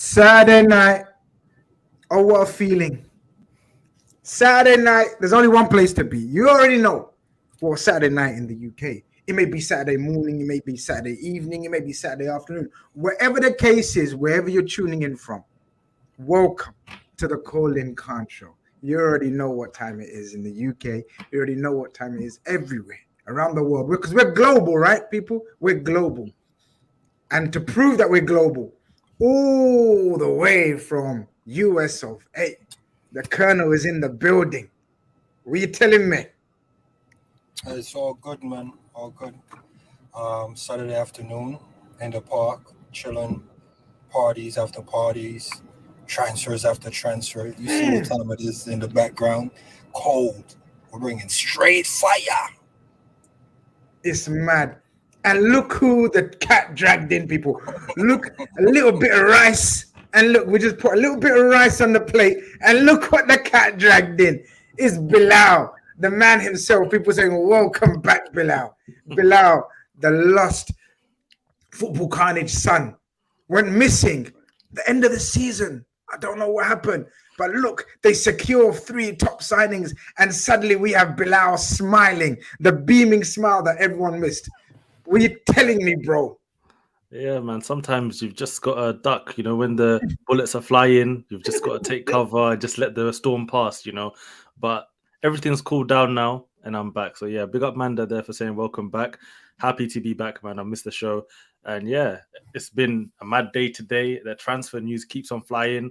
Saturday night. Oh, what a feeling. Saturday night. There's only one place to be. You already know. Well, Saturday night in the UK. It may be Saturday morning. It may be Saturday evening. It may be Saturday afternoon. Wherever the case is, wherever you're tuning in from, welcome to the Kall-In Khan show. You already know what time it is in the UK. You already know what time it is everywhere around the world. Because we're global, right, people? We're global. And to prove that we're global, all the way from US of A, the Colonel is in the building. What are you telling me? It's all good, man. All good. Saturday afternoon in the park, chilling, parties after parties, transfers after transfer. You see what time it is in the background. Cold. We're bringing straight fire. It's mad. And look who the cat dragged in, people. Look, a little bit of rice. And look, we just put a little bit of rice on the plate. And look what the cat dragged in. It's Bilal, the man himself. People saying, welcome back, Bilal. Bilal, the lost Football Khanage son, went missing the end of the season. I don't know what happened. But look, they secure 3 top signings. And suddenly we have Bilal smiling. The beaming smile that everyone missed. What are you telling me, bro? Yeah, man. Sometimes you've just got to duck, when the bullets are flying, you've just got to take cover and just let the storm pass, But everything's cooled down now and I'm back. So, yeah, big up Manda there for saying welcome back. Happy to be back, man. I missed the show. And, yeah, it's been a mad day today. The transfer news keeps on flying.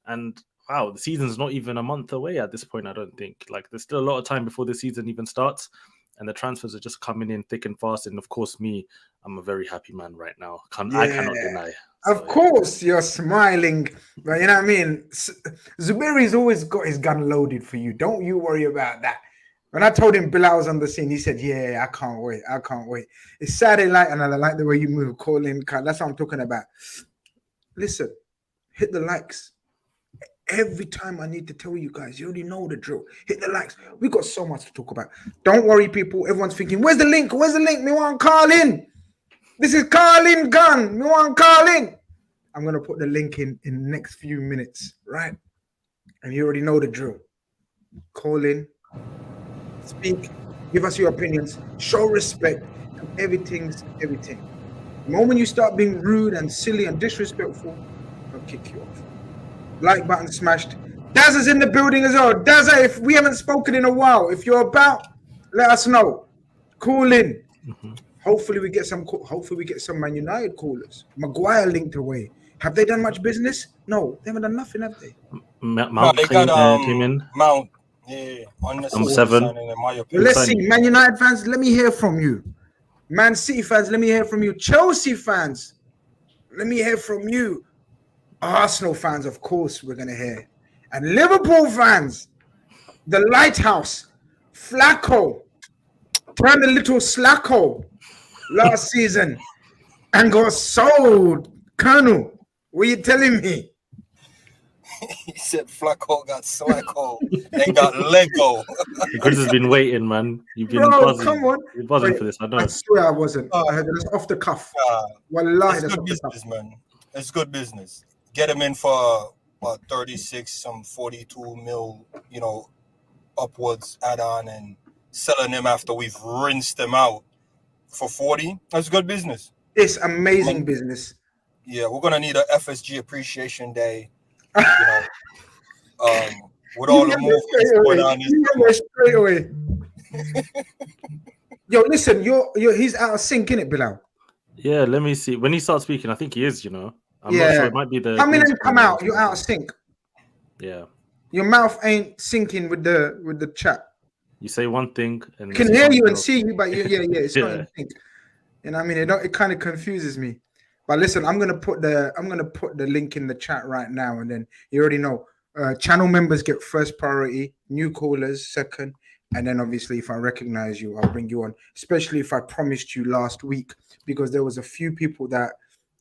And, wow, the season's not even a month away at this point, I don't think. Like, there's still a lot of time before the season even starts. And the transfers are just coming in thick and fast. And, of course, I'm a very happy man right now. I cannot deny. So, of course, you're smiling. But you know what I mean? Zuberi's always got his gun loaded for you. Don't you worry about that. When I told him Bilal was on the scene, he said, yeah, I can't wait. I can't wait. It's Saturday night, and I like the way you move. Kall-In Khan. That's what I'm talking about. Listen, hit the likes. Every time I need to tell you guys, you already know the drill. Hit the likes. We got so much to talk about. Don't worry, people. Everyone's thinking, where's the link? Where's the link? Me want Kall-In. This is Kall-In Khan. Me want Kall-In. I'm going to put the link in the next few minutes, right? And you already know the drill. Call in, speak, give us your opinions, show respect, and everything's everything. The moment you start being rude and silly and disrespectful, I'll kick you off. Like button smashed. Dazza's in the building as well. Dazza, if we haven't spoken in a while, if you're about, let us know. Call in. Mm-hmm. Hopefully we get some Man United callers. Maguire linked away. Have they done much business? No, they haven't done nothing, have they? Mount came in. Mount, yeah, on the number 7. Well, let's see, Man United fans, let me hear from you. Man City fans, let me hear from you. Chelsea fans, let me hear from you. Arsenal fans, of course, we're gonna hear. And Liverpool fans, the lighthouse, Flacco, turned a little slacko last season and got sold. Colonel, what are you telling me? He said Flacco got slacko and got Lego. Chris has been waiting, man. You've been buzzing. Come on. You're buzzing for this, I know. I swear I wasn't. I heard it off the cuff. Wallahi, it's good business, man. It's good business. Get him in for 36, some 42 mil, upwards add-on and selling him after we've rinsed them out for 40. That's good business. It's amazing business. Yeah, we're gonna need a FSG appreciation day. With all the movements going on. Straight away. Yo, listen, he's out of sync, innit, Bilal? Yeah, let me see. When he starts speaking, I think he is. I'm not sure. It might be the. Come in and come out. You're out of sync. Yeah. Your mouth ain't syncing with the chat. You say one thing and I can hear you and see you, but it's not in sync. You know what I mean? It kind of confuses me. But listen, I'm gonna put the link in the chat right now, and then you already know. Channel members get first priority, new callers second, and then obviously if I recognize you, I'll bring you on. Especially if I promised you last week, because there was a few people that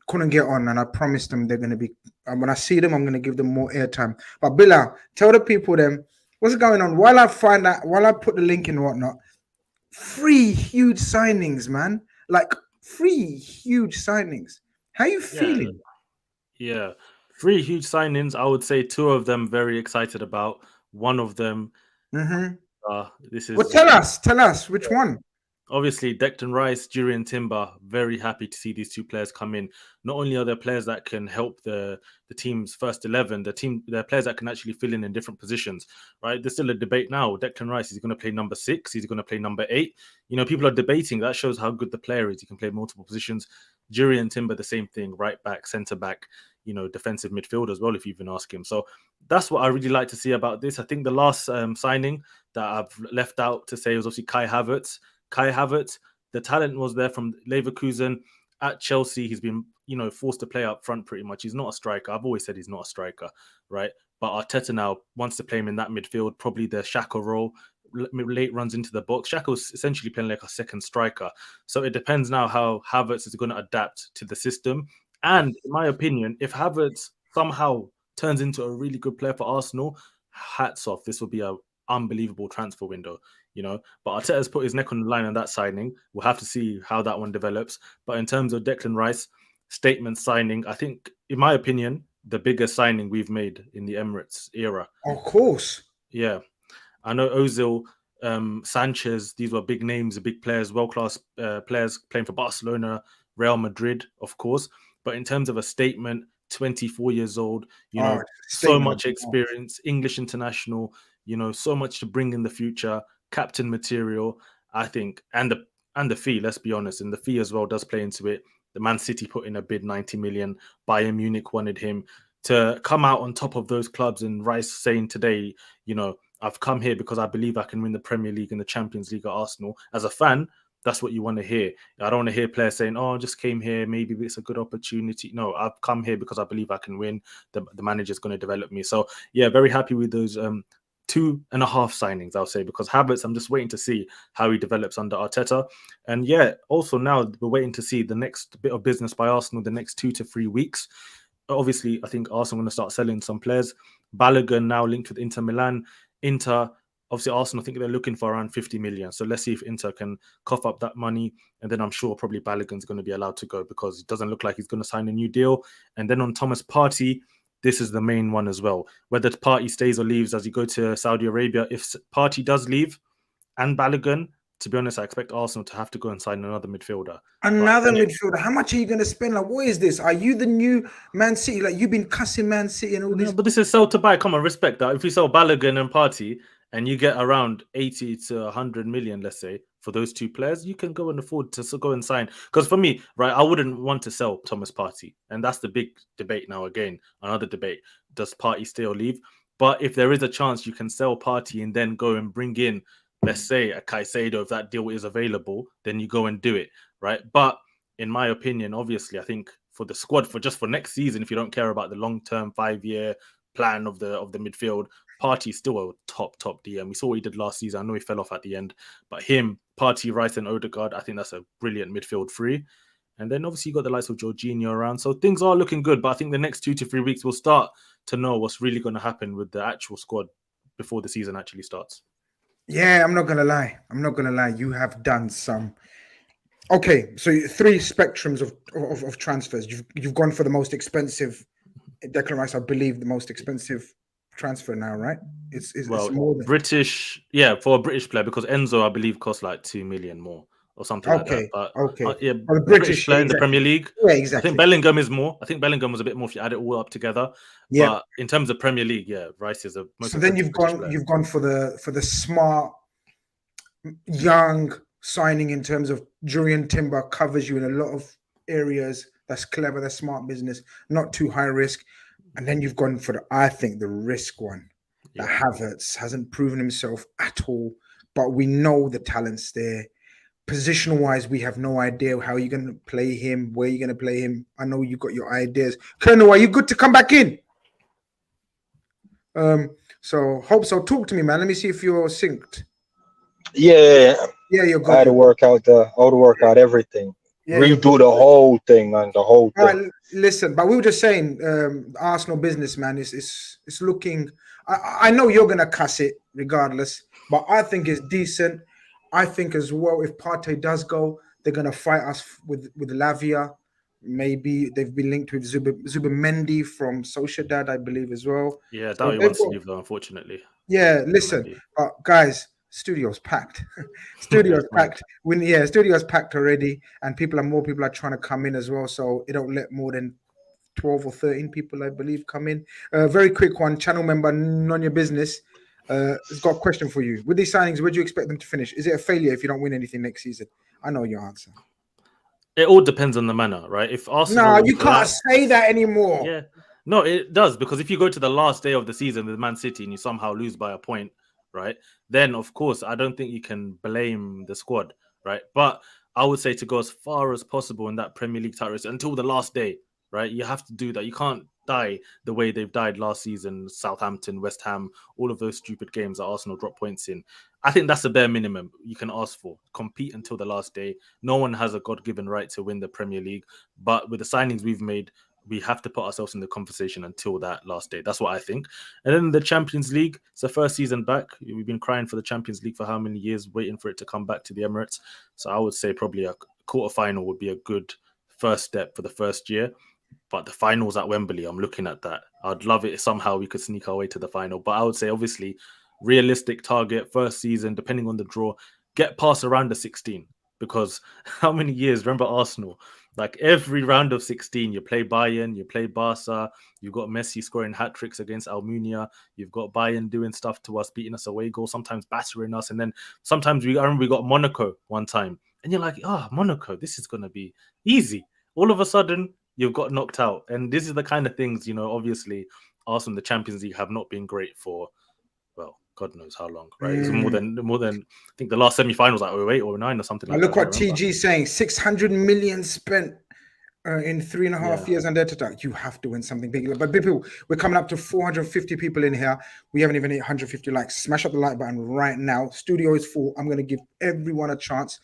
couldn't get on, and I promised them they're gonna be. When I see them, I'm gonna give them more airtime. But Bilal, tell the people then what's going on while I put the link in and whatnot. 3 huge signings, man. Like 3 huge signings. How you feeling? Yeah. Three huge signings. I would say two of them very excited about. One of them, this is. Well, tell us which one. Obviously, Declan Rice, Jurrien Timber, very happy to see these two players come in. Not only are there players that can help the team's first 11, they're players that can actually fill in different positions, right? There's still a debate now. Declan Rice, is he going to play number 6? He's going to play number 8? You know, people are debating. That shows how good the player is. He can play multiple positions. Jurrien Timber, the same thing, right back, centre back, you know, defensive midfield as well, if you even ask him. So that's what I really like to see about this. I think the last signing that I've left out to say was obviously Kai Havertz. Kai Havertz, the talent was there from Leverkusen. At Chelsea, he's been, you know, forced to play up front pretty much. He's not a striker. I've always said he's not a striker, right? But Arteta now wants to play him in that midfield, probably the Xhaka role, late runs into the box. Xhaka's essentially playing like a second striker. So it depends now how Havertz is going to adapt to the system. And in my opinion, if Havertz somehow turns into a really good player for Arsenal, hats off. This will be an unbelievable transfer window. You know, but Arteta's put his neck on the line on that signing. We'll have to see how that one develops. But in terms of Declan Rice, statement signing, I think, in my opinion, the biggest signing we've made in the Emirates era. Of course. Yeah. I know Ozil, Sanchez, these were big names, big players, world-class players playing for Barcelona, Real Madrid, of course. But in terms of a statement, 24 years old, you know, so much experience, English international, you know, so much to bring in the future. Captain material, I think, and the fee, let's be honest, and the fee as well does play into it. The Man City put in a bid, 90 million. Bayern Munich wanted him to come out on top of those clubs. And Rice saying today, you know, I've come here because I believe I can win the Premier League and the Champions League at Arsenal. As a fan, that's what you want to hear. I don't want to hear players saying, oh, I just came here, maybe it's a good opportunity. No, I've come here because I believe I can win. The manager's going to develop me. So, yeah, very happy with those 2.5 signings, I'll say, because Havertz, I'm just waiting to see how he develops under Arteta. And yeah, also now we're waiting to see the next bit of business by Arsenal the next 2 to 3 weeks. Obviously, I think Arsenal are going to start selling some players. Balogun now linked with Inter Milan. Obviously, Arsenal, I think they're looking for around 50 million. So let's see if Inter can cough up that money. And then I'm sure probably Balogun's going to be allowed to go because it doesn't look like he's going to sign a new deal. And then on Thomas Partey, this is the main one as well. Whether Partey stays or leaves as you go to Saudi Arabia. If Partey does leave and Balogun, to be honest, I expect Arsenal to have to go and sign another midfielder. Midfielder? How much are you going to spend? Like, what is this? Are you the new Man City? Like, you've been cussing Man City and all this. But this is sell to buy. Come on, respect that. If we sell Balogun and Partey and you get around 80 to 100 million, let's say, for those two players, you can go and afford to go and sign. Because for me, right, I wouldn't want to sell Thomas Partey. And that's the big debate now again. Another debate. Does Partey stay or leave? But if there is a chance you can sell Partey and then go and bring in, let's say, a Caicedo, if that deal is available, then you go and do it, right? But in my opinion, obviously, I think for the squad, for next season, if you don't care about the long-term 5-year plan of the midfield, Partey's still a top DM. We saw what he did last season. I know he fell off at the end, but him, Partey, Rice, and Odegaard, I think that's a brilliant midfield three. And then obviously you got the likes of Jorginho around. So things are looking good, but I think the next 2 to 3 weeks we'll start to know what's really going to happen with the actual squad before the season actually starts. Yeah, I'm not going to lie. You have done some. Okay, so 3 spectrums of transfers. You've gone for the most expensive. Declan Rice, I believe, the most expensive transfer now, right? It's more than British, yeah, for a British player, because Enzo, I believe, costs like 2 million more or something like that. But, yeah, the British player in the Premier League. Yeah, exactly. I think Bellingham is more. I think Bellingham was a bit more if you add it all up together. Yeah. But in terms of Premier League, yeah, Rice is a most. So then you've gone for the smart, young signing in terms of Jurrien Timber, covers you in a lot of areas. That's clever. That's smart business. Not too high risk. And then you've gone for the risk one. Yeah. That Havertz hasn't proven himself at all, but we know the talent's there. Positional wise, we have no idea how you're going to play him, where you're going to play him. I know you got your ideas. Colonel, are you good to come back in? So hope so. Talk to me, man. Let me see if you're synced. Yeah, you're good. I had to work out everything. Yeah, redo the whole thing, man. The whole thing. Right, listen, but we were just saying, Arsenal business, man, is looking. I know you're gonna cuss it regardless, but I think it's decent. I think as well, if Partey does go, they're gonna fight us with Lavia. Maybe they've been linked with Zubimendi from Sociedad, I believe, as well. Yeah, So Doughty wants to leave though, unfortunately. yeah, listen, guys, studio's packed. Studio's packed. Studio's packed already, and more people are trying to come in as well. So it don't let more than 12 or 13 people, I believe, come in. Very quick one, channel member, none your business. Has got a question for you. With these signings, where do you expect them to finish? Is it a failure if you don't win anything next season? I know your answer. It all depends on the manner, right? If Arsenal, no, you can't say that anymore. Yeah, no, it does, because if you go to the last day of the season with Man City and you somehow lose by a point, right? Then of course I don't think you can blame the squad, right? But I would say to go as far as possible in that Premier League title race until the last day, right? You have to do that. You can't die the way they've died last season. Southampton, West Ham, all of those stupid games that Arsenal dropped points in. I think that's the bare minimum you can ask for. Compete until the last day. No one has a God-given right to win the Premier League, but with the signings we've made, we have to put ourselves in the conversation until that last day. That's what I think. And then the Champions League, it's the first season back. We've been crying for the Champions League for how many years, waiting for it to come back to the Emirates. So I would say probably a quarterfinal would be a good first step for the first year. But the finals at Wembley, I'm looking at that. I'd love it if somehow we could sneak our way to the final. But I would say, obviously, realistic target, first season, depending on the draw, get past around the 16. Because how many years, remember Arsenal? Like every round of 16, you play Bayern, you play Barca, you've got Messi scoring hat-tricks against Almunia, you've got Bayern doing stuff to us, beating us away goals, sometimes battering us. And then sometimes I remember we got Monaco one time. And you're like, Monaco, this is going to be easy. All of a sudden, you've got knocked out. And this is the kind of things, obviously, Arsenal, the Champions League have not been great for, well, God knows how long, right? It's more than I think the last semi-finals like 08 or 09 or something like that. Look what TG saying, 600 million spent in 3.5 years on data. You have to win something big. But people, we're coming up to 450 people in here. We haven't even hit 150 likes. Smash up the like button right now. Studio is full. I'm going to give everyone a chance.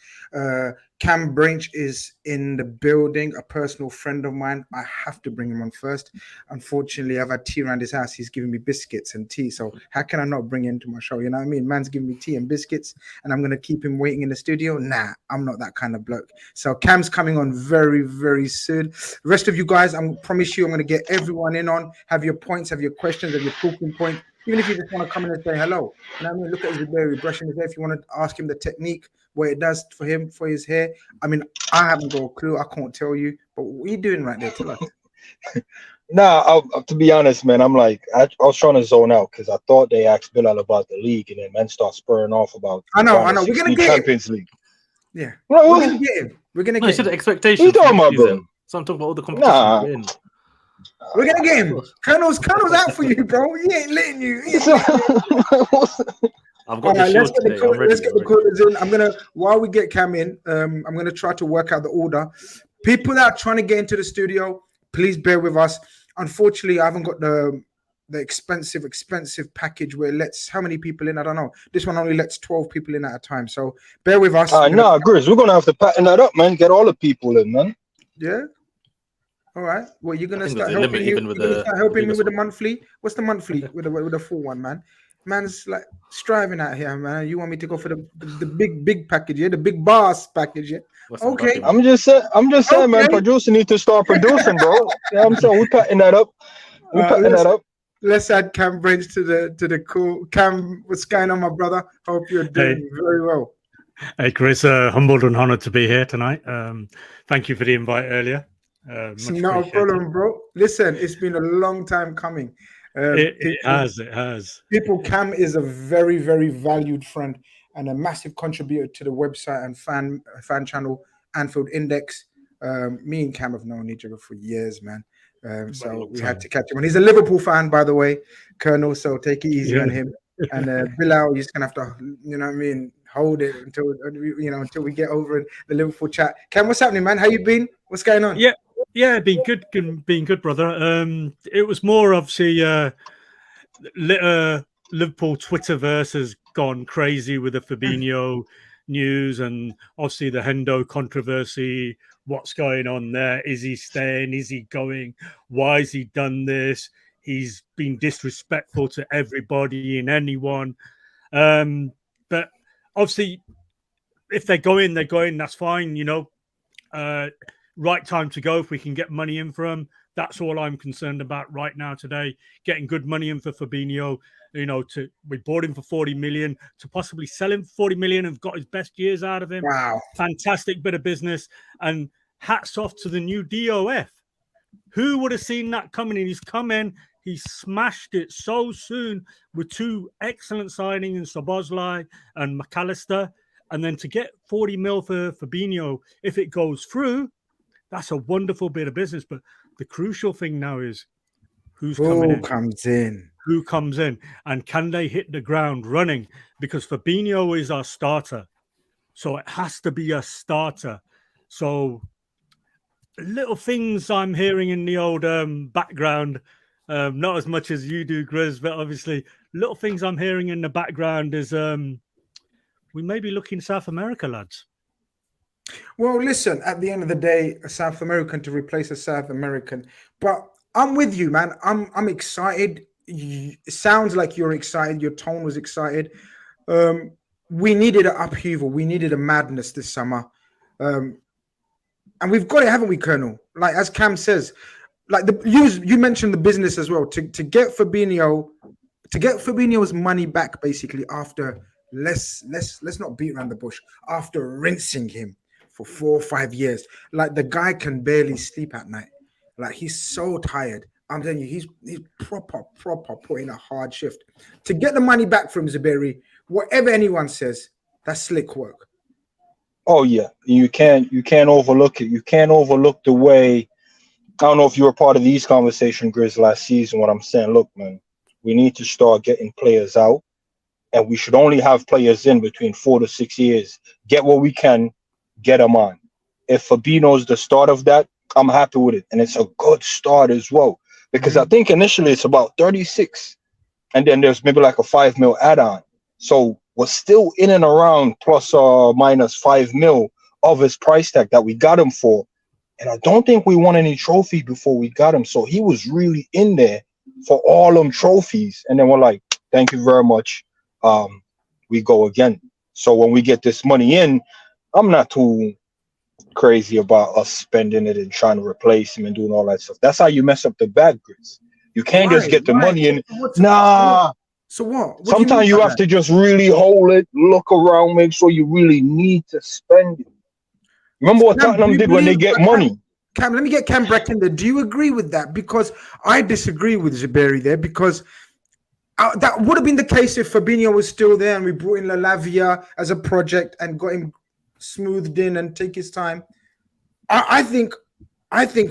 Cam Branch is in the building, a personal friend of mine. I have to bring him on first. Unfortunately, I've had tea around his house. He's giving me biscuits and tea. So how can I not bring him to my show? You know what I mean? Man's giving me tea and biscuits, and I'm going to keep him waiting in the studio? Nah, I'm not that kind of bloke. So Cam's coming on very, very soon. The rest of you guys, I promise you, I'm going to get everyone in on. Have your points, have your questions, have your talking points. Even if you just want to come in and say hello. You know what I mean? Look at his berry brushing his hair. If you want to ask him the technique, what it does for him, for his hair. I mean, I haven't got a clue. I can't tell you. But what are you doing right there? Tell us. Nah, to be honest, man, I'm like, I was trying to zone out because I thought they asked Bilal about the league, and then men start spurring off about I know. We're going to get Champions League. Yeah. We're going to get him. We're going to get him. Expectations. What are you talking about, bro? So I'm talking about all the competition. We're going to get him. Colonel's out for you, bro. He ain't letting you. I've got let's get the callers in. While we get Cam in, I'm gonna try to work out the order. People that are trying to get into the studio, please bear with us. Unfortunately, I haven't got the expensive package where it lets how many people in? I don't know. This one only lets 12 people in at a time. So bear with us. No, Grizz, we're gonna have to pattern that up, man. Get all the people in, man. Yeah. All right. Well, you're gonna start helping me with the monthly. What's the monthly with the full one, man? Man's like striving out here, man. You want me to go for the big package, yeah? The big boss package, yeah? Okay. I'm just saying, man. Producer need to start producing, bro. Yeah, I'm saying we're cutting that up. Let's add Cam Branch to the call. Cam, what's going on, my brother? Hope you're doing very well. Hey, Chris, humbled and honored to be here tonight. Thank you for the invite earlier. Not a problem, bro. Listen, it's been a long time coming. It has. People, Cam is a very, very valued friend and a massive contributor to the website and fan channel Anfield Index. Me and Cam have known each other for years, man. So we had to catch him. And he's a Liverpool fan, by the way, Colonel. So take it easy on him. And Bilal, you're just gonna have to, you know what I mean, hold it until we get over the Liverpool chat. Cam, what's happening, man? How you been? What's going on? Yeah, been good, brother. It was more obviously Liverpool Twitterverse has gone crazy with the Fabinho news and obviously the Hendo controversy. What's going on there? Is he staying? Is he going? Why has he done this? He's been disrespectful to everybody and anyone. But obviously, if they're going, that's fine, right time to go if we can get money in for him. That's all I'm concerned about right now today. Getting good money in for Fabinho. We bought him for 40 million to possibly sell him for 40 million and got his best years out of him. Wow. Fantastic bit of business. And hats off to the new DOF. Who would have seen that coming in? He's come in, he smashed it so soon with two excellent signings in Szoboszlai and McAllister. And then to get 40 mil for Fabinho, if it goes through, that's a wonderful bit of business. But the crucial thing now is who's coming in? Who comes in? And can they hit the ground running? Because Fabinho is our starter. So it has to be a starter. So little things I'm hearing in the old background, not as much as you do, Grizz, but obviously little things I'm hearing in the background is we may be looking South America, lads. Well, listen, at the end of the day, a South American to replace a South American. But I'm with you, man. I'm excited. It sounds like you're excited. Your tone was excited. We needed an upheaval. We needed a madness this summer. And we've got it, haven't we, Colonel? Like, as Cam says, like you mentioned the business as well. To get Fabinho's money back, basically, after let's not beat around the bush, after rinsing him for 4 or 5 years. Like, the guy can barely sleep at night. Like, he's so tired. I'm telling you, he's proper putting a hard shift. To get the money back from Zuberi, whatever anyone says, that's slick work. Oh yeah, you can't overlook it. You can't overlook the way. I don't know if you were part of these conversations, Grizz, last season. What I'm saying, look, man, we need to start getting players out, and we should only have players in between 4 to 6 years. Get what we can, get them on. If Fabinho's the start of that, I'm happy with it, and it's a good start as well. Because I think initially it's about 36, and then there's maybe like a 5 mil add-on. So we're still in and around plus or minus 5 mil of his price tag that we got him for. And I don't think we won any trophy before we got him. So he was really in there for all them trophies. And then we're like, thank you very much. We go again. So when we get this money in, I'm not too crazy about us spending it and trying to replace him and doing all that stuff. That's how you mess up the bag, Grizz. You can't just get the money in. So what? Sometimes you have to just really hold it, look around, make sure you really need to spend it. Remember what Tottenham did when they get money? Cam, let me get Cam back in there. Do you agree with that? Because I disagree with Zuberi there, because that would have been the case if Fabinho was still there and we brought in Lavia as a project and got him smoothed in and take his time. I think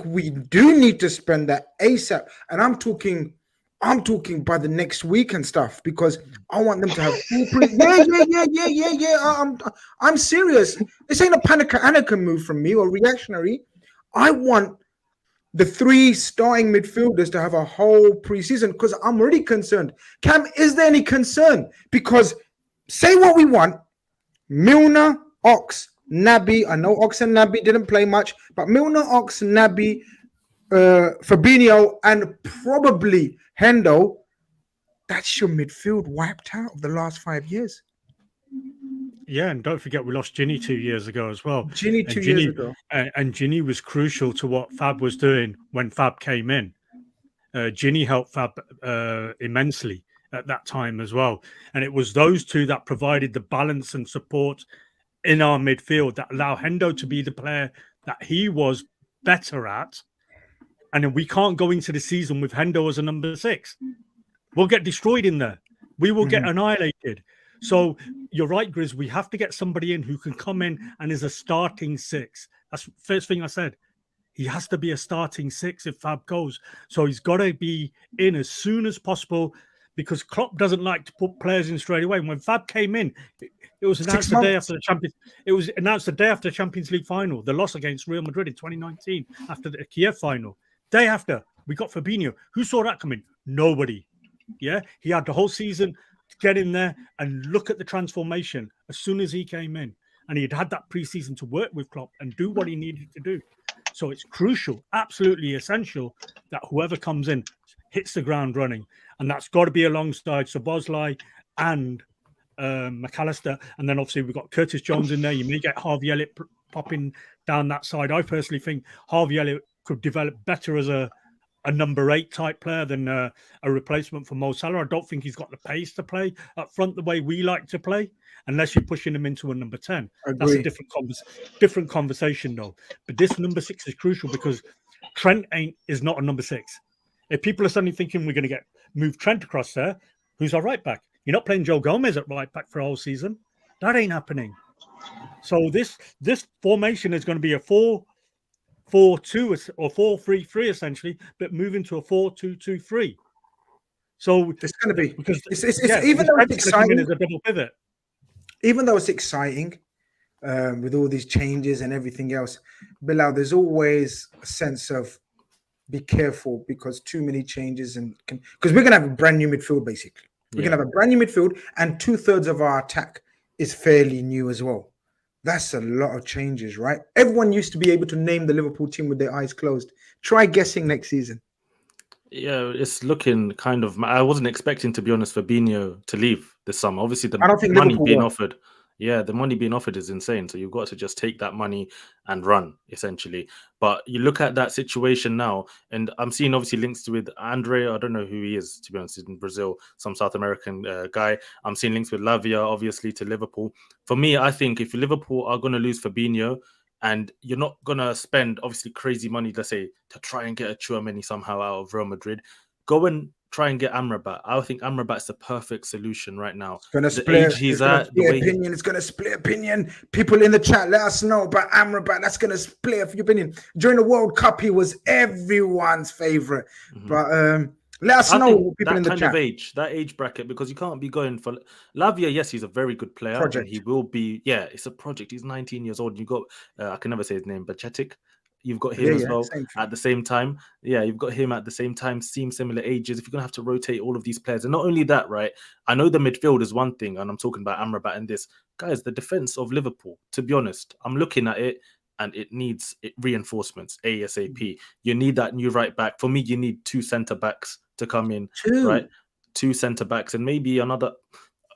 we do need to spend that ASAP, and I'm talking by the next week and stuff, because I want them to have I'm serious. This ain't a panic move from me or reactionary. I want the 3 starting midfielders to have a whole preseason, because I'm already concerned. Cam, is there any concern? Because say what we want, Milner, Ox, Naby. I know Ox and Naby didn't play much, but Milner, Ox, Naby, Fabinho, and probably Hendo. That's your midfield wiped out of the last 5 years. Yeah, and don't forget we lost Ginny 2 years ago as well. Ginny 2 years ago. And Ginny was crucial to what Fab was doing when Fab came in. Ginny helped Fab immensely at that time as well. And it was those two that provided the balance and support in our midfield that allow Hendo to be the player that he was better at. And then we can't go into the season with Hendo as a number 6. We'll get destroyed in there. We will get annihilated. So you're right, Grizz. We have to get somebody in who can come in and is a starting 6. That's the first thing I said. He has to be a starting 6 if Fab goes. So he's got to be in as soon as possible, because Klopp doesn't like to put players in straight away. When Fab came in, it was announced the day after the Champions. It was announced the day after the Champions League final, the loss against Real Madrid in 2019, after the Kiev final. Day after, we got Fabinho. Who saw that coming? Nobody. Yeah, he had the whole season to get in there and look at the transformation as soon as he came in, and he'd had that preseason to work with Klopp and do what he needed to do. So it's crucial, absolutely essential, that whoever comes in hits the ground running, and that's got to be alongside Szoboszlai and McAllister. And then obviously we've got Curtis Jones in there. You may get Harvey Elliott popping down that side. I personally think Harvey Elliott could develop better as a number 8 type player than a replacement for Mo Salah. I don't think he's got the pace to play up front the way we like to play, unless you're pushing him into a number 10. That's a different conversation, though. But this number 6 is crucial because Trent is not a number 6. If people are suddenly thinking we're going to move Trent across there, who's our right back? You're not playing Joe Gomez at right back for a whole season. That ain't happening. So this formation is going to be a 4-4-2 or 4-3-3 essentially, but moving to a 4-2-2-3. So it's going to be because even though it's exciting as a double pivot. Even though it's exciting with all these changes and everything else, Bilal, there's always a sense of be careful because too many changes because we're going to have a brand new midfield basically. We're going to have a brand new midfield and 2/3 of our attack is fairly new as well. That's a lot of changes, right? Everyone used to be able to name the Liverpool team with their eyes closed. Try guessing next season. Yeah, it's looking kind of. I wasn't expecting, to be honest, Fabinho to leave this summer. Obviously, the money being offered. Yeah, the money being offered is insane. So you've got to just take that money and run, essentially. But you look at that situation now, and I'm seeing obviously links with Andre. I don't know who he is, to be honest. He's in Brazil, some South American guy. I'm seeing links with Lavia, obviously, to Liverpool. For me, I think if Liverpool are going to lose Fabinho, and you're not going to spend, obviously, crazy money, let's say, to try and get a Tchouaméni somehow out of Real Madrid, go and try and get Amrabat. I think Amrabat's the perfect solution right now. It's going to split opinion. It's going to split opinion. People in the chat, let us know about Amrabat. That's going to split opinion. During the World Cup, he was everyone's favorite. But let us know, people in the chat. That age bracket, because you can't be going for Lavia. Yes, he's a very good player. And he will be. Yeah, it's a project. He's 19 years old. You got, I can never say his name, Bacetic. You've got him as well at the same time. Yeah, you've got him at the same time, seem similar ages. If you're going to have to rotate all of these players. And not only that, right? I know the midfield is one thing, and I'm talking about Amrabat and this. Guys, the defense of Liverpool, to be honest, I'm looking at it and it needs reinforcements ASAP. You need that new right back. For me, you need 2 centre-backs to come in, right? 2 centre-backs and maybe another...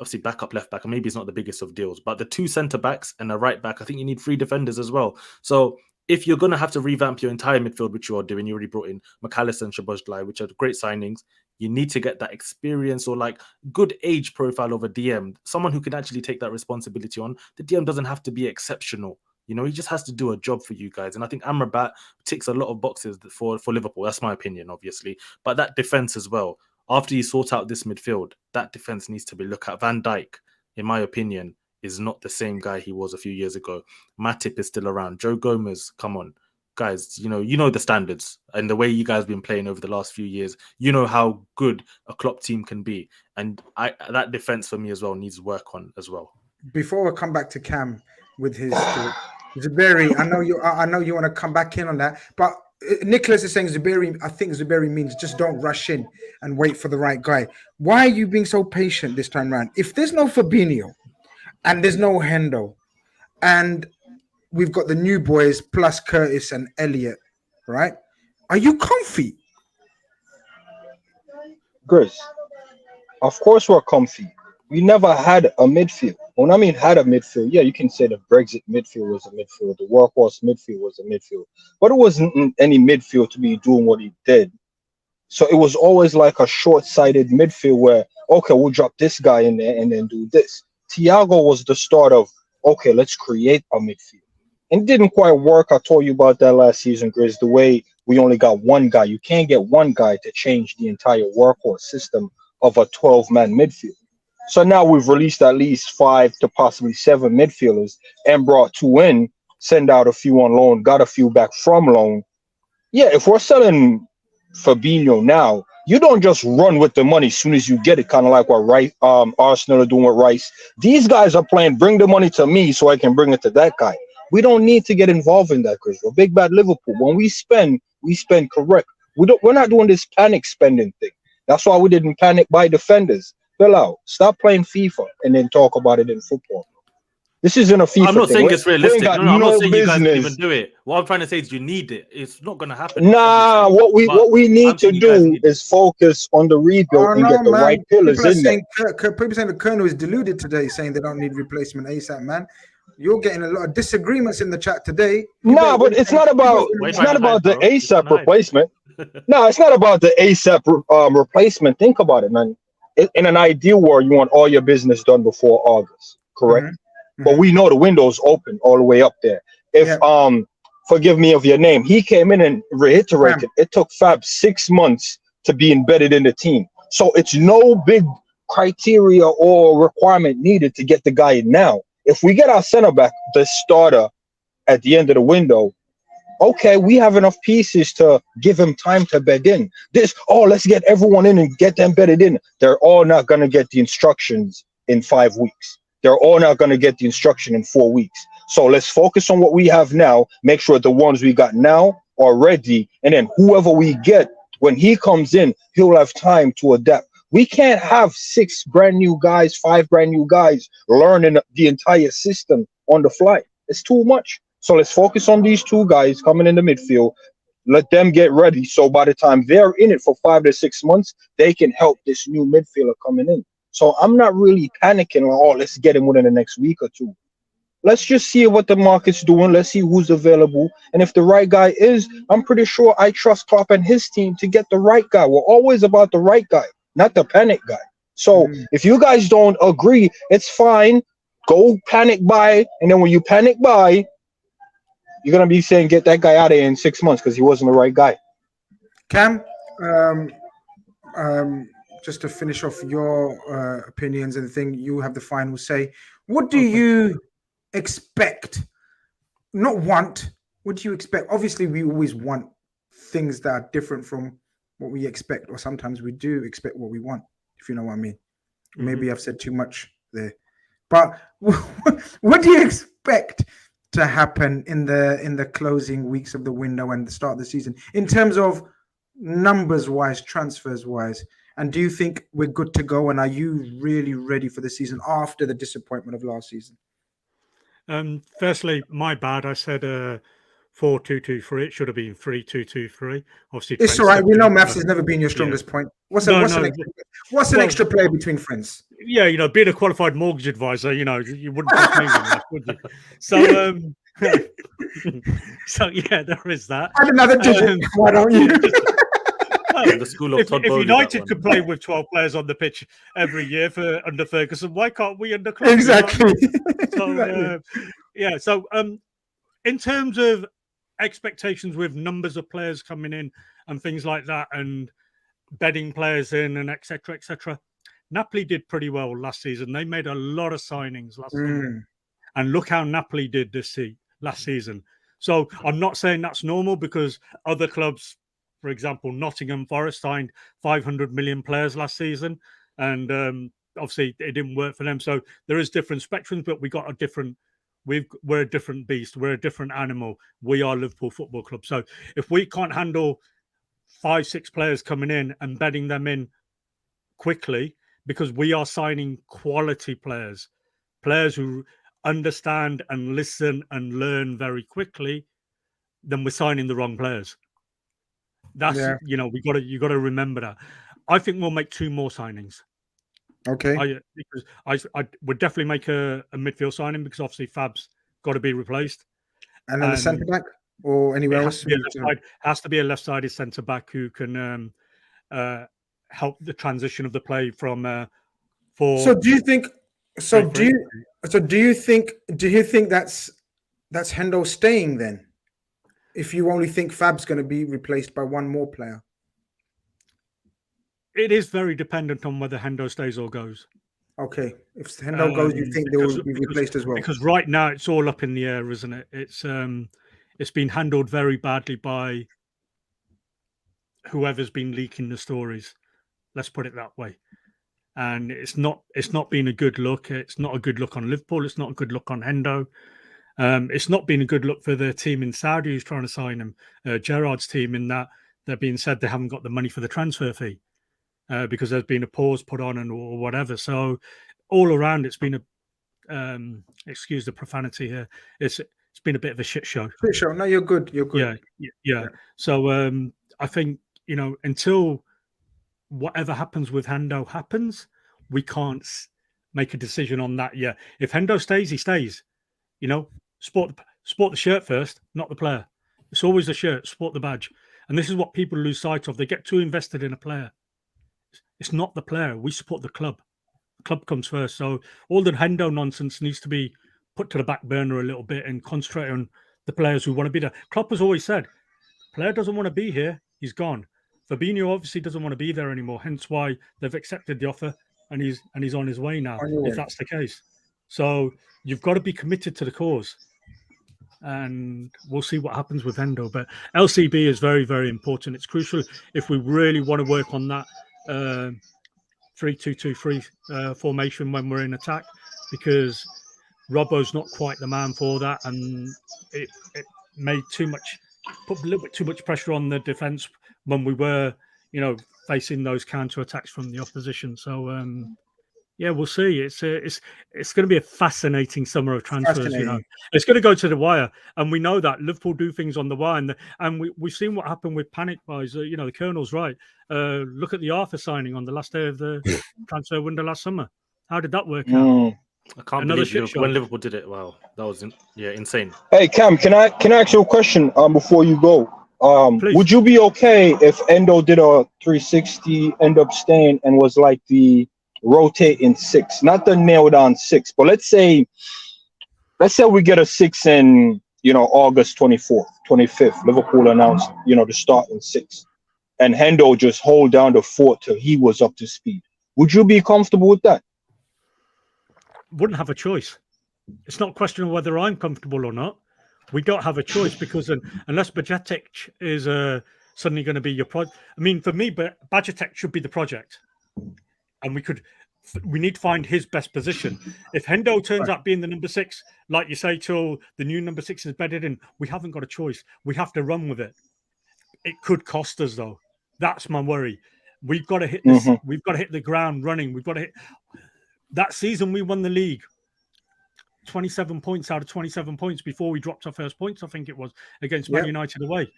Obviously, backup left back, and maybe it's not the biggest of deals, but the 2 centre-backs and a right back, I think you need 3 defenders as well. So if you're going to have to revamp your entire midfield, which you are doing, you already brought in McAllister and Szoboszlai, which are great signings. You need to get that experience or like good age profile of a DM, someone who can actually take that responsibility on. The DM doesn't have to be exceptional. You know, he just has to do a job for you guys. And I think Amrabat ticks a lot of boxes for Liverpool. That's my opinion, obviously. But that defense as well, after you sort out this midfield, that defense needs to be looked at. Van Dijk, in my opinion, is not the same guy he was a few years ago. Matip is still around. Joe Gomez, come on. Guys, you know the standards and the way you guys have been playing over the last few years. You know how good a Klopp team can be. And that defense for me as well needs work on as well. Before I come back to Cam with his Zuberi, I know you want to come back in on that, but Nicholas is saying Zuberi, I think Zuberi means just don't rush in and wait for the right guy. Why are you being so patient this time around? If there's no Fabinho and there's no Hendo and we've got the new boys plus Curtis and Elliot, right? Are you comfy? Chris, of course we're comfy. We never had a midfield. When I mean had a midfield, yeah, you can say the Brexit midfield was a midfield, the workhorse midfield was a midfield, but it wasn't any midfield to be doing what he did. So it was always like a short-sighted midfield where, okay, we'll drop this guy in there and then do this. Thiago was the start of, okay, let's create a midfield. And it didn't quite work. I told you about that last season, Grizz, the way we only got one guy. You can't get one guy to change the entire workhorse system of a 12-man midfield. So now we've released at least 5 to possibly 7 midfielders and brought 2 in, send out a few on loan, got a few back from loan. Yeah, if we're selling Fabinho now, you don't just run with the money as soon as you get it, kind of like what Arsenal are doing with Rice. These guys are playing, bring the money to me so I can bring it to that guy. We don't need to get involved in that, because we're big bad Liverpool. When we spend correct. We're not doing this panic spending thing. That's why we didn't panic buy defenders. Fill out. Stop playing FIFA and then talk about it in football. This isn't a FIFA I'm not thing. saying it's realistic. No, I'm not saying business. You guys can even do it. What I'm trying to say is you need it. It's not going to happen. Nah, obviously. what we need to do is focus on the rebuild and get the right pillars in there. People saying the Colonel is deluded today, saying they don't need replacement ASAP, man. You're getting a lot of disagreements in the chat today. You Nah, better but it's not about Wait, it's not hide, about the bro. You ASAP can hide. replacement. No, it's not about the ASAP replacement. Think about it, man. In an ideal world, you want all your business done before August, correct? But we know the window's open all the way up there. If Yeah. forgive me of your name, he came in and reiterated it took Fab 6 months to be embedded in the team. So it's no big criteria or requirement needed to get the guy in now. If we get our center back, the starter, at the end of the window, okay, we have enough pieces to give him time to bed in. Let's get everyone in and get them bedded in. They're all not going to get the instructions in 5 weeks. They're all not going to get the instruction in 4 weeks. So let's focus on what we have now, make sure the ones we got now are ready. And then whoever we get, when he comes in, he'll have time to adapt. We can't have 6 brand new guys, 5 brand new guys learning the entire system on the fly. It's too much. So let's focus on these 2 guys coming in the midfield. Let them get ready. So by the time they're in it for 5 to 6 months, they can help this new midfielder coming in. So I'm not really panicking on, let's get him within the next week or 2. Let's just see what the market's doing. Let's see who's available. And if the right guy is, I'm pretty sure I trust Klopp and his team to get the right guy. We're always about the right guy, not the panic guy. So if you guys don't agree, it's fine. Go panic buy. And then when you panic buy, you're going to be saying, get that guy out of here in 6 months because he wasn't the right guy. Cam, just to finish off your opinions and thing, you have the final say. What do you expect? Not want. What do you expect? Obviously, we always want things that are different from what we expect, or sometimes we do expect what we want, if you know what I mean. Maybe I've said too much there. But what do you expect to happen in the closing weeks of the window and the start of the season in terms of numbers wise, transfers wise? And do you think we're good to go? And are you really ready for the season after the disappointment of last season? Firstly, my bad. I said 4-2-2-3. It should have been 3-2-2-3. Obviously, it's all right. We know maths has never been your strongest point. What's an extra player between friends? Yeah, being a qualified mortgage advisor, you wouldn't trust me with that, would you? So, so yeah, there is that. Add another digit. Why don't you? The school of Todd if Bowley, United could play with 12 players on the pitch every year under Ferguson, why can't we under Klopp? Exactly. So, So, in terms of expectations with numbers of players coming in and things like that, and bedding players in and etc., Napoli did pretty well last season. They made a lot of signings last season, and look how Napoli did last season. So I'm not saying that's normal, because other clubs, for example, Nottingham Forest signed 500 million players last season, and obviously it didn't work for them. So there is different spectrums, but we're a different beast. We're a different animal. We are Liverpool Football Club. So if we can't handle 5-6 players coming in and bedding them in quickly, because we are signing quality players who understand and listen and learn very quickly, then we're signing the wrong players. That's you got to remember that. I think we'll make 2 more signings. Okay. Because I would definitely make a midfield signing, because obviously Fab's got to be replaced. And then the centre back or anywhere else? Has to be a left-sided centre back who can help the transition of the play from. So do you think? Do you think that's Hendo staying then? If you only think Fab's going to be replaced by 1 more player? It is very dependent on whether Hendo stays or goes. Okay. If Hendo goes, you think they will be replaced as well? Because right now it's all up in the air, isn't it? It's been handled very badly by whoever's been leaking the stories. Let's put it that way. And it's not been a good look. It's not a good look on Liverpool. It's not a good look on Hendo. It's not been a good look for the team in Saudi who's trying to sign him. Gerrard's team, in that they're being said they haven't got the money for the transfer fee. Because there's been a pause put on or whatever. So all around, it's been excuse the profanity here. It's been a bit of a shit show. Shit show. No, you're good. You're good. Yeah. So I think, until whatever happens with Hendo happens, we can't make a decision on that yet. If Hendo stays, he stays. You know, sport the shirt first, not the player. It's always the shirt, sport the badge. And this is what people lose sight of. They get too invested in a player. It's not the player. We support the club. The club comes first. So all the Hendo nonsense needs to be put to the back burner a little bit and concentrate on the players who want to be there. Klopp has always said, player doesn't want to be here, he's gone. Fabinho obviously doesn't want to be there anymore, hence why they've accepted the offer and he's on his way now, if that's the case. So you've got to be committed to the cause. And we'll see what happens with Hendo. But LCB is very, very important. It's crucial if we really want to work on that 3-2-2-3 formation when we're in attack, because Robbo's not quite the man for that, and it made put a little bit too much pressure on the defence when we were, facing those counter attacks from the opposition. So yeah, we'll see. It's going to be a fascinating summer of transfers. It's going to go to the wire, and we know that Liverpool do things on the wire, and we've seen what happened with panic buys. The Colonel's right. Look at the Arthur signing on the last day of the transfer window last summer. How did that work out? I can't believe when Liverpool did it. Wow, that was insane. Hey Cam, can I ask you a question before you go? Would you be okay if Endo did a 360, end up staying, and was like the rotating 6, not the nailed on 6, but let's say we get a 6 in August 24th, 25th, Liverpool announced the starting 6, and Hendo just hold down the fort till he was up to speed. Would you be comfortable with that? Wouldn't have a choice. It's not a question of whether I'm comfortable or not. We don't have a choice, because unless Bajcetic is suddenly going to be your project. I mean, for me, Bajcetic should be the project, and we need to find his best position. If Hendo turns out being the number 6, like you say, till the new number 6 is bedded in, we haven't got a choice. We have to run with it. It could cost us, though. That's my worry. We've got to hit this. Mm-hmm. We've got to hit the ground running. We've got to hit. That season we won the league. 27 points out of 27 points before we dropped our first points, I think it was, against Man United away.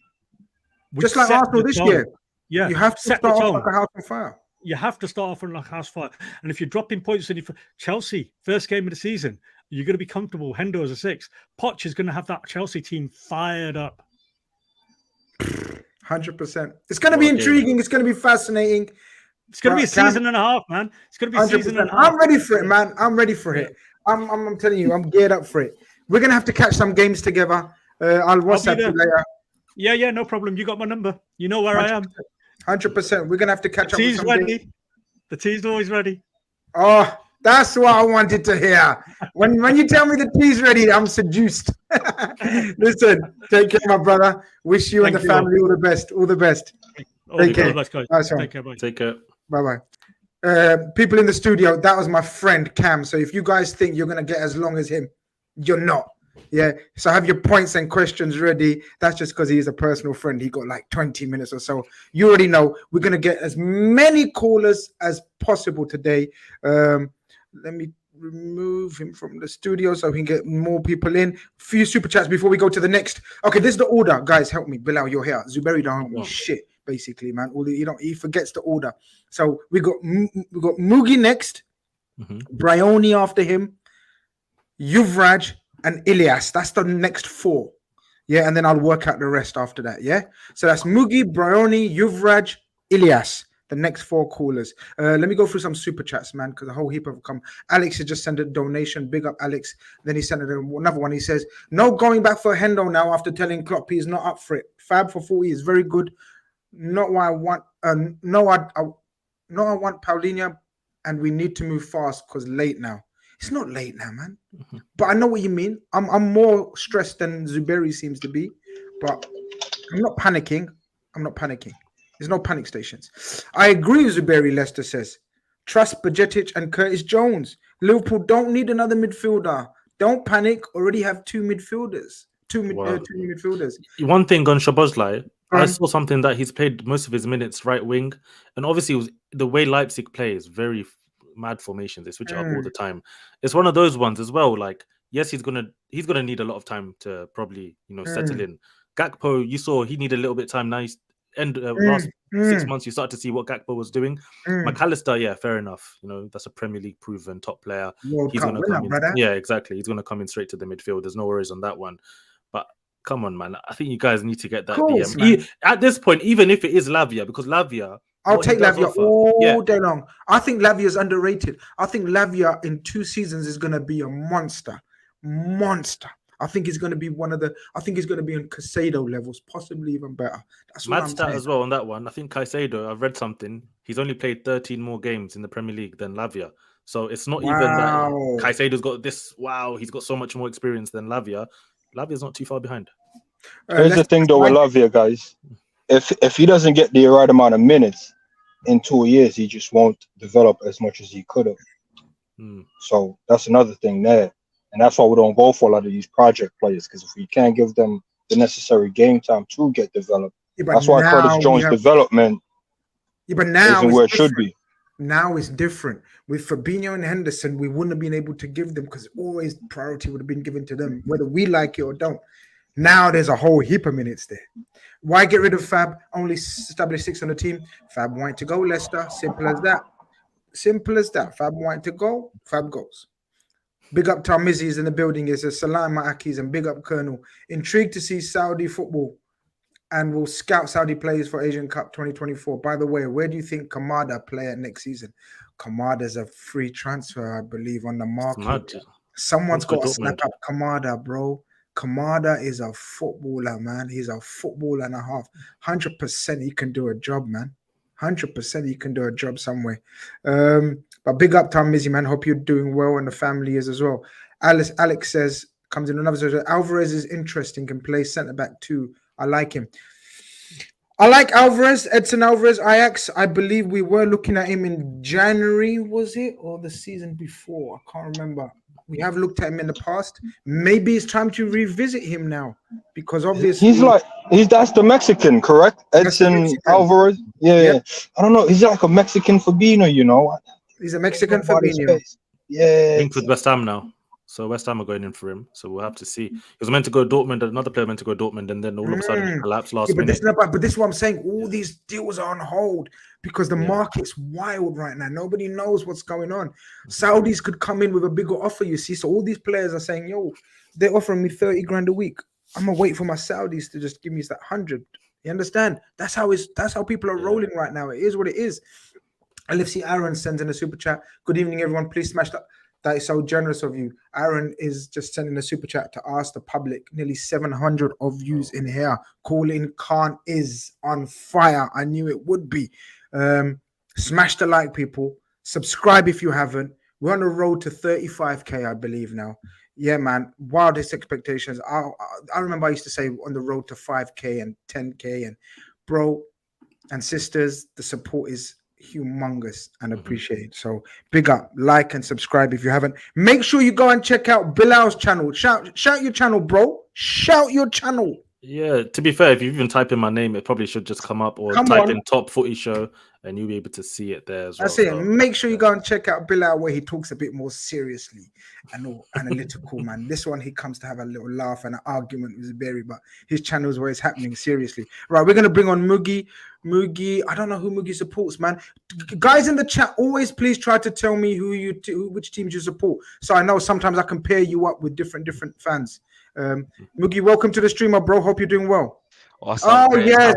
Just like Arsenal this year. Yeah. You have to start off like a house on fire. You have to start off like a house fire. And if you're dropping points in Chelsea, first game of the season, you're going to be comfortable. Hendo as a 6. Poch is going to have that Chelsea team fired up. 100%. It's going to be intriguing. It's going to be fascinating. It's going to be a season and a half, man. It's going to be a season and a half. I'm ready for it, man. I'm ready for it. I'm telling you, I'm geared up for it. We're going to have to catch some games together. I'll WhatsApp you later. Yeah, no problem. You got my number. You know where 100%. I am. 100%. We're going to have to catch up with some ready. games. The tea's always ready. Oh, that's what I wanted to hear. When you tell me the tea's ready, I'm seduced. Listen, take care, my brother. Wish you and the family all the best. All the best. Take care. Let's go. Take care. Bye. Take care. Bye-bye. People in the studio, that was my friend Cam. So if you guys think you're going to get as long as him, you're not. Yeah. So have your points and questions ready. That's just because he's a personal friend. He got like 20 minutes or so. You already know we're going to get as many callers as possible today. Let me remove him from the studio so we can get more people in. Few super chats before we go to the next. Okay, this is the order. Guys, help me. Bilal, you're here. Zuberi don't help me shit. Basically, man, he forgets the order. So we got Mugi next, Bryony after him, Yuvraj and Ilyas. That's the next 4. Yeah, and then I'll work out the rest after that. Yeah, so that's Mugi, Bryony, Yuvraj, Ilyas. The next 4 callers. Let me go through some super chats, man, because a whole heap have come. Alex has just sent a donation. Big up, Alex. Then he sent another one. He says, "No going back for Hendo now after telling Klopp he's not up for it. Fab for 40 is very good. Not what I want. I want Paulinho, and we need to move fast because late now. It's not late now, man. But I know what you mean. I'm more stressed than Zuberi seems to be, but I'm not panicking. There's no panic stations. I agree with Zuberi. Leicester says, trust Bajcetic and Curtis Jones. Liverpool don't need another midfielder. Don't panic. Already have 2 midfielders. Two midfielders. One thing on Szoboszlai, I saw something that he's played most of his minutes right wing, and obviously it was the way Leipzig plays, very mad formations. They switch it up all the time. It's one of those ones as well. Like, yes, he's gonna need a lot of time to probably settle in. Gakpo, you saw he needed a little bit of time. Now last 6 mm, months, you start to see what Gakpo was doing. mm. McAllister, yeah, fair enough. That's a Premier League proven top player. World He's Cup going to winner, come in. brother. Yeah, exactly. He's going to come in straight to the midfield. There's no worries on that one. But come on, man. I think you guys need to get that Course, DM. At this point, even if it is Lavia, because Lavia, I'll what he take does Lavia offer- all day long. I think Lavia is underrated. I think Lavia in 2 seasons is going to be a monster. I think he's going to be I think he's going to be on Casado levels, possibly even better. That's what Mad I'm stat saying. as well on that one. I think Caicedo, I've read something. He's only played 13 more games in the Premier League than Lavia. So it's not even that Wow. Caicedo's got this. Wow, he's got so much more experience than Lavia. Lavia's not too far behind. Here's the thing, though, with Lavia, guys. If he doesn't get the right amount of minutes in 2 years, he just won't develop as much as he could have. So that's another thing there. And that's why we don't go for a lot of these project players, because if we can't give them the necessary game time to get developed, that's why Curtis Jones' development isn't where it should be. Now it's different. With Fabinho and Henderson, we wouldn't have been able to give them because always priority would have been given to them, whether we like it or don't. Now there's a whole heap of minutes there. Why get rid of Fab? Only establish 6 on the team. Fab wanted to go, Leicester. Simple as that. Simple as that. Fab wanted to go. Fab goes. Big up Tarmizi's in the building. It's a Salam Ma'akis and big up Colonel. Intrigued to see Saudi football and will scout Saudi players for Asian Cup 2024. By the way, where do you think Kamada play at next season? Kamada's a free transfer, I believe, on the market. Someone's got to snap up Kamada, bro. Kamada is a footballer, man. He's a footballer and a half. 100% he can do a job, man. 100% he can do a job somewhere. But big up Tom Mizzy, man. Hope you're doing well and the family is as well. Alex says, comes in another situation. Alvarez is interesting, can play centre-back too. I like him. I like Alvarez, Edson Alvarez, Ajax. I believe we were looking at him in January, was it? Or the season before? I can't remember. We have looked at him in the past. Maybe it's time to revisit him now. Because obviously... that's the Mexican, correct? Edson Alvarez? Yeah. I don't know. He's like a Mexican Fabinho, you know? He's a Mexican Fabinho. Yeah. Linked with West Ham now. So West Ham are going in for him. So we'll have to see. He was meant to go to Dortmund. Another player meant to go to Dortmund, and then all of a sudden he collapsed last minute. But this is what I'm saying. All these deals are on hold because the market's wild right now. Nobody knows what's going on. Saudis could come in with a bigger offer, you see. So all these players are saying, yo, they're offering me 30 grand a week. I'm gonna wait for my Saudis to just give me that 100. You understand? That's how people are rolling right now. It is what it is. LFC Aaron sends in a super chat. Good evening, everyone. Please smash that. That is so generous of you. Aaron is just sending a super chat to ask the public. Nearly 700 of views in here. Kall-In Khan is on fire. I knew it would be. Smash the like, people. Subscribe if you haven't. We're on the road to 35k, I believe now. Yeah, man. Wildest expectations. I remember I used to say on the road to 5k and 10k. And bro and sisters, the support is humongous and appreciated. So big up, like and subscribe if you haven't. Make sure you go and check out Bilal's channel. Shout your channel, bro. Shout your channel. Yeah, to be fair, if you even type in my name, it probably should just come up, or type in Top Footy Show and you'll be able to see it there as well. That's it. So, make sure you go and check out Bilal where he talks a bit more seriously and all analytical, man. This one, he comes to have a little laugh and an argument with Berry, but his channel is where it's happening seriously. Right, we're going to bring on Mugi. I don't know who Mugi supports, man. Guys in the chat, always please try to tell me which teams you support. So I know sometimes I can pair you up with different fans. Mugi, welcome to the streamer, bro. Hope you're doing well. Awesome, yes.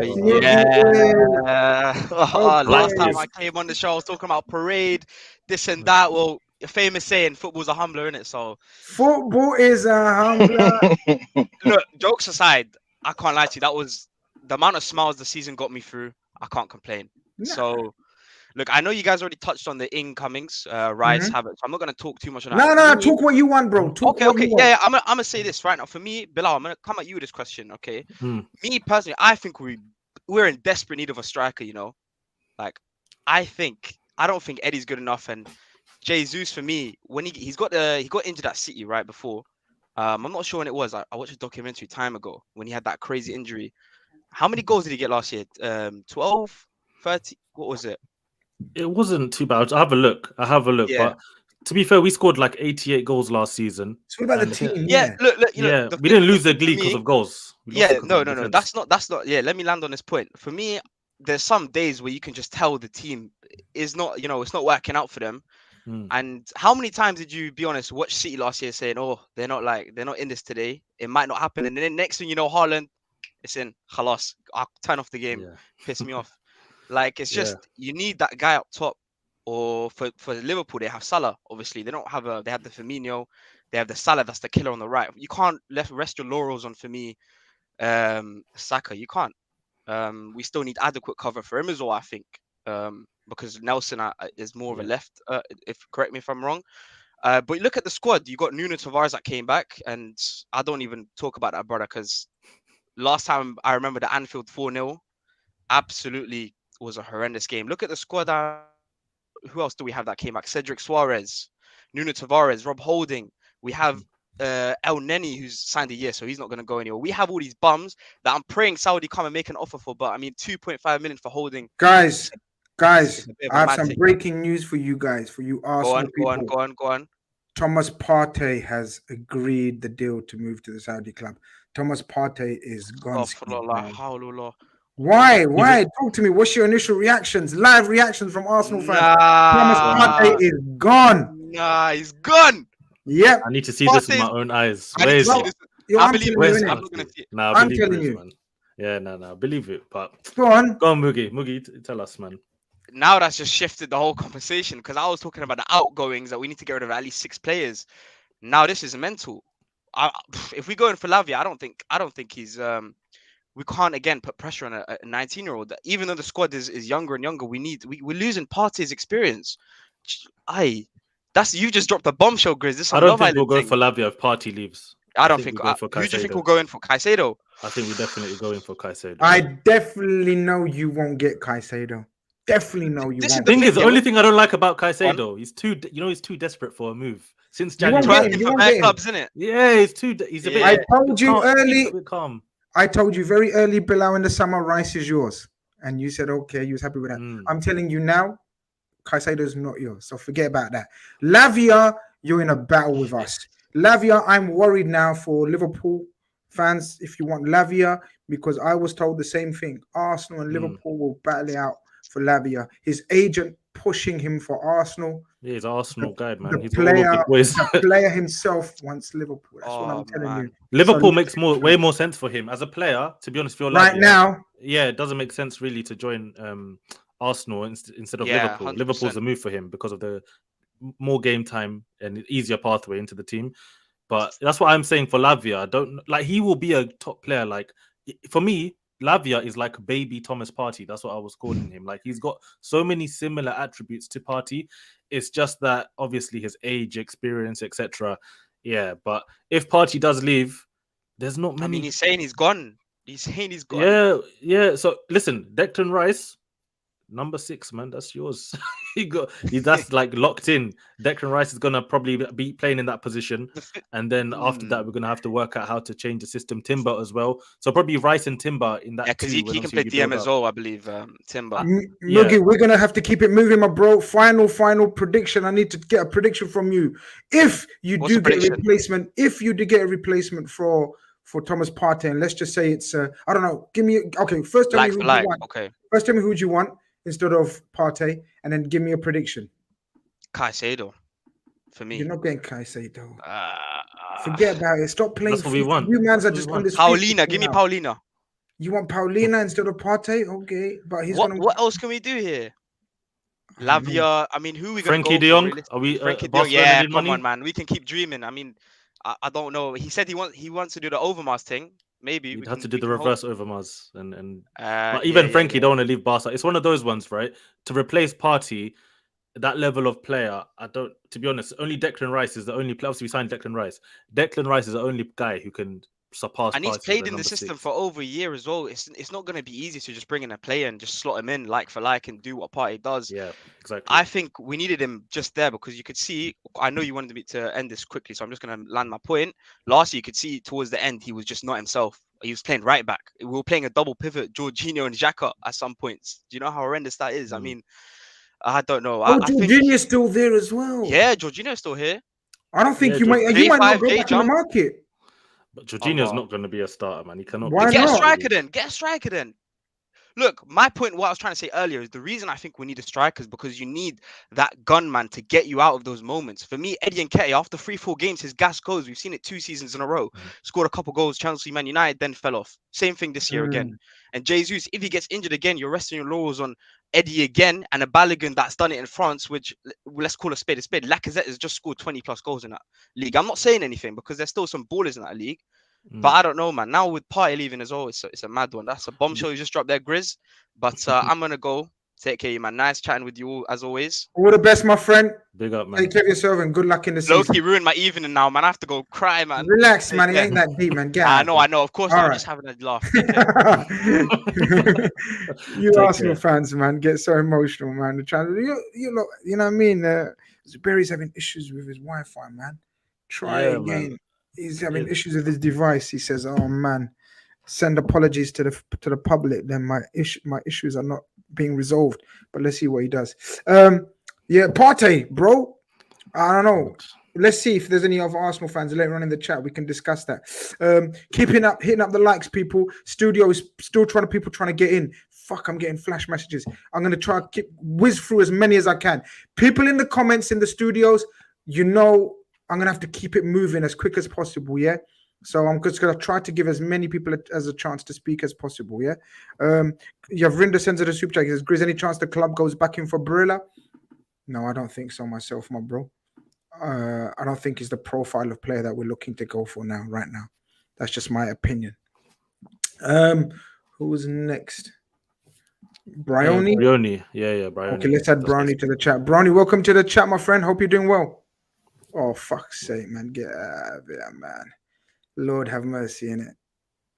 Last time I came on the show, I was talking about parade, this and that. Well, a famous saying, football's a humbler, isn't it? So football is a humbler. Look, jokes aside, I can't lie to you. That was the amount of smiles the season got me through. I can't complain. No. So look, I know you guys already touched on the incomings, Rice, Havertz. I'm not going to talk too much on that. No, talk what you want, bro. Okay. Yeah, I'm going to say this right now. For me, Bilal, I'm going to come at you with this question, okay? Me, personally, I think we're in desperate need of a striker, you know? Like, I don't think Eddie's good enough. And Jesus, for me, when he got injured at City right before, I'm not sure when it was. I watched a documentary time ago when he had that crazy injury. How many goals did he get last year? 12, 30? What was it? It wasn't too bad. I have a look. Yeah. But To be fair, we scored like 88 goals last season. It's all about the And team. Yeah, Yeah. look. Yeah, The we thing- didn't lose the thing for league because me- of goals. We lost Yeah, it 'cause no. of defense. That's not. Yeah, let me land on this point. For me, there's some days where you can just tell the team is not, it's not working out for them. Mm. And how many times did you, be honest, watch City last year saying, "Oh, they're not in this today. It might not happen." And then next thing you know, Haaland, it's in. Khalas, I'll turn off the game. Yeah. Piss me off. Like it's just you need that guy up top. Or for Liverpool, they have Salah. Obviously, they don't have they have the Firmino, they have the Salah. That's the killer on the right. You can't rest your laurels on, for me, Saka. You can't. We still need adequate cover for him as well, I think. Because Nelson is more of a left. If correct me if I'm wrong. But look at the squad. You got Nuno Tavares that came back, and I don't even talk about that brother because last time I remember the Anfield 4-0, absolutely was a horrendous game. Look at the squad. Who else do we have that came back? Cedric Suarez, Nuno Tavares, Rob Holding. We have El Neni, who's signed a year, so he's not going to go anywhere. We have all these bums that I'm praying Saudi come and make an offer for. But I mean, 2.5 million for Holding. Guys, It's a bit of a I have mad some thing. breaking news for you guys, for you Arsenal people. Go on. Thomas Partey has agreed the deal to move to the Saudi club. Thomas Partey is gone. Why? Talk to me. What's your initial reactions? Live reactions from Arsenal fans. Thomas Partey is gone. Nah, he's gone. Yep. I need to see this with my own eyes. I Where need is to see it? this. Yo, I I'm believe telling it. you, I'm innit? not gonna see it. Nah, I I'm believe telling it, you. man. Yeah, no, believe it. But Go on. go on, Mugi, tell us, man. Now that's just shifted the whole conversation because I was talking about the outgoings that we need to get rid of at least 6 players. Now this is mental. If we go in for Lavia, I don't think he's we can't again put pressure on a 19-year-old. Even though the squad is younger and younger, we're losing Partey's experience. You just dropped a bombshell, Grizz. This is I don't think we'll go for Lavia if Partey leaves. I don't think. we'll go for Who do you think Caicedo. will go in for Caicedo? I think we definitely go in for Caicedo. I definitely know you won't get Caicedo. Definitely know you This is won't. the thing is, the yeah, only thing I don't like about Caicedo, he's too desperate for a move since You won't January. get him, you for won't bare get him. clubs, isn't it? Yeah, he's a bit. Yeah. I told you calm, early. he's a bit calm. I told you very early, Bilal, in the summer, Rice is yours. And you said, okay, you was happy with that. Mm. I'm telling you now, Caicedo's not yours. So forget about that. Lavia, you're in a battle with us. Lavia, I'm worried now for Liverpool fans if you want Lavia, because I was told the same thing. Arsenal and Liverpool will battle it out for Lavia. His agent pushing him for Arsenal. Yeah, he's an Arsenal guy, man. The He's all over the boys. player himself wants Liverpool. That's what I'm telling you. Liverpool So- makes way more sense for him as a player. To be honest, for Right now, yeah, it doesn't make sense really to join Arsenal instead of Yeah, Liverpool. 100%. Liverpool's a move for him because of the more game time and easier pathway into the team. But that's what I'm saying for Lavia. I don't like he will be a top player. Like for me, Lavia is like baby Thomas Partey. That's what I was calling him. Like he's got so many similar attributes to Partey. It's just that obviously his age, experience, etc. Yeah, but if Partey does leave, there's not many. I mean, he's saying he's gone. He's saying he's gone. Yeah. So listen, Declan Rice, number 6, man, that's yours. That's like locked in. Declan Rice is gonna probably be playing in that position, and then after that, we're gonna have to work out how to change the system. Timber as well. So probably Rice and Timber in that. Yeah, because he can play DM as well, I believe. Timber. Moogie, we're gonna have to keep it moving, my bro. Final prediction. I need to get a prediction from you. If you do get a replacement, for Thomas Partey, and let's just say it's I don't know. Give me first tell me who you want. Okay. First tell me who you want instead of Partey, and then give me a prediction. Caicedo, for me. You're not getting Caicedo. Forget about it. Stop playing. That's what we want. You mans are just on this. Paulina, give me Paulina. You want Paulina instead of Partey? Okay, but he's what else can we do here? Lavia. I mean, who are we going to go Frankie de for? Jong? Are we? Frankie de Jong. Yeah, come money? on, man. We can keep dreaming. I mean, I don't know. He said he wants to do the Overmars thing. Maybe we have to do the reverse Overmars, but even yeah, Frankie don't want to leave Barca. It's one of those ones, right? To replace Partey, that level of player, I don't. To be honest, only Declan Rice is the only player. Obviously, we signed Declan Rice. Declan Rice is the only guy who can surpass. And he's Partey played as in the number system 6. for over a year as well. It's not going to be easy to just bring in a player and just slot him in like for like and do what Partey does. Yeah, exactly. I think we needed him just there because you could see. I know you wanted me to end this quickly, so I'm just going to land my point. Last year, you could see towards the end he was just not himself. He was playing right back. We were playing a double pivot, Jorginho and Xhaka at some points. Do you know how horrendous that is? I mean, I don't know. Oh, I think Jorginho's still there as well. yeah, Jorginho's still here. I don't think Yeah, you might. You might not go back in the jump. market. But Jorginho's wow. not going to be a starter, man. He cannot. Why be Get a not? striker then. Get a striker then. Look, my point, what I was trying to say earlier, is the reason I think we need a striker is because you need that gunman to get you out of those moments. For me, Eddie Nketiah, after 3-4 games, his gas goes. We've seen it 2 seasons in a row. Scored a couple goals, Chelsea, Man United, then fell off. Same thing this year again. And Jesus, if he gets injured again, you're resting your laurels on Eddie again and a Balogun that's done it in France, which let's call a spade a spade. Lacazette has just scored 20 plus goals in that league. I'm not saying anything because there's still some ballers in that league. But I don't know, man. Now with Partey leaving as well, it's a mad one. That's a bombshell you just dropped there, Grizz. But I'm going to go. Take care, man. Nice chatting with you all, as always. All the best, my friend. Big up, man. Take care of yourself and good luck in the season. Loki ruined my evening now, man. I have to go cry, man. Relax, man. It ain't that deep, man. Get out. I know. Of course, All I'm right. just having a laugh. You Take Arsenal care. fans, man, get so emotional, man. You know what I mean? Barry's having issues with his Wi-Fi, man. Try Yeah, again. man. He's having issues with his device. He says, "Oh man, send apologies to the public. Then my issues are not being resolved." But let's see what he does. Yeah, Partey, bro. I don't know. Let's see if there's any other Arsenal fans later on in the chat. We can discuss that. Hitting up the likes, people. Studio is still trying to get in. Fuck, I'm getting flash messages. I'm gonna try to whiz through as many as I can. People in the comments in the studios, I'm gonna have to keep it moving as quick as possible. Yeah. So I'm just gonna try to give as many people as a chance to speak as possible. Yeah. You have Rinda sends it a super chat. He says, "Grizz, any chance the club goes back in for Barilla?" No, I don't think so myself, my bro. I don't think he's the profile of player that we're looking to go for right now. That's just my opinion. Who was next? Bryony? Bryony. Yeah, Bryony. Okay, let's add Bryony to the chat. Bryony, welcome to the chat, my friend. Hope you're doing well. Oh, fuck's sake, man. Get out of here, man. Lord have mercy in it.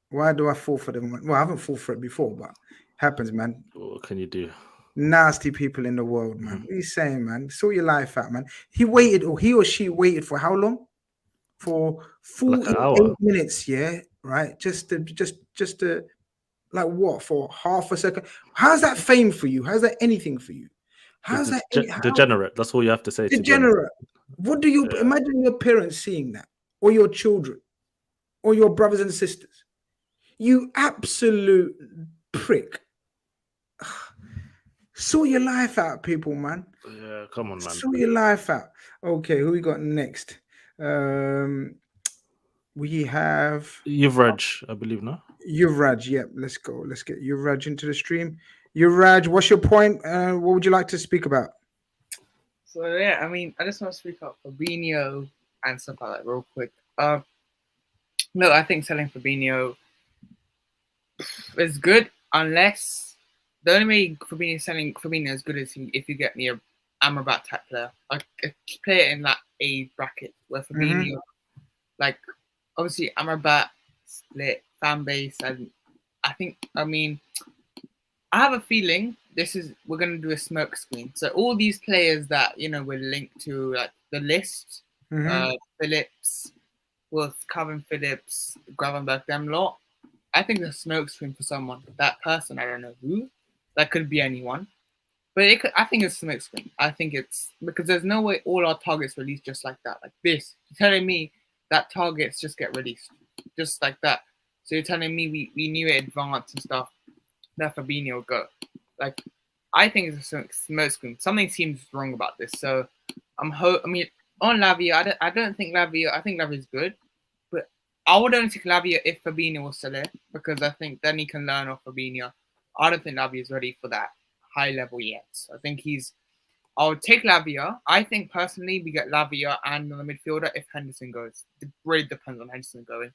Why do I fall for them? Well, I haven't fallen for it before, but it happens, man. What can you do? Nasty people in the world, man. What are you saying, man? Sort your life out, man. He or she waited for how long? For 48 minutes, yeah, right? Just to like what? For half a second. How's that fame for you? How's that anything for you? How's that degenerate? That's all you have to say. Degenerate. What do you imagine your parents seeing that, or your children, or your brothers and sisters? You absolute prick. Sort your life out, people, man. Yeah, come on, man. Sort your life out. Okay, who we got next? We have Yuvraj, I believe, no? Yuvraj. Yep, let's go. Let's get Yuvraj into the stream. Yuvraj, what's your point? What would you like to speak about? So yeah, I mean, I just want to speak up Fabinho and stuff like that real quick. Look, I think selling Fabinho is good unless the only way selling Fabinho is good is if you get me a Amrabat type player. Like play it in that age bracket where Fabinho, like obviously Amrabat split fan base, and I have a feeling we're gonna do a smoke screen. So all these players that we're linked to, like the list, Phillips, Calvin Phillips, Gravenberch, them lot. I think the smoke screen for someone. That person, I don't know who. That could be anyone, but I think it's a smoke screen. I think it's because there's no way all our targets released just like that. Like this, you're telling me that targets just get released just like that. So you're telling me we knew it advanced and stuff. That Fabinho would go. Like I think it's a smoke screen. Something seems wrong about this. So on Lavia, I don't think Lavia. I think Lavia is good, but I would only take Lavia if Fabinho was still there because I think then he can learn off Fabinho. I don't think Lavia is ready for that high level yet. I think I would take Lavia. I think personally we get Lavia and the midfielder if Henderson goes. It really depends on Henderson going.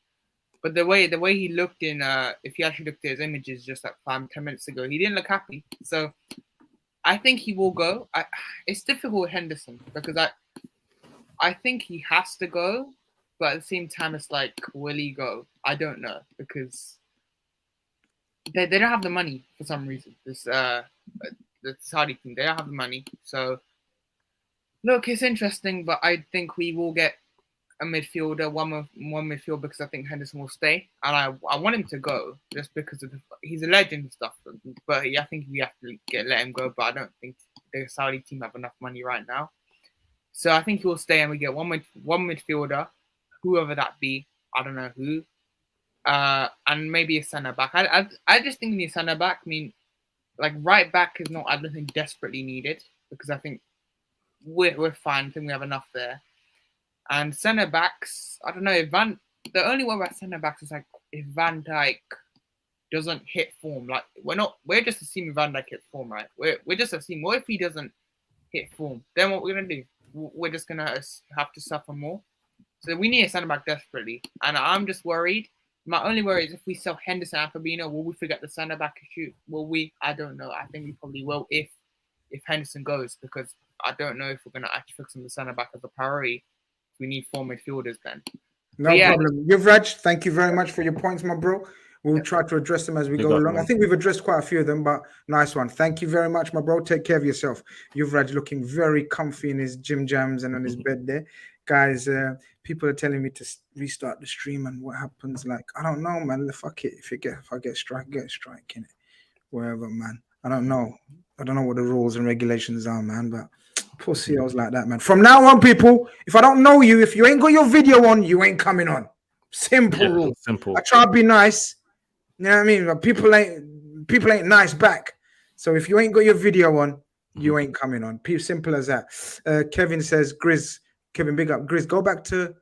But the way he looked if you actually looked at his images just like 5-10 minutes ago, he didn't look happy. So I think he will go. It's difficult with Henderson because I think he has to go, but at the same time it's like, will he go? I don't know because they don't have the money for some reason. The Saudi team, they don't have the money. So look, it's interesting, but I think we will get a midfielder, one midfielder because I think Henderson will stay, and I want him to go just because he's a legend and stuff. But I think we have to let him go. But I don't think the Saudi team have enough money right now. So I think he'll stay, and we get one midfielder, whoever that be. I don't know who. And maybe a centre back. I just think we need a centre back. I mean, like right back is not, I don't think, desperately needed, because I think we're fine. I think we have enough there. And centre backs, I don't know if the only one about centre backs is like if Van Dijk doesn't hit form. Like we're just assuming Van Dijk hits form, right? We're just assuming, what if he doesn't hit form? Then what we're gonna do? We're just gonna have to suffer more. So we need a centre back desperately, and I'm just worried. My only worry is if we sell Henderson and Fabinho, will we forget the centre back issue? Will we? I don't know. I think we probably will if Henderson goes, because I don't know if we're gonna actually fix on the centre back as a priority. We need 4 midfielders then. No problem. Yuvraj, thank you very much for your points, my bro. We'll try to address them as we go along. I think we've addressed quite a few of them, but nice one. Thank you very much, my bro. Take care of yourself. Yuvraj looking very comfy in his gym jams and on his bed there. Guys, people are telling me to restart the stream, and what happens? Like, I don't know, man. Fuck it. If I get strike, get a strike in it. Wherever, man. I don't know what the rules and regulations are, man, but pussy, I was like that, man. From now on, people, if I don't know you, if you ain't got your video on, you ain't coming on. Simple rule. Simple. I try to be nice. You know what I mean? But people ain't nice back. So if you ain't got your video on, you ain't coming on. Simple as that. Kevin says, Kevin, big up. Grizz, go back to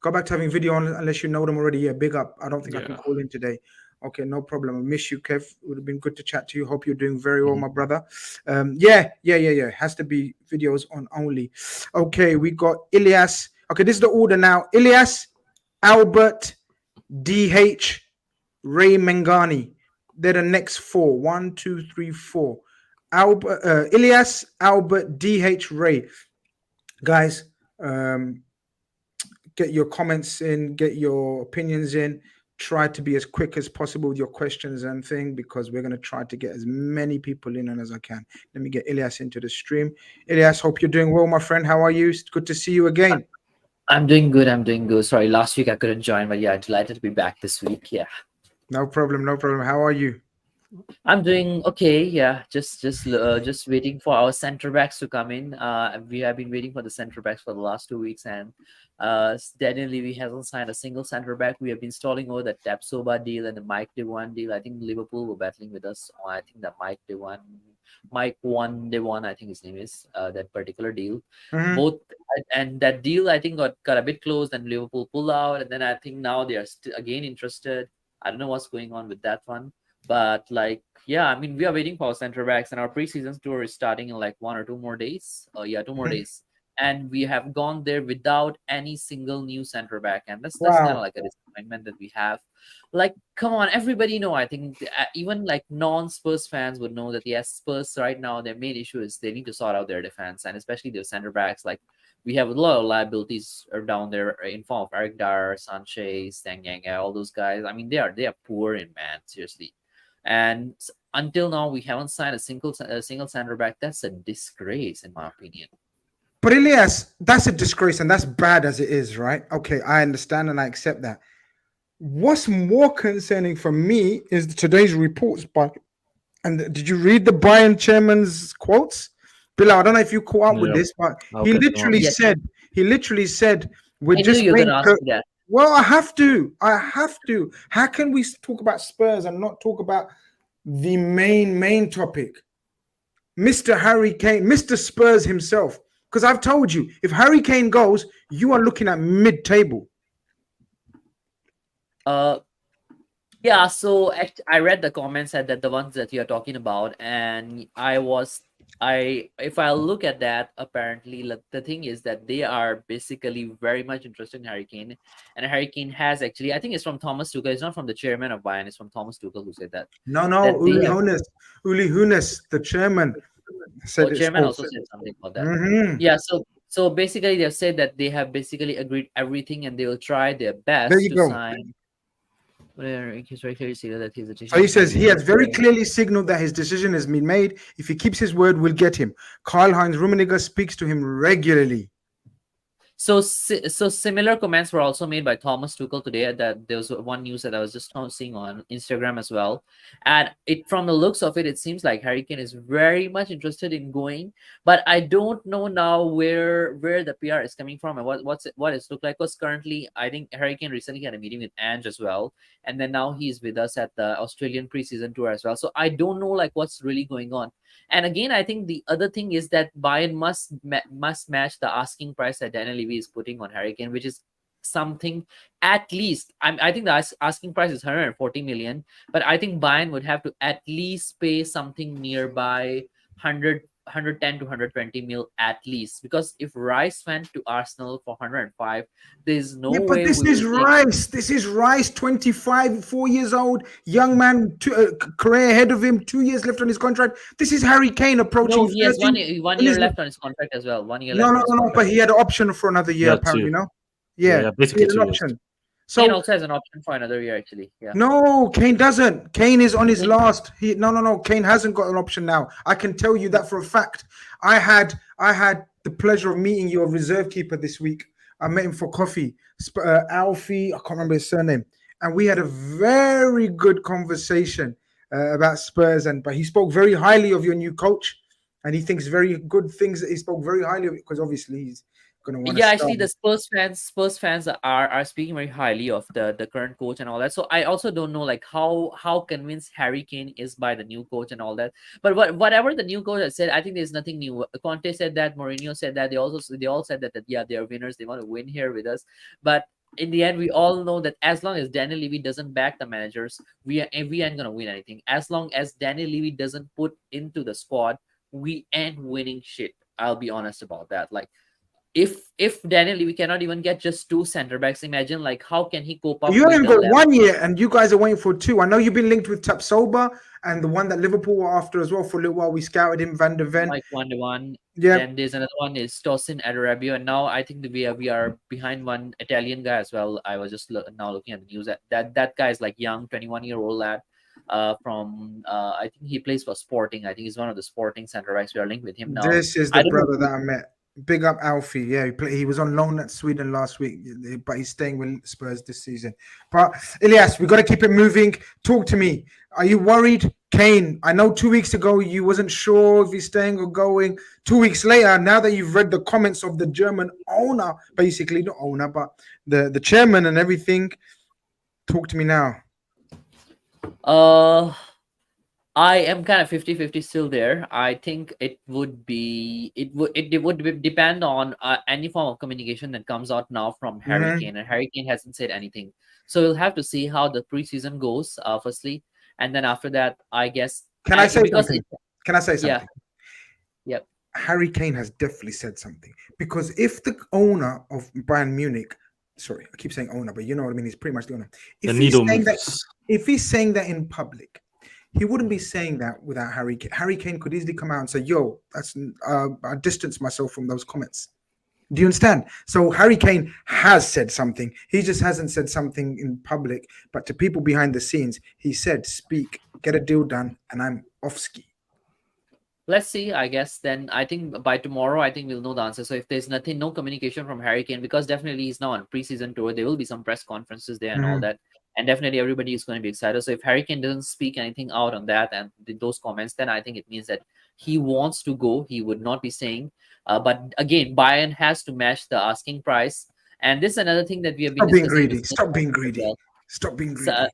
having video on unless you know them already. Yeah, big up. I don't think I can call in today. Okay, no problem. I miss you, Kev. It would have been good to chat to you. Hope you're doing very well, my brother. Yeah. Has to be videos on only. Okay, we got Ilyas. Okay, this is the order now. Ilyas, Albert, DH, Ray Mengani. They're the next 4. 1, 2, 3, 4. Ilyas, Albert, DH, Ray. Guys, get your comments in, get your opinions in. Try to be as quick as possible with your questions and thing, because we're going to try to get as many people in as I can. Let me get Ilyas into the stream. Ilyas, hope you're doing well, my friend. How are you? It's good to see you again. I'm doing good. Sorry, last week I couldn't join, but yeah, delighted to be back this week. Yeah. No problem. How are you? I'm doing okay. Yeah, just waiting for our center backs to come in. We have been waiting for the center backs for the last 2 weeks, and Daniel Levy hasn't signed a single center back. We have been stalling over the Tapsoba deal and the Mike Dewan deal. I think Liverpool were battling with us on, I think, the Mike Dewan, I think his name is, that particular deal. Both, and that deal I think got a bit close, and Liverpool pulled out, and then I think now they are again interested. I don't know what's going on with that one. But we are waiting for our center backs, and our preseason tour is starting in like 1 or 2 more days. 2 more days, and we have gone there without any single new center back, and that's kind of like a disappointment that we have. Like, come on, everybody know. I think even like non-Spurs fans would know that yes, Spurs right now, their main issue is they need to sort out their defense, and especially their center backs. Like, we have a lot of liabilities down there in form of Eric Dyer, Sanchez, Tanganga, all those guys. I mean, they are poor in man, seriously. And until now, we haven't signed a single center back. That's a disgrace, in my opinion. But Ilyas, that's a disgrace, and that's bad as it is, right? Okay, I understand and I accept that. What's more concerning for me is today's reports. And did you read the Bayern chairman's quotes? Bilal, I don't know if you caught up with this, but he literally said, "We're just going to." Well, I have to. How can we talk about Spurs and not talk about the main topic? Mr. Harry Kane, Mr. Spurs himself. Because I've told you, if Harry Kane goes, you are looking at mid-table. Yeah, so I read the comments that the ones that you're talking about, and if I look at that, apparently the thing is that they are basically very much interested in Harry Kane, and Harry Kane has actually, I think it's from Thomas Tuchel. It's not from the chairman of Bayern. It's from Thomas Tuchel who said that. No, Uli Hoeneß, the chairman. Chairman also said something about that. Yeah, so basically they've said that they have basically agreed everything, and they will try their best to sign. He's very clearly stated that his decision. So he says he has very clearly signaled that his decision has been made. If he keeps his word, we'll get him. Karl-Heinz Rummenigge speaks to him regularly. So similar comments were also made by Thomas Tuchel today. That there was one news that I was just seeing on Instagram as well, and it from the looks of it, it seems like Harry Kane is very much interested in going, but I don't know now where the PR is coming from and what it's looked like. Because currently, I think Harry Kane recently had a meeting with Ange as well, and then now he's with us at the Australian preseason tour as well. So I don't know like what's really going on. And again, I think the other thing is that Bayern must match the asking price that Daniel Levy is putting on Harry Kane, which is something at least. I think the asking price is 140 million, but I think Bayern would have to at least pay something nearby 110 to 120 mil at least, because if Rice went to Arsenal for 105, there's no way. But this is Rice. This is Rice, 25, 4 years old, young man, career ahead of him, 2 years left on his contract. This is Harry Kane approaching. No, he has one year left on his contract as well. 1 year left. No. But he had an option for another year, apparently. No. Yeah, basically an option. So Kane also has an option for another year, actually. Yeah. No, Kane doesn't. Kane is on his last. No. Kane hasn't got an option now. I can tell you that for a fact. I had the pleasure of meeting your reserve keeper this week. I met him for coffee. Alfie, I can't remember his surname, and we had a very good conversation about Spurs. But he spoke very highly of your new coach, and he thinks very good things. He spoke very highly of it because obviously he's. Actually, the Spurs fans are speaking very highly of the current coach and all that. So I also don't know like how convinced Harry Kane is by the new coach and all that. But whatever the new coach has said, I think there's nothing new. Conte said that, Mourinho said that. They all said that yeah, they are winners. They want to win here with us. But in the end, we all know that as long as Daniel Levy doesn't back the managers, we ain't gonna win anything. As long as Daniel Levy doesn't put into the squad, we ain't winning shit. I'll be honest about that. Like. If Daniel Levy cannot even get just 2 center backs, imagine like how can he cope up? You haven't got 1 year, and you guys are waiting for 2. I know you've been linked with Tapsoba and the one that Liverpool were after as well for a little while. We scouted him, Van der Ven. Like 1-1. Yeah. Then there's another one is Tosin Adarabio, and now I think that we are behind one Italian guy as well. I was just now looking at the news that guy is like young, 21-year-old lad. From I think he plays for Sporting. I think he's one of the Sporting center backs. We are linked with him now. This is the brother that I met. Big up Alfie. Yeah, he was on loan at Sweden last week, but he's staying with Spurs this season. But Ilyas, we got to keep it moving. Talk to me. Are you worried? Kane, I know 2 weeks ago you wasn't sure if he's staying or going. 2 weeks later, now that you've read the comments of the German owner, basically not owner, but the chairman and everything, talk to me now. I am kind of 50-50 still there. I think it would depend on any form of communication that comes out now from Harry Kane, and Harry Kane hasn't said anything. So we'll have to see how the preseason goes, firstly, and then after that, I guess. Can I say something? Yeah. Yep. Harry Kane has definitely said something, because if the owner of Bayern Munich, sorry, I keep saying owner, but you know what I mean, he's pretty much the owner. If he's saying that in public, he wouldn't be saying that without Harry Kane. Harry Kane could easily come out and say, yo, that's I distance myself from those comments. Do you understand? So Harry Kane has said something. He just hasn't said something in public. But to people behind the scenes, he said, speak, get a deal done, and I'm off ski. Let's see, I guess. Then I think by tomorrow, I think we'll know the answer. So if there's no communication from Harry Kane, because definitely he's now on preseason tour, there will be some press conferences there and all that. And definitely everybody is going to be excited. So if Harry Kane doesn't speak anything out on that and those comments, then I think it means that he wants to go. He would not be saying. But again, Bayern has to match the asking price. And this is another thing that we have been discussing. Stop being greedy. Stop being greedy.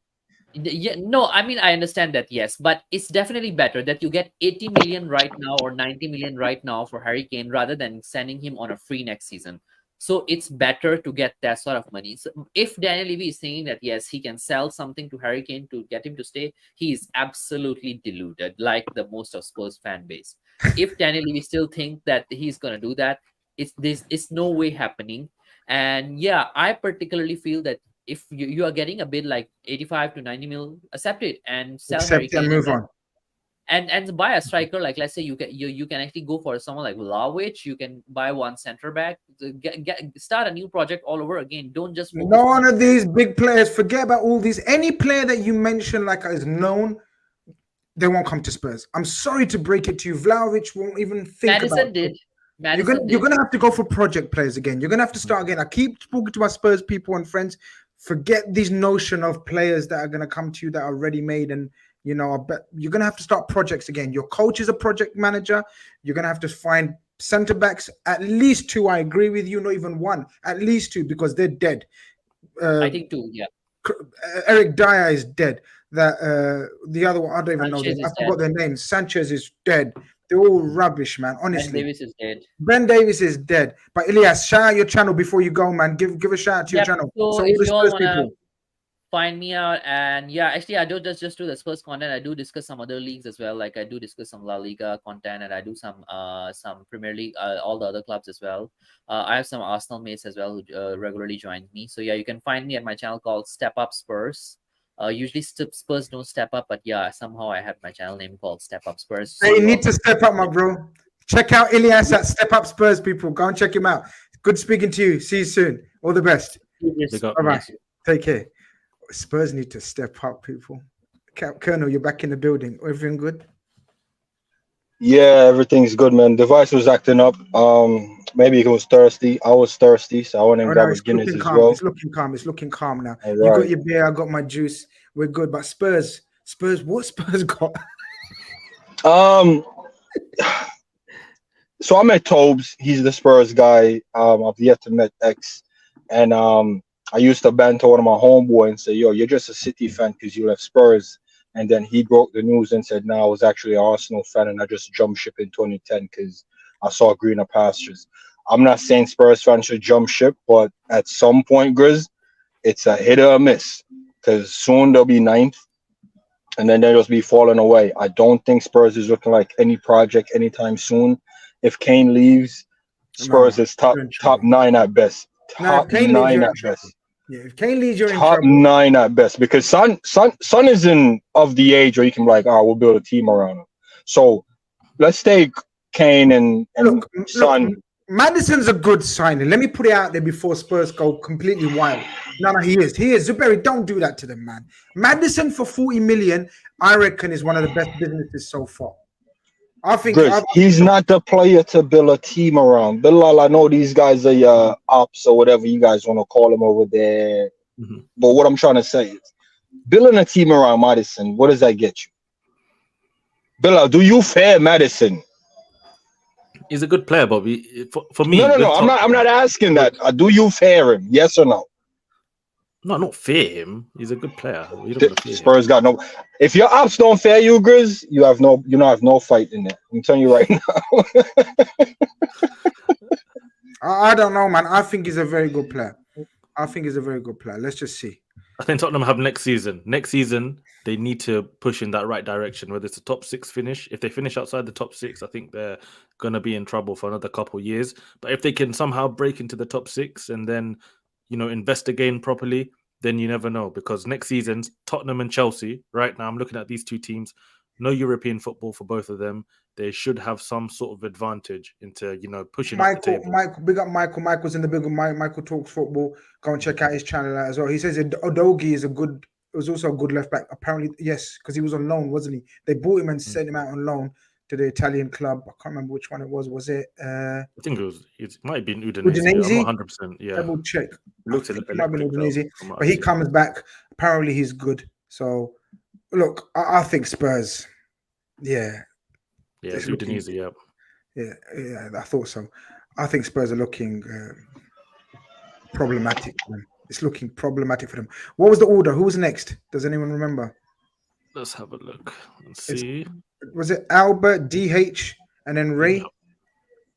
Yeah, no, I mean, I understand that, yes. But it's definitely better that you get 80 million right now or 90 million right now for Harry Kane rather than sending him on a free next season. So it's better to get that sort of money. So if Daniel Levy is saying that, yes, he can sell something to Harry Kane to get him to stay, he is absolutely deluded, like the most of Spurs fan base. If Daniel Levy still think that he's going to do that, it's no way happening. And yeah, I particularly feel that if you are getting a bid like 85 to 90 mil, accept it and sell Harry Kane. And move on. And buy a striker, like let's say you can actually go for someone like Vlahovic. You can buy one center back, start a new project all over again. Don't just none of these big players. Forget about all these. Any player that you mention like is known, they won't come to Spurs. I'm sorry to break it to you. Vlahovic won't even think Madison about did. Madison you're gonna have to go for project players again. You're gonna have to start again. I keep talking to my Spurs people and friends. Forget this notion of players that are gonna come to you that are ready made, and you know, I bet you're gonna have to start projects again. Your coach is a project manager. You're gonna have to find centre backs, at least 2. I agree with you, not even 1, at least 2, because they're dead. I think 2, yeah. Eric Dyer is dead. That the other one, I don't even Sanchez know. I is forgot their names. Sanchez is dead. They're all rubbish, man. Ben Honestly, Davis is dead. Ben Davis is dead. But Elias, shout out your channel before you go, man. Give a shout out to your Yep, channel. so all if the you all Spurs wanna find me out, and yeah, actually I don't just do the Spurs content. I do discuss some other leagues as well. Like I do discuss some La Liga content, and I do some Premier League, all the other clubs as well. I have some Arsenal mates as well who regularly join me. So yeah, you can find me at my channel called Step Up Spurs. Usually Spurs don't step up, but yeah, somehow I have my channel name called Step Up Spurs. Hey, you need to step up, my bro. Check out Elias at Step Up Spurs, people. Go and check him out. Good speaking to you. See you soon. All the best. Bye-bye. Take care. Spurs need to step up, people. Colonel, you're back in the building. Everything good? Yeah, everything's good, man. Device was acting up. Maybe he was thirsty. I was thirsty, so I went and grabbed a Guinness as well. It's looking calm. It's looking calm now. All You right. got your beer. I got my juice. We're good. But Spurs, what Spurs got? So I met Tobes. He's the Spurs guy. I've yet to met X, and I used to banter one of my homeboy and say, "Yo, you're just a City fan because you left Spurs." And then he broke the news and said, "No, I was actually an Arsenal fan, and I just jumped ship in 2010 because I saw greener pastures." I'm not saying Spurs fans should jump ship, but at some point, Grizz, it's a hit or a miss because soon they'll be 9th, and then they'll just be falling away. I don't think Spurs is looking like any project anytime soon. If Kane leaves, Spurs is top 9 at best. Top 9 at best. Yeah, if Kane leaves, you're in top trouble. 9 at best, because Son is of the age where you can be like, we'll build a team around him. So let's take Kane and Son. Look, Maddison's a good signing. Let me put it out there before Spurs go completely wild. No, he is. Zuberi, don't do that to them, man. Maddison for 40 million, I reckon, is one of the best businesses so far. I think he's not the player to build a team around. Bilal, I know these guys are your ops or whatever you guys want to call them over there. Mm-hmm. But what I'm trying to say is, building a team around Maddison, what does that get you? Bilal, do you fear Maddison? He's a good player, Bobby. For me, no. I'm not asking that. Do you fear him? Yes or no? No, not fear him. He's a good player. Spurs got no. If your ops don't fear you, Grizz, you have no fight in there. I'm telling you right now. I don't know, man. I think he's a very good player. Let's just see. I think Tottenham have next season. Next season, they need to push in that right direction, whether it's a top 6 finish. If they finish outside the top 6, I think they're going to be in trouble for another couple of years. But if they can somehow break into the top 6 and then, invest again properly, then you never know. Because next season, Tottenham and Chelsea, right now, I'm looking at these two teams, no European football for both of them. They should have some sort of advantage into, pushing up the table. Michael, big up Michael. Michael's in the big one. Michael talks football. Go and check out his channel as well. He says Odogi was also a good left back. Apparently, yes, because he was on loan, wasn't he? They bought him and sent him out on loan to the Italian club. I can't remember which one it was. Was it? I think it might have been Udinese. I'm not 100%. Yeah. Double check. Looks a little bit like Udinese, but he comes back. Apparently, he's good. So, look, I think Spurs. Yeah. Yeah, it's Udinese. Yeah, I thought so. I think Spurs are looking problematic for them. It's looking problematic for them. What was the order? Who was next? Does anyone remember? Let's have a look and see. Was it Albert, DH, and then Ray?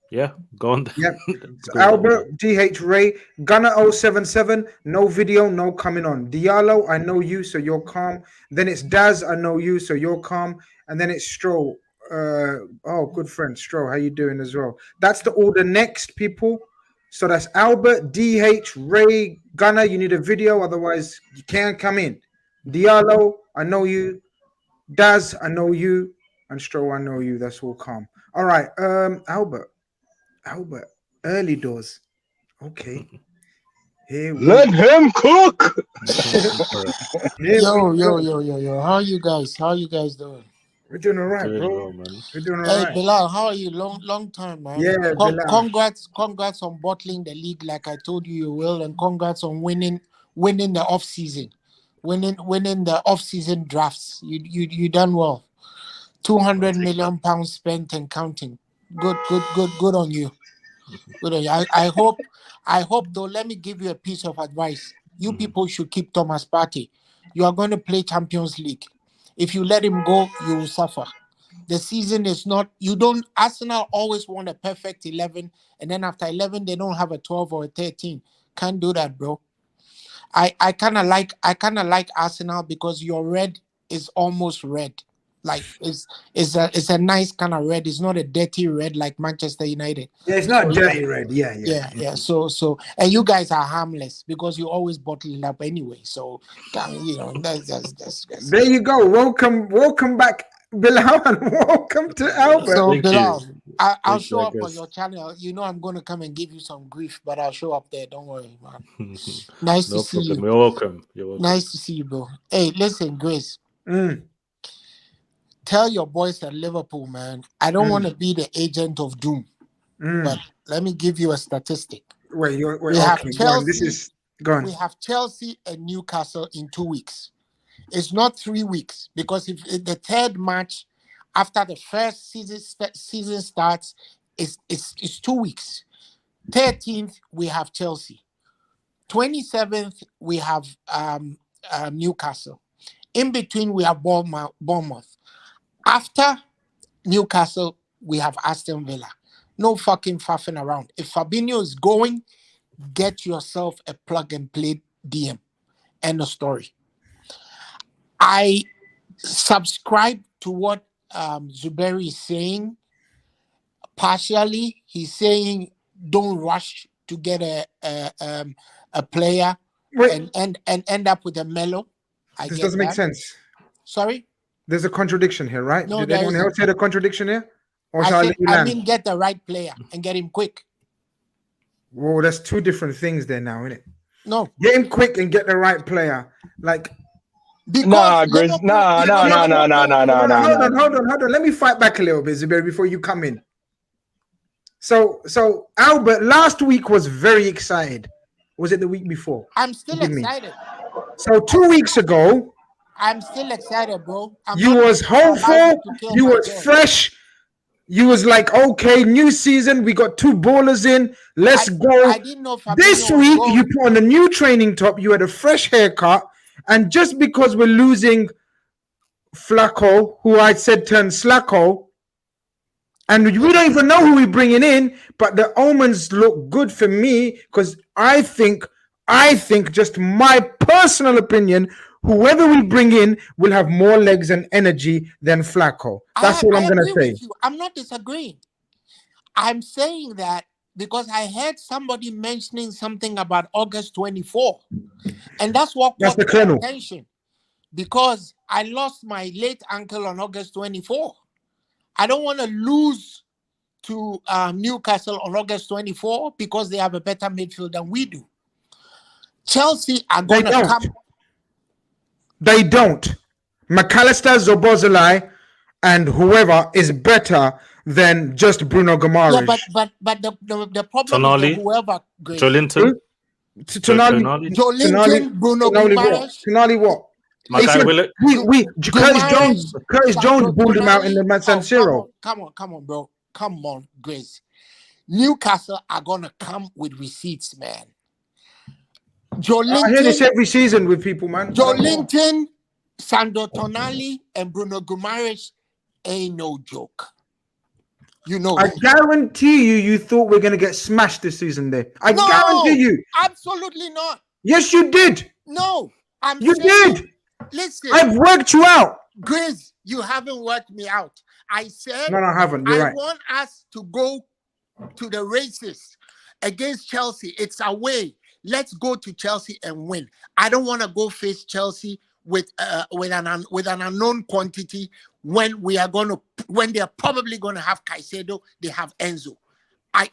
Yeah, go on. Yeah. So Albert, DH, Ray, Gunner 077, no video, no coming on. Diallo, I know you, so you're calm. Then it's Daz, I know you, so you're calm. And then it's Stroll. Good friend, Stroll. How you doing as well? That's the order next, people. So that's Albert, DH, Ray, Gunner. You need a video, otherwise you can't come in. Diallo, I know you. Daz, I know you. And Stroll, I know you. That's all calm. All right. Albert, early doors. Okay. Let him cook. Yo. How you guys doing? We're doing all right, Doing bro. well, man. We're doing all Hey right. Bilal, how are you? Long time, man. Yeah, Bilal. Congrats on bottling the league like I told you will, and congrats on winning the off season, winning the off season drafts. You done well. 200 million pounds spent and counting. Good on you. Good on you. I hope though. Let me give you a piece of advice. You people should keep Thomas Partey. You are going to play Champions League. If you let him go, you will suffer. The season is not. Arsenal always want a perfect 11, and then after 11 they don't have a 12 or a 13. Can't do that, bro. I kind of like Arsenal because your red is almost red. Like it's a nice kind of red. It's not a dirty red like Manchester United. Yeah, it's not dirty red. Yeah. So and you guys are harmless because you always bottle it up anyway. So that's There you go. Welcome back, Bilal, and welcome to Albert. So Thank Bilal, I'll Thank show you, I up on guess. your channel. You know I'm gonna come and give you some grief, but I'll show up there. Don't worry, man. Nice No to see problem. you. You're welcome. You're welcome. Nice to see you, bro. Hey, listen, Grace. Mm. Tell your boys at Liverpool, man. I don't want to be the agent of doom, but let me give you a statistic. Wait, We have okay. Go on. This Chelsea. is go on. We have Chelsea and Newcastle in 2 weeks. It's not 3 weeks because if the third match after the first season starts, it's 2 weeks. 13th we have Chelsea. 27th we have Newcastle. In between we have Bournemouth. After Newcastle, we have Aston Villa. No fucking faffing around. If Fabinho is going, get yourself a plug-and-play DM. End of story. I subscribe to what Zuberi is saying. Partially, he's saying don't rush to get a player and end up with a mellow. This doesn't make sense. Sorry? There's a contradiction here, right? No, Did there anyone isn't. else hear the contradiction here? Or shall I let you I land? mean, get the right player and get him quick. Whoa, that's two different things there now, isn't it? No. Get him quick and get the right player. Like, Nah, Grizz. Nah. hold on. Let me fight back a little bit, Zuberi, before you come in. So Albert, last week was very excited. Was it the week before? I'm still Forgive me. excited. So 2 weeks ago, I'm still excited, bro. you was hopeful, you was fresh, you was like, okay, new season, we got 2 ballers in, let's go. I didn't know Fabinho This was week, going. you put on a new training top, you had a fresh haircut, and just because we're losing Flacco, who I said turned Slacco, and we don't even know who we're bringing in, but the omens look good for me because I think, just my personal opinion, whoever we bring in will have more legs and energy than Flacco. That's what I'm going to say. I'm not disagreeing. I'm saying that because I heard somebody mentioning something about August 24. And that's what That's caught the Colonel. my attention. Because I lost my late uncle on August 24. I don't want to lose to Newcastle on August 24 because they have a better midfield than we do. Chelsea are going to come. They don't. McAllister, Zobozlai, and whoever is better than just Bruno Guimaraes. Yeah, but the problem Tonali, is that whoever goes. Jolinton, Jolinton, Bruno Guimaraes. Tonali what? Makai Willock. Curtis Jones booed him out in the San Siro. Come on, bro. Come on, Grace. Newcastle are gonna come with receipts, man. I hear this every season with people, man. Jolinton, Sandro Tonali, and Bruno Guimaraes ain't no joke. You know, I guarantee you thought we're gonna get smashed this season there. I guarantee you. Absolutely not. Yes, you did. No, you did. Listen, I've worked you out. Grizz, you haven't worked me out. I said no, I haven't. You're right. I want us to go to the races against Chelsea. It's away. Let's go to Chelsea and win. I don't want to go face Chelsea with an unknown quantity when they're probably gonna have Caicedo, they have Enzo. I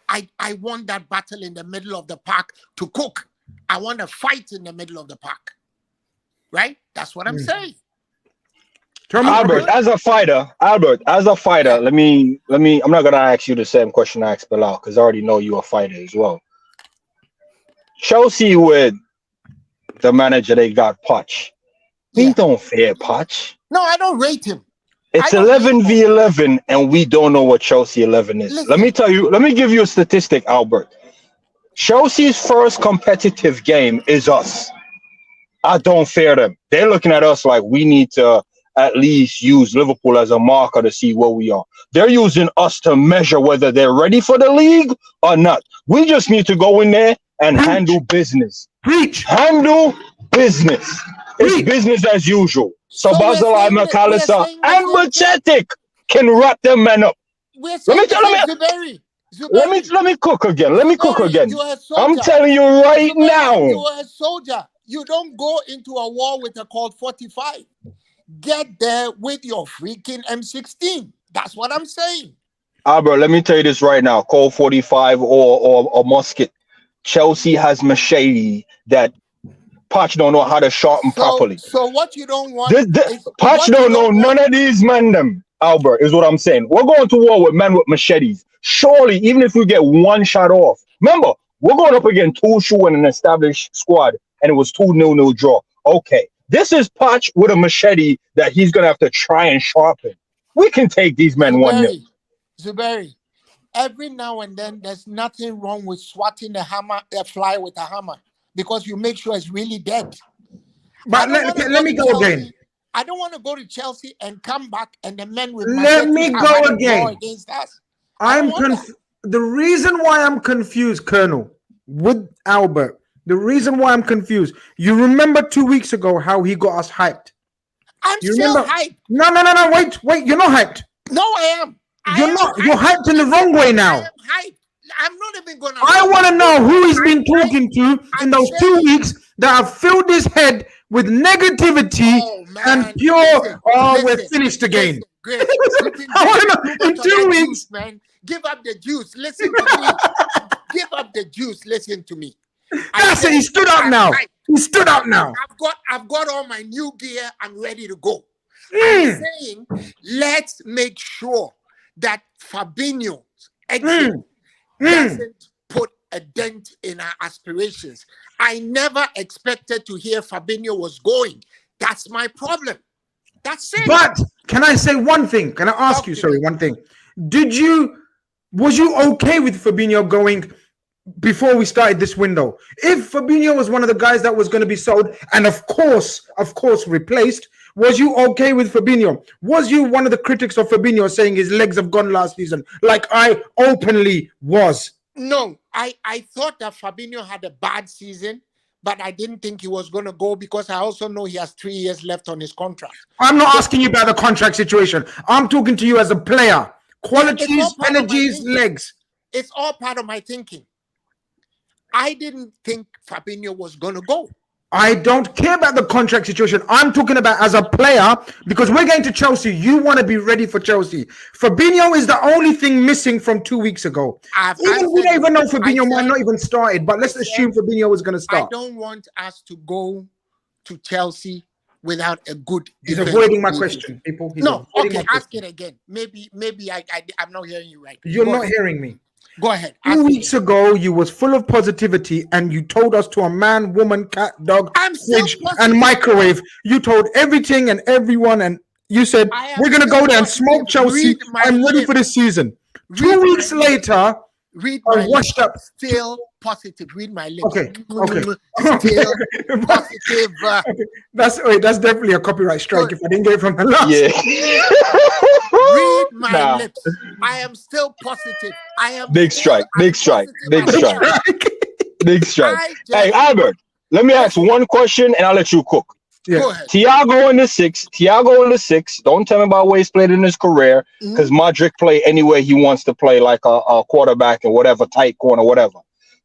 want that battle in the middle of the park to cook. I want a fight in the middle of the park. Right? That's what I'm saying. Albert, as a fighter, let me. I'm not gonna ask you the same question I asked Bilal because I already know you're a fighter as well. Chelsea with the manager they got, Poch. He don't fear Poch. No, I don't rate him. It's 11 v 11, and we don't know what Chelsea 11 is. Let me tell you. Let me give you a statistic, Albert. Chelsea's first competitive game is us. I don't fear them. They're looking at us like we need to at least use Liverpool as a marker to see where we are. They're using us to measure whether they're ready for the league or not. We just need to go in there and handle business. Handle business. It's business as usual. So Basilai, McAllister, and Machetic can wrap them men up. Let me cook again. I'm telling you right now. You are a soldier. You don't go into a war with a Colt 45. Get there with your freaking M16. That's what I'm saying. Albert, let me tell you this right now. Colt 45 or musket. Chelsea has machete that Poch don't know how to sharpen properly. So what you don't want Poch don't know none of these men them, Albert, is what I'm saying. We're going to war with men with machetes. Surely, even if we get one shot off. Remember, we're going up against Tuchel in an established squad, and it was 2-0 draw. Okay. This is Poch with a machete that he's going to have to try and sharpen. We can take these men 1-0. Zuberi, every now and then, there's nothing wrong with swatting a fly with a hammer because you make sure it's really dead. But let me go again. I don't want to go to Chelsea and come back and the men with let me go again. Against us. The reason why I'm confused, Colonel, with Albert, the reason why I'm confused, you remember 2 weeks ago how he got us hyped? Still hyped. No, wait, you're not hyped. No, I am. You're hyped in the wrong way now. I am hyped. I'm not even going to... I want to know who he's been talking to in those 2 weeks that have filled his head with negativity and pure, we're finished again. Listen, I want to know, in 2 weeks... Juice, man. Give up the juice. Listen to me. Give up the juice. Listen to me. That's it. He stood up now. He stood up now. I've got all my new gear. I'm ready to go. I'm saying, let's make sure that Fabinho's exit doesn't put a dent in our aspirations. I never expected to hear Fabinho was going. That's my problem. That's it. But can I say one thing? Can I ask you, one thing? Was you okay with Fabinho going before we started this window? If Fabinho was one of the guys that was going to be sold and of course replaced, was you okay with Fabinho? Was you one of the critics of Fabinho saying his legs have gone last season, like I openly was? No, I thought that Fabinho had a bad season, but I didn't think he was going to go because I also know he has 3 years left on his contract. I'm not asking you about the contract situation. I'm talking to you as a player. Qualities, energies, legs. It's all part of my thinking. I didn't think Fabinho was going to go. I don't care about the contract situation. I'm talking about as a player, because we're going to Chelsea. You want to be ready for Chelsea. Fabinho is the only thing missing from 2 weeks ago. We don't even know Fabinho might not even started, but let's assume Fabinho was going to start. I don't want us to go to Chelsea without a good... He's avoiding my question, people. Ask it again. Maybe I'm not hearing you right. You're not hearing me. Go ahead. 2 weeks ago, you was full of positivity and you told us to a man, woman, cat, dog, fridge, and microwave. You told everything and everyone, and you said, we're going to go there and smoke Chelsea. I'm ready for this season. 2 weeks later, I washed up. Still positive. Read my lips. Okay. Still positive. That's definitely a copyright strike if I didn't get it from the last. Yeah. Read my lips. I am still positive. I am big strike. Big strike. Big strike. Hey, Albert, let me ask one question and I'll let you cook. Yeah. Go ahead. Thiago in the six. Don't tell me about where he's played in his career, because Modric play anywhere he wants to play, like a quarterback and whatever, tight corner, whatever.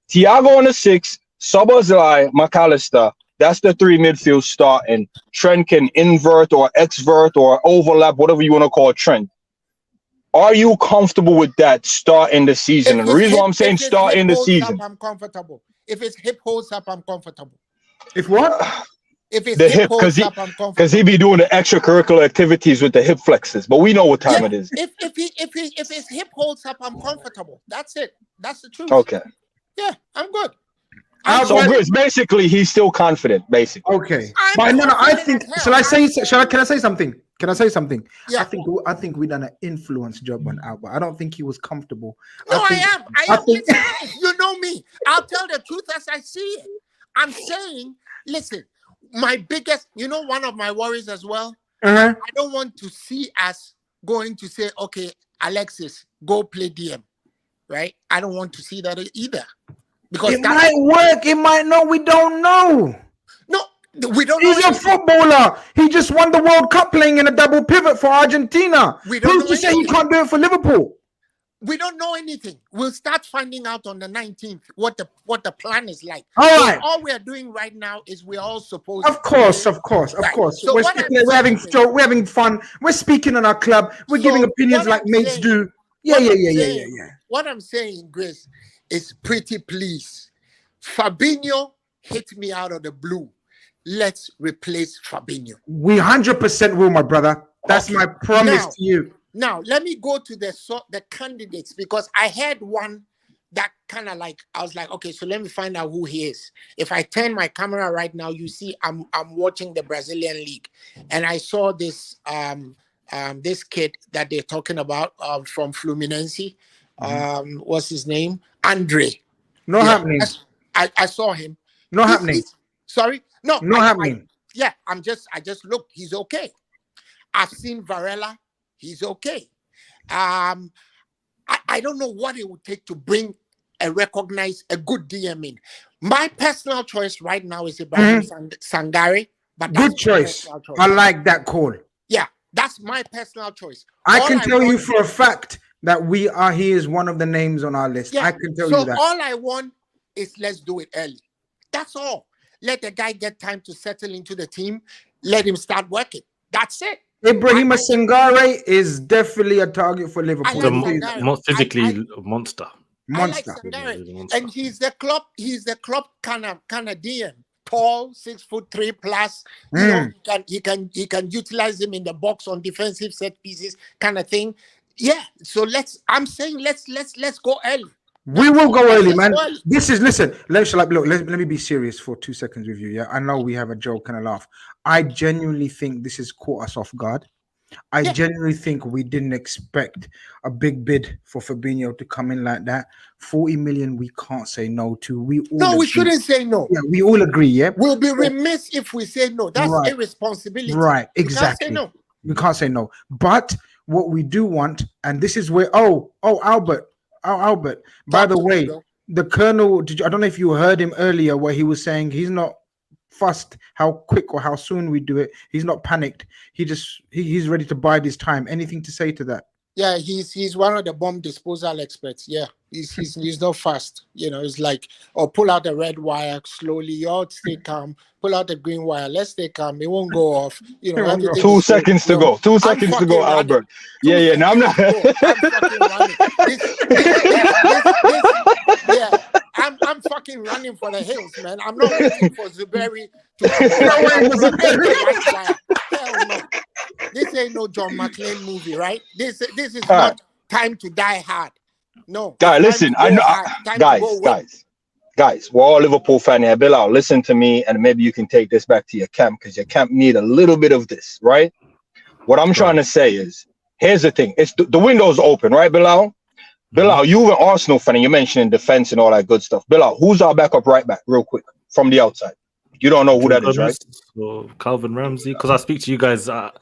Thiago in the 6, Szoboszlai, McAllister. That's the 3 midfield starting. Trent can invert or exvert or overlap, whatever you want to call Trent. Are you comfortable with that starting the season? And the reason why I'm saying starting the season, I'm comfortable. If it's hip holds up, I'm comfortable. If what? If it's The hip hip, holds up, I'm because comfortable. he be doing the extracurricular activities with the hip flexes, but we know what time Yeah, it is. if his hip holds up, I'm comfortable. That's it. That's the truth. Okay. Yeah, I'm good. So Grizz, basically, he's still confident. Basically. Okay, I'm but no, I confident think. as hell. Shall I say? Can I say something? Can I say something? Yeah. I think we done an influence job on Albert. I don't think he was comfortable. No, I am. think- Listen, you know me. I'll tell the truth as I see it. I'm saying, listen, my biggest, one of my worries as well, Uh-huh. I don't want to see us going to say, okay, Alexis, go play DM, right? I don't want to see that either. Because It might work. It might not. We don't know. No, we don't He's know a footballer. He just won the World Cup playing in a double pivot for Argentina. We don't Who's know to say he anything. can't do it for Liverpool? We don't know anything. We'll start finding out on the 19th what the plan is like. All So right. all we are doing right now is we're all supposed Of course. Right. So we're what I'm speaking, saying we're having fun. We're speaking on our club. We're So giving opinions what like I'm mates saying- do. what I'm Yeah. saying- What I'm saying, Grace, is pretty please. Fabinho hit me out of the blue. Let's replace Fabinho. We 100% will, my brother. That's Okay. my promise Now- to you. Now, let me go to the candidates because I had one that kind of like, I was like, okay, so let me find out who he is. If I turn my camera right now, you see I'm watching the Brazilian league, and I saw this this kid that they're talking about from Fluminense. What's his name? Andre. Not Yeah, happening. I saw him. Not He's- happening. he's- Sorry? No. Not happening. Yeah, I just looked. He's okay. I've seen Varela. He's okay. I don't know what it would take to bring a good DM in. My personal choice right now is Ibrahim Sangare. But that's Good my choice. personal choice. I like that call. Yeah, that's my personal choice. I All can tell you want- for a fact that he is one of the names on our list. Yeah, I can tell so you that. all I want is let's do it early. That's all. Let the guy get time to settle into the team. Let him start working. That's it. Ibrahim Sangare is definitely a target for Liverpool. like I'll tell you Sangare. that. More physically I- a monster. Monster. I like Sangare. Really monster. And he's the club kind of DM. Tall, 6'3" plus. You know, he can utilize him in the box on defensive set pieces, kind of thing. Yeah. So let's go early. We will go early, man. Let's go early. This is listen. Let me be serious for 2 seconds with you. Yeah, I know we have a joke and a laugh. I genuinely think this has caught us off guard. I genuinely think we didn't expect a big bid for Fabinho to come in like that. 40 million, we can't say no to. We We shouldn't say no. Yeah, we all agree. Yeah, We'll be remiss if we say no. That's Right. irresponsibility. right, We can't say exactly. no. We can't say no. But what we do want, and this is where Albert. By Talk the to me, way, bro. the Colonel. I don't know if you heard him earlier, where he was saying he's not fussed how quick or how soon we do it. He's not panicked. He's ready to bide his time. Anything to say to that? Yeah, he's one of the bomb disposal experts. Yeah, he's not fast. You know, it's like, pull out the red wire slowly, stay calm. Pull out the green wire. Let's stay calm. It won't go off. You know, everything 2 is good. seconds to No, go. 2 I'm seconds to fucking go, running. Albert. 2 Yeah. No, I'm not. seconds to go. I'm fucking running. Yeah, I'm fucking running for the hills, man. I'm not waiting for Zuberi to white wire. Hell no. This ain't no John McClane movie, right? This is not time to die hard. No. Guys, it's time listen. to I go know, hard. Time to go win. guys. We're all Liverpool fan here. Bilal, listen to me, and maybe you can take this back to your camp because your camp need a little bit of this, right? What I'm trying to say is, here's the thing: it's the window's open, right, Bilal? Bilal, you an Arsenal fan, and you're mentioning defense and all that good stuff. Bilal, who's our backup right back, real quick, from the outside? You don't know who that is, right? Or Calvin Ramsey, because I speak to you guys. Calvin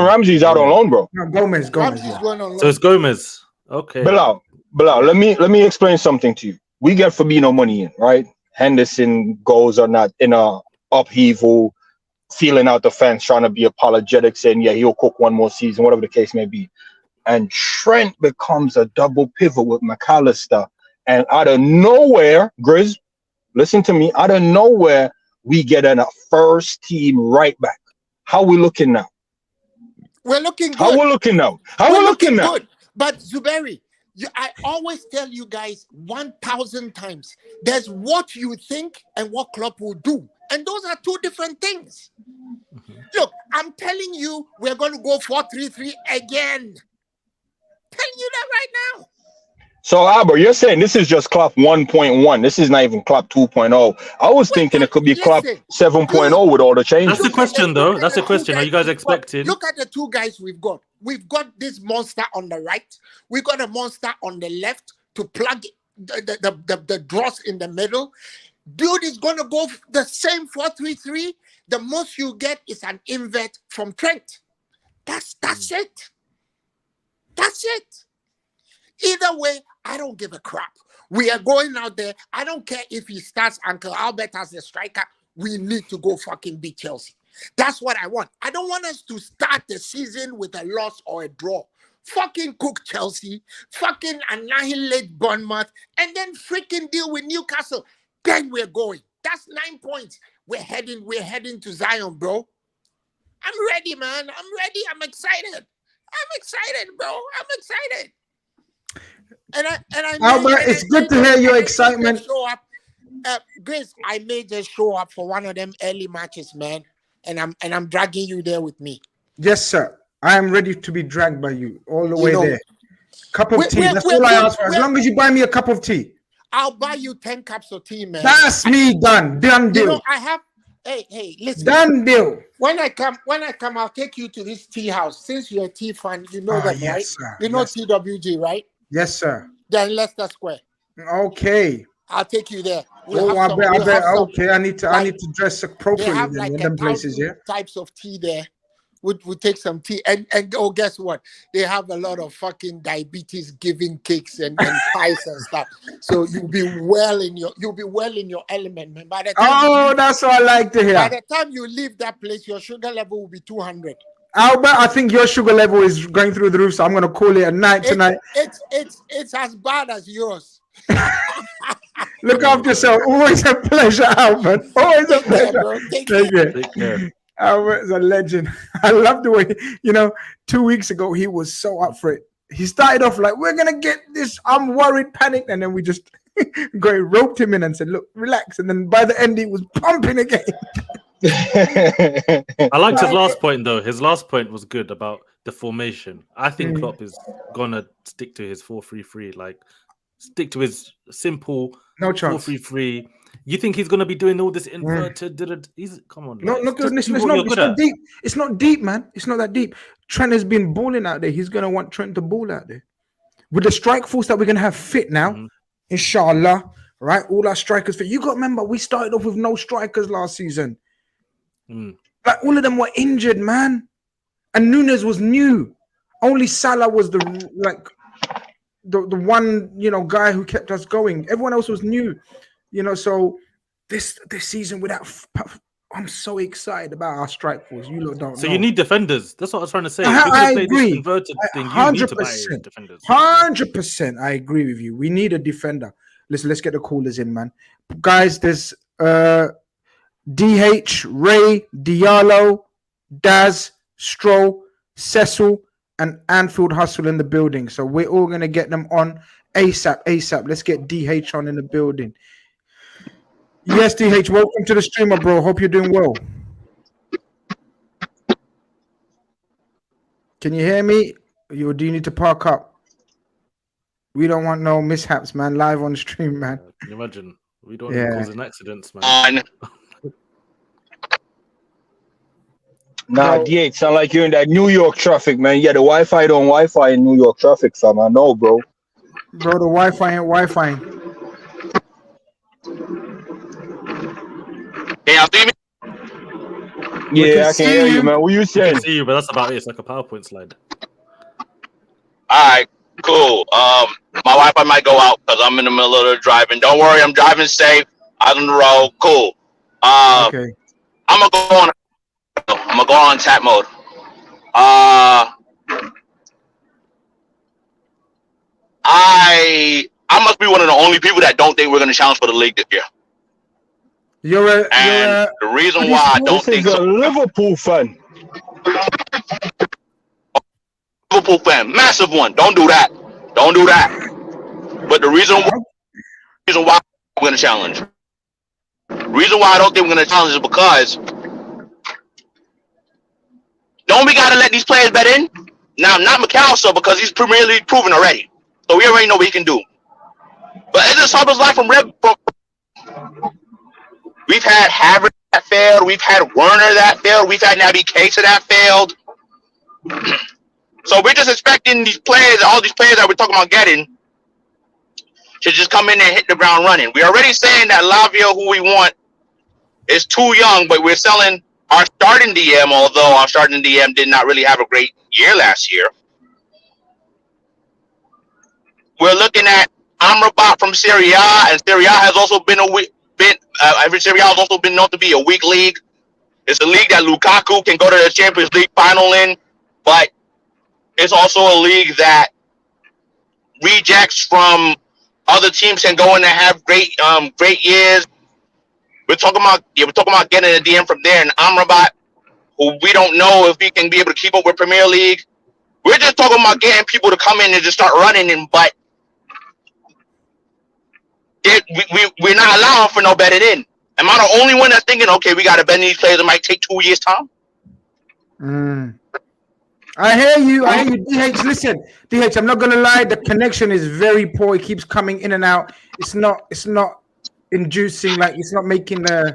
Ramsey's out on loan, bro. No, Gomez. Ramsey's going on So it's Gomez. Okay. Bilal, let me explain something to you. We get Fabinho money in, right? Henderson goes on that in a upheaval, feeling out the fence, trying to be apologetic, saying, yeah, he'll cook one more season, whatever the case may be. And Trent becomes a double pivot with McAllister. And out of nowhere, Grizz, listen to me, out of nowhere, we get a first team right back. How we looking now? We're looking good. How we looking now? We're looking good. But Zuberi, I always tell you guys 1,000 times, there's what you think and what Klopp will do. And those are two different things. Look, I'm telling you, we're going to go 4-3-3 again. Telling you that right now. So, Albert, you're saying this is just Klopp 1.1. This is not even Klopp 2.0. I was thinking it could be Klopp 7.0 with all the changes. That's the question, though. That's the question. Are you guys expecting? Look at the two guys we've got. We've got this monster on the right. We've got a monster on the left to plug the dross in the middle. Dude is going to go the same 4-3-3. The most you get is an invert from Trent. That's it. That's it. Either way, I don't give a crap. We are going out there. I don't care if he starts Uncle Albert as the striker. We need to go fucking beat Chelsea. That's what I want. I don't want us to start the season with a loss or a draw. Fucking cook Chelsea, fucking annihilate Bournemouth, and then freaking deal with Newcastle. Then we're going. That's 9 points. We're heading to Zion, bro. I'm ready, man. I'm ready. I'm excited. I'm excited, bro. I'm excited. Albert, it's good to hear your excitement. Show up. Grace, I may just show up for one of them early matches, man. And I'm dragging you there with me. Yes, sir. I am ready to be dragged by you all the way there. Cup of tea. That's all I ask for. As long as you buy me a cup of tea. I'll buy you 10 cups of tea, man. That's me done. Done deal. You know, I have. Hey, listen. Done deal. When I come, I'll take you to this tea house. Since you're a tea fan, you know that, yes, right? Sir. You know yes. TWG, right? Yes, sir. Then Leicester Square. Okay. I'll take you there. Okay. I need to dress appropriately. They have then like in them places, yeah. Types of tea there. We'll take some tea and guess what? They have a lot of fucking diabetes giving cakes and pies and stuff. So you'll be well in your element, man. By the time that's what I like to hear. By the time you leave that place, your sugar level will be 200. Albert, I think your sugar level is going through the roof, so I'm gonna call it a night tonight. It's as bad as yours. Look after yourself. Always a pleasure, Albert. Always a pleasure. Take care. Albert's a legend. I love the way, 2 weeks ago, he was so up for it. He started off like, we're going to get this. I'm worried, panicked. And then we just roped him in and said, look, relax. And then by the end, he was pumping again. I liked his last point, though. His last point was good about the formation. I think Klopp is going to stick to his 4-3-3. Like, stick to his simple 4-3-3. You think he's gonna be doing all this inverted? Come on. No, it's not deep. It's not deep, man. It's not that deep. Trent has been balling out there. He's gonna want Trent to ball out there. With the strike force that we're gonna have fit now, inshallah. Right, all our strikers fit. You got to remember, we started off with no strikers last season. Like all of them were injured, man. And Nunes was new. Only Salah was the one guy who kept us going. Everyone else was new. So this season I'm so excited about our strike force. You lot don't know. So you need defenders. That's what I was trying to say. I agree. This inverted thing, you need to buy defenders. 100%. I agree with you. We need a defender. Listen, let's get the callers in, man. Guys, there's DH, Ray, Diallo, Daz, Stroll, Cecil, and Anfield Hustle in the building. So we're all going to get them on ASAP. Let's get DH on in the building. Yes, DH, welcome to the streamer, bro. Hope you're doing well. Can you hear me? Do you need to park up? We don't want no mishaps, man. Live on stream, man. Can you imagine? We don't want to cause an accident, man. Nah, DH, sound like you're in that New York traffic, man. Yeah, the Wi-Fi don't Wi-Fi in New York traffic, fam. I know, bro. Bro, the Wi-Fi ain't Wi-Fi. Can y'all see me? Yeah, I can hear you, man. What you saying? I can see you, but that's about it. It's like a PowerPoint slide. All right, cool. My Wi-Fi might go out because I'm in the middle of the driving. Don't worry, I'm driving safe. Out on the road. Cool. Okay. I'm gonna go on tap mode. I must be one of the only people that don't think we're gonna challenge for the league this year. The reason why I don't think so. Liverpool fan. Liverpool fan, massive one. Don't do that. Don't do that. But the reason why we're going to challenge. Reason why I don't think we're going to challenge is because don't we got to let these players bet in? Now, not McAllister because he's Premier League proven already. So we already know what he can do. But it's just Harper's life from Red Bull. We've had Havertz that failed. We've had Werner that failed. We've had Naby Keita that failed. So we're just expecting these players, all these players that we're talking about getting, to just come in and hit the ground running. We're already saying that Lavia, who we want, is too young, but we're selling our starting DM, although our starting DM did not really have a great year last year. We're looking at Amrabat from Serie A, and Serie A has also been Serie A has also been known to be a weak league. It's a league that Lukaku can go to the Champions League final in, but it's also a league that rejects from other teams can go in and have great years. We're talking about getting a DM from there, and Amrabat, who we don't know if he can be able to keep up with Premier League. We're just talking about getting people to come in and just start running in, but we're not allowing for no betting in. Am I the only one that's thinking, okay, we got to bet in these players? It might take 2 years' time. I hear you, DH. Listen, DH, I'm not gonna lie. The connection is very poor. It keeps coming in and out. It's not inducing, like it's not making the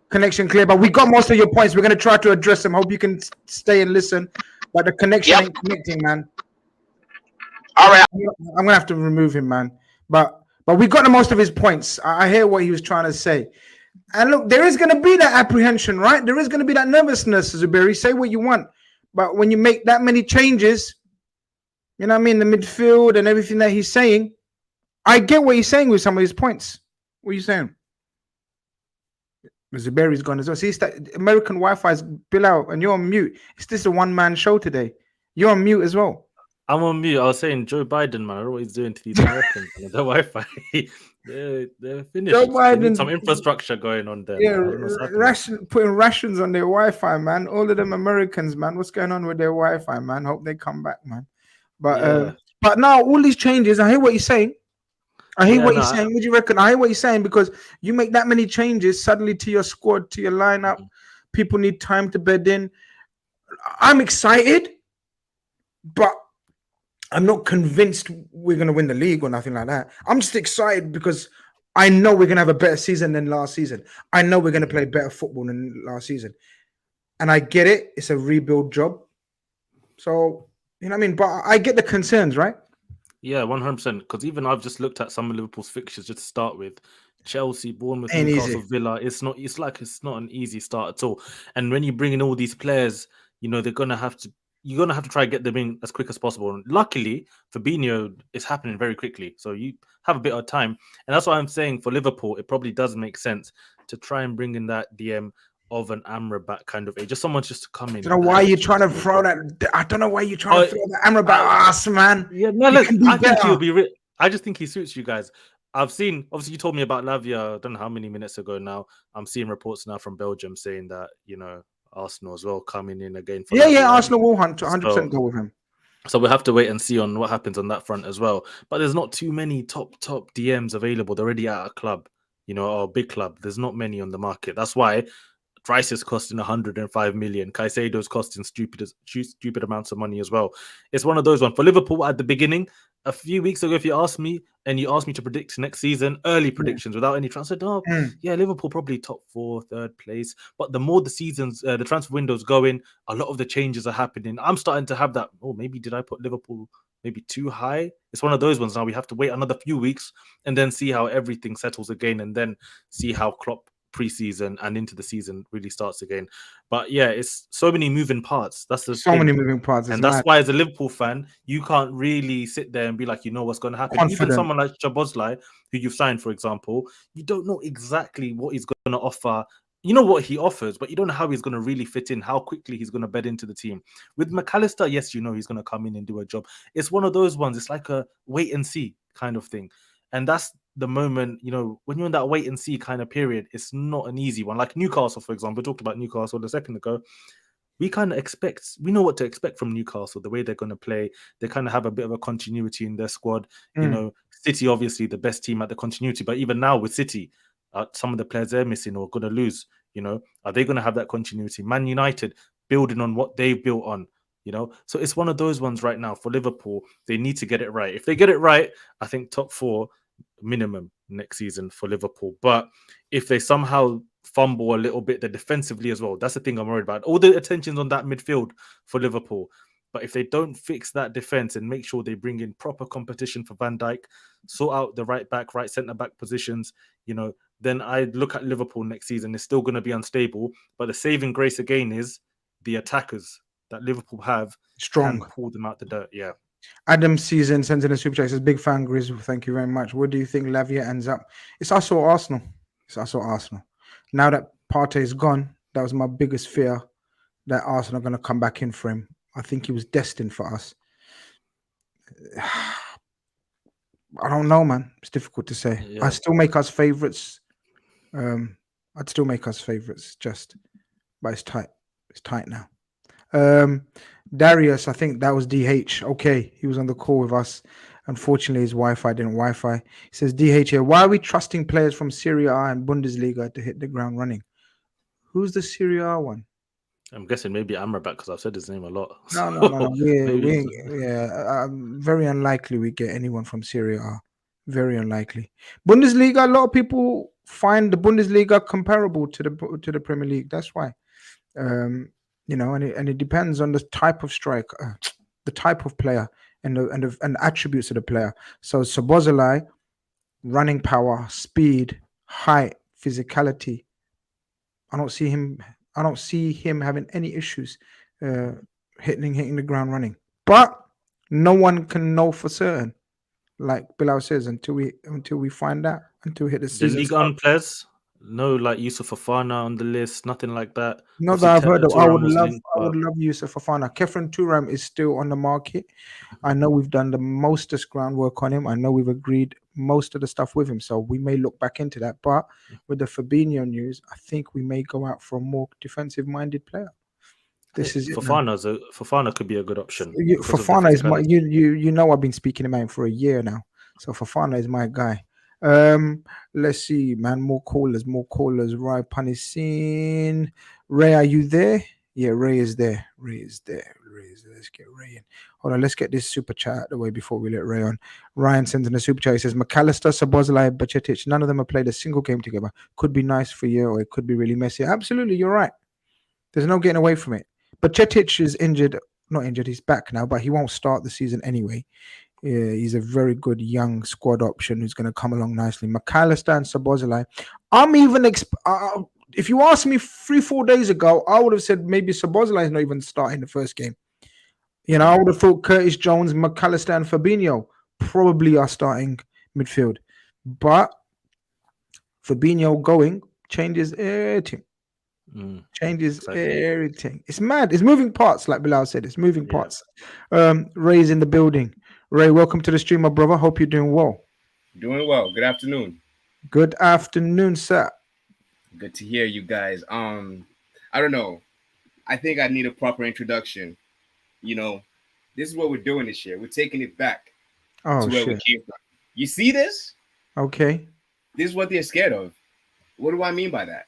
connection clear. But we got most of your points. We're gonna try to address them. Hope you can stay and listen. But the connection ain't connecting, man. All right, I'm gonna have to remove him, man. But we got the most of his points. I hear what he was trying to say. And look, there is gonna be that apprehension, right? There is gonna be that nervousness, Zuberi. Say what you want. But when you make that many changes, you know what I mean, the midfield and everything that he's saying, I get what he's saying with some of his points. What are you saying? Zuberi's gone as well. See, American Wi-Fi is Bilal, and you're on mute. It's just a one-man show today. You're on mute as well. I'm on mute. I was saying Joe Biden, man. I don't know what he's doing to these Americans. The Wi-Fi, they're finished. Joe They need Biden, some infrastructure going on there. yeah, Man. putting rations on their Wi-Fi, man. All of them Americans, man. What's going on with their Wi-Fi, man? Hope they come back, man. But now all these changes, I hear what you're saying. I hear what you're saying. What do you reckon? I hear what you're saying because you make that many changes suddenly to your squad, to your lineup. People need time to bed in. I'm excited, but I'm not convinced we're going to win the league or nothing like that. I'm just excited because I know we're going to have a better season than last season. I know we're going to play better football than last season. And I get it. It's a rebuild job. So, you know what I mean? But I get the concerns, right? Yeah, 100%. Because even I've just looked at some of Liverpool's fixtures just to start with. Chelsea, Bournemouth, Ain't Newcastle, easy. Villa. It's not an easy start at all. And when you bring in all these players, you know, you're gonna have to try and get them in as quick as possible. And luckily, Fabinho is happening very quickly. So you have a bit of time. And that's why I'm saying for Liverpool, it probably does make sense to try and bring in that DM of an Amrabat kind of age. Just someone just to come in. I don't know why you're trying to throw that. I don't know why you're trying to throw that Amrabat ass, man. Yeah, no, look, I think he'll be. I just think he suits you guys. I've seen, obviously, you told me about Lavia. I don't know how many minutes ago now. I'm seeing reports now from Belgium saying that, you know, Arsenal as well coming in again. For Lavia. Arsenal will 100% go with him. So we'll have to wait and see on what happens on that front as well. But there's not too many top DMs available. They're already at a club, you know, or a big club. There's not many on the market. That's why Rice is costing 105 million. Caicedo's costing stupid amounts of money as well. It's one of those ones. For Liverpool at the beginning, a few weeks ago, if you asked me to predict next season, early predictions without any transfer, Liverpool probably top 4, third place. But the more the seasons, the transfer windows going, a lot of the changes are happening. I'm starting to have that, maybe did I put Liverpool maybe too high? It's one of those ones now. We have to wait another few weeks and then see how everything settles again and then see how Klopp pre-season and into the season really starts again. But yeah, it's so many moving parts. That's the thing. Many moving parts, and that's why as a Liverpool fan, you can't really sit there and be like, you know what's going to happen. Confident. Even someone like Szoboszlai, who you've signed, for example, you don't know exactly what he's going to offer. You know what he offers, but you don't know how he's going to really fit in, how quickly he's going to bed into the team. With McAllister, yes, you know he's going to come in and do a job. It's one of those ones. It's like a wait and see kind of thing. And that's the moment, you know, when you're in that wait and see kind of period, it's not an easy one. Like Newcastle, for example, we talked about Newcastle a second ago. we know what to expect from Newcastle, the way they're going to play. They kind of have a bit of a continuity in their squad. You know, City, obviously the best team at the continuity, but even now with City, some of the players they're missing or going to lose, you know, are they going to have that continuity? Man United building on what they've built on, you know, so it's one of those ones right now for Liverpool. They need to get it right. If they get it right, I think top 4 minimum next season for Liverpool. But if they somehow fumble a little bit, they're defensively as well. That's the thing I'm worried about. All the attention's on that midfield for Liverpool. But if they don't fix that defense and make sure they bring in proper competition for Van Dijk, sort out the right back, right centre back positions, you know, then I look at Liverpool next season. It's still going to be unstable. But the saving grace again is the attackers that Liverpool have strong. Can pull them out the dirt. Yeah. Adam Season sends in a super chat. Says, big fan, Grizz. Thank you very much. Where do you think Lavia ends up? It's us or Arsenal. It's us or Arsenal. Now that Partey is gone, that was my biggest fear, that Arsenal are going to come back in for him. I think he was destined for us. I don't know, man. It's difficult to say. Yeah. I still make us favourites. I'd still make us favourites, but it's tight. It's tight now. Darius, I think that was DH. Okay, he was on the call with us. Unfortunately, his Wi-Fi didn't Wi-Fi. He says, DH here, why are we trusting players from Serie A and Bundesliga to hit the ground running? Who's the Serie A one? I'm guessing maybe Amrabat, because I've said his name a lot. No. Very unlikely we get anyone from Serie A. Very unlikely. Bundesliga, a lot of people find the Bundesliga comparable to the Premier League. That's why. You know, and it depends on the type of striker, the type of player, and the attributes of the player. So Szoboszlai, running power, speed, height, physicality. I don't see him having any issues hitting the ground running. But no one can know for certain, like Bilal says, until we find out, until we hit the season. The Ligue 1 players, no, like Yusuf Fofana on the list, nothing like that. Not that I've heard of. I would love Yusuf Fofana. Kefren Turam is still on the market. I know we've done the mostest groundwork on him. I know we've agreed most of the stuff with him, so we may look back into that. But with the Fabinho news, I think we may go out for a more defensive-minded player. This is Fofana could be a good option. Fofana is my. You know I've been speaking about him for a year now, so Fofana is my guy. Let's see, man. More callers. Rai Panisin. Ray, are you there? Yeah, Ray is there. Let's get Ray in. Hold on, let's get this super chat out of the way before we let Ray on. Ryan sends in a super chat. He says, McAllister, Szoboszlai, Bajcetic, none of them have played a single game together. Could be nice for you, or it could be really messy. Absolutely, you're right. There's no getting away from it. Bajcetic is not injured, he's back now, but he won't start the season anyway. Yeah, he's a very good young squad option who's going to come along nicely. McAllister and Szoboszlai. I'm even if you asked me 3-4 days ago, I would have said maybe Szoboszlai is not even starting the first game. You know, I would have thought Curtis Jones, McAllister, and Fabinho probably are starting midfield. But Fabinho going changes everything. Everything. It's mad. It's moving parts, like Bilal said. It's moving parts. Ray's in the building. Ray, welcome to the stream, my brother. Hope you're doing well. Doing well. Good afternoon. Good afternoon, sir. Good to hear you guys. I don't know. I think I need a proper introduction. You know, this is what we're doing this year. We're taking it back to where we came from. You see this? Okay. This is what they're scared of. What do I mean by that?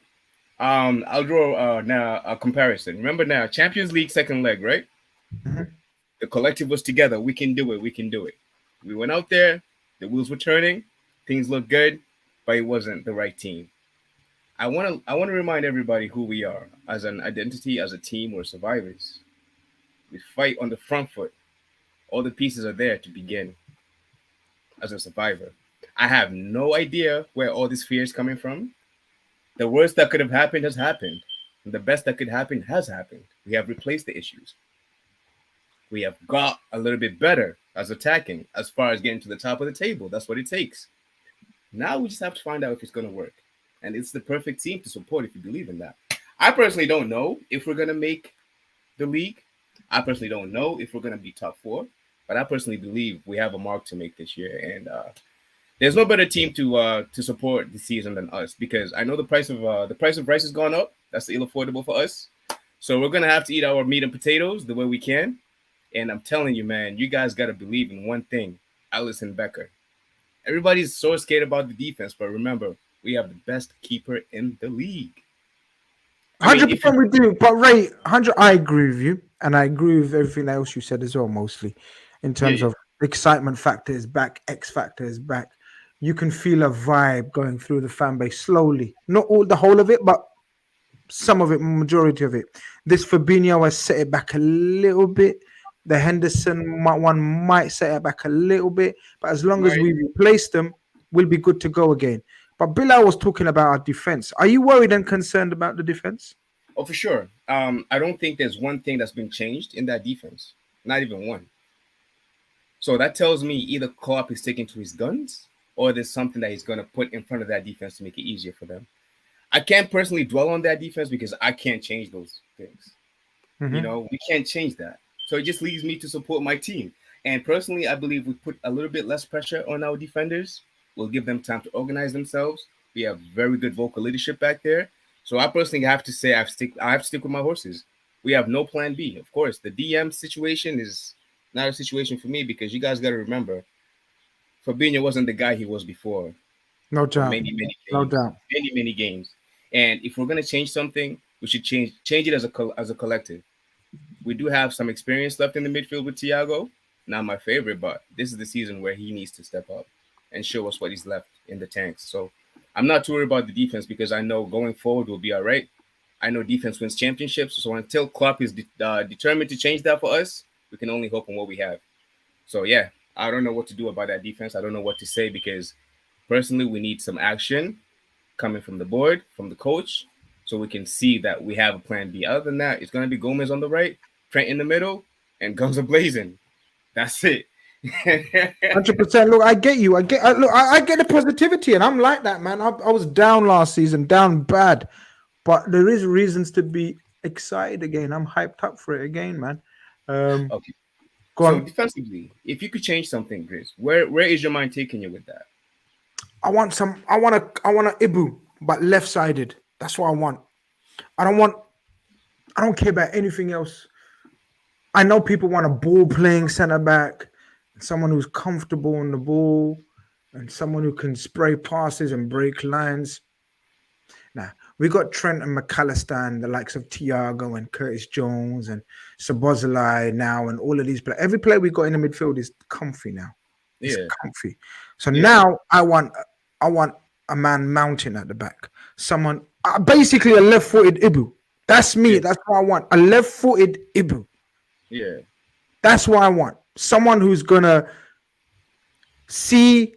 I'll draw now a comparison. Remember now, Champions League second leg, right? Mm-hmm. The collective was together. We can do it. We went out there. The wheels were turning. Things looked good, but it wasn't the right team. I want to remind everybody who we are as an identity, as a team. We're survivors. We fight on the front foot. All the pieces are there to begin. As a survivor, I have no idea where all this fear is coming from. The worst that could have happened has happened. And the best that could happen has happened. We have replaced the issues. We have got a little bit better as attacking, as far as getting to the top of the table. That's what it takes. Now we just have to find out if it's going to work. And it's the perfect team to support if you believe in that. I personally don't know if we're going to make the league. I personally don't know if we're going to be top 4. But I personally believe we have a mark to make this year. And there's no better team to support the season than us, because I know the price of rice has gone up. That's ill affordable for us. So we're gonna have to eat our meat and potatoes the way we can. And I'm telling you, man, you guys gotta believe in one thing: Alisson Becker. Everybody's so scared about the defense, but remember, we have the best keeper in the league. 100% we do. But Ray, 100, I agree with you, and I agree with everything else you said as well. Mostly, in terms of excitement factor is back, X factor is back. You can feel a vibe going through the fan base slowly, not all the whole of it, but some of it, majority of it. This Fabinho has set it back a little bit. The Henderson one might set it back a little bit, but as long as we replace them, we'll be good to go again. But Bilal was talking about our defense. Are you worried and concerned about the defense? Oh, for sure. I don't think there's one thing that's been changed in that defense. Not even one. So that tells me either Klopp is sticking to his guns or there's something that he's going to put in front of that defense to make it easier for them. I can't personally dwell on that defense because I can't change those things. Mm-hmm. You know, we can't change that. So it just leaves me to support my team. And personally, I believe we put a little bit less pressure on our defenders. We'll give them time to organize themselves. We have very good vocal leadership back there. So I personally have to say I have to stick with my horses. We have no plan B. Of course, the DM situation is not a situation for me because you guys got to remember, Fabinho wasn't the guy he was before. No doubt. Many games, no doubt. Many games. And if we're going to change something, we should change it as a collective. We do have some experience left in the midfield with Thiago. Not my favorite, but this is the season where he needs to step up and show us what he's left in the tanks. So I'm not too worried about the defense because I know going forward we'll be all right. I know defense wins championships. So until Klopp is determined to change that for us, we can only hope on what we have. So, yeah, I don't know what to do about that defense. I don't know what to say because personally we need some action coming from the board, from the coach, so we can see that we have a plan B. Other than that, it's going to be Gomez on the right, Trent in the middle, and guns are blazing. That's it. 100%. Look, I get you. I get the positivity, and I'm like that, man. I was down last season, down bad, but there is reasons to be excited again. I'm hyped up for it again, man. Okay. Go so on. Defensively, if you could change something, Grizz, where is your mind taking you with that? I want a Ibu, but left-sided. That's what I want. I don't care about anything else. I know people want a ball-playing centre-back, someone who's comfortable on the ball, and someone who can spray passes and break lines. Nah, we got Trent and McAllister and the likes of Thiago and Curtis Jones and Szoboszlai now and all of these players. Every player we got in the midfield is comfy now. It's comfy. So now I want a man mounting at the back. Someone, basically a left-footed Ibu. That's me. That's what I want. A left-footed Ibu. Yeah. That's what I want. Someone who's going to see,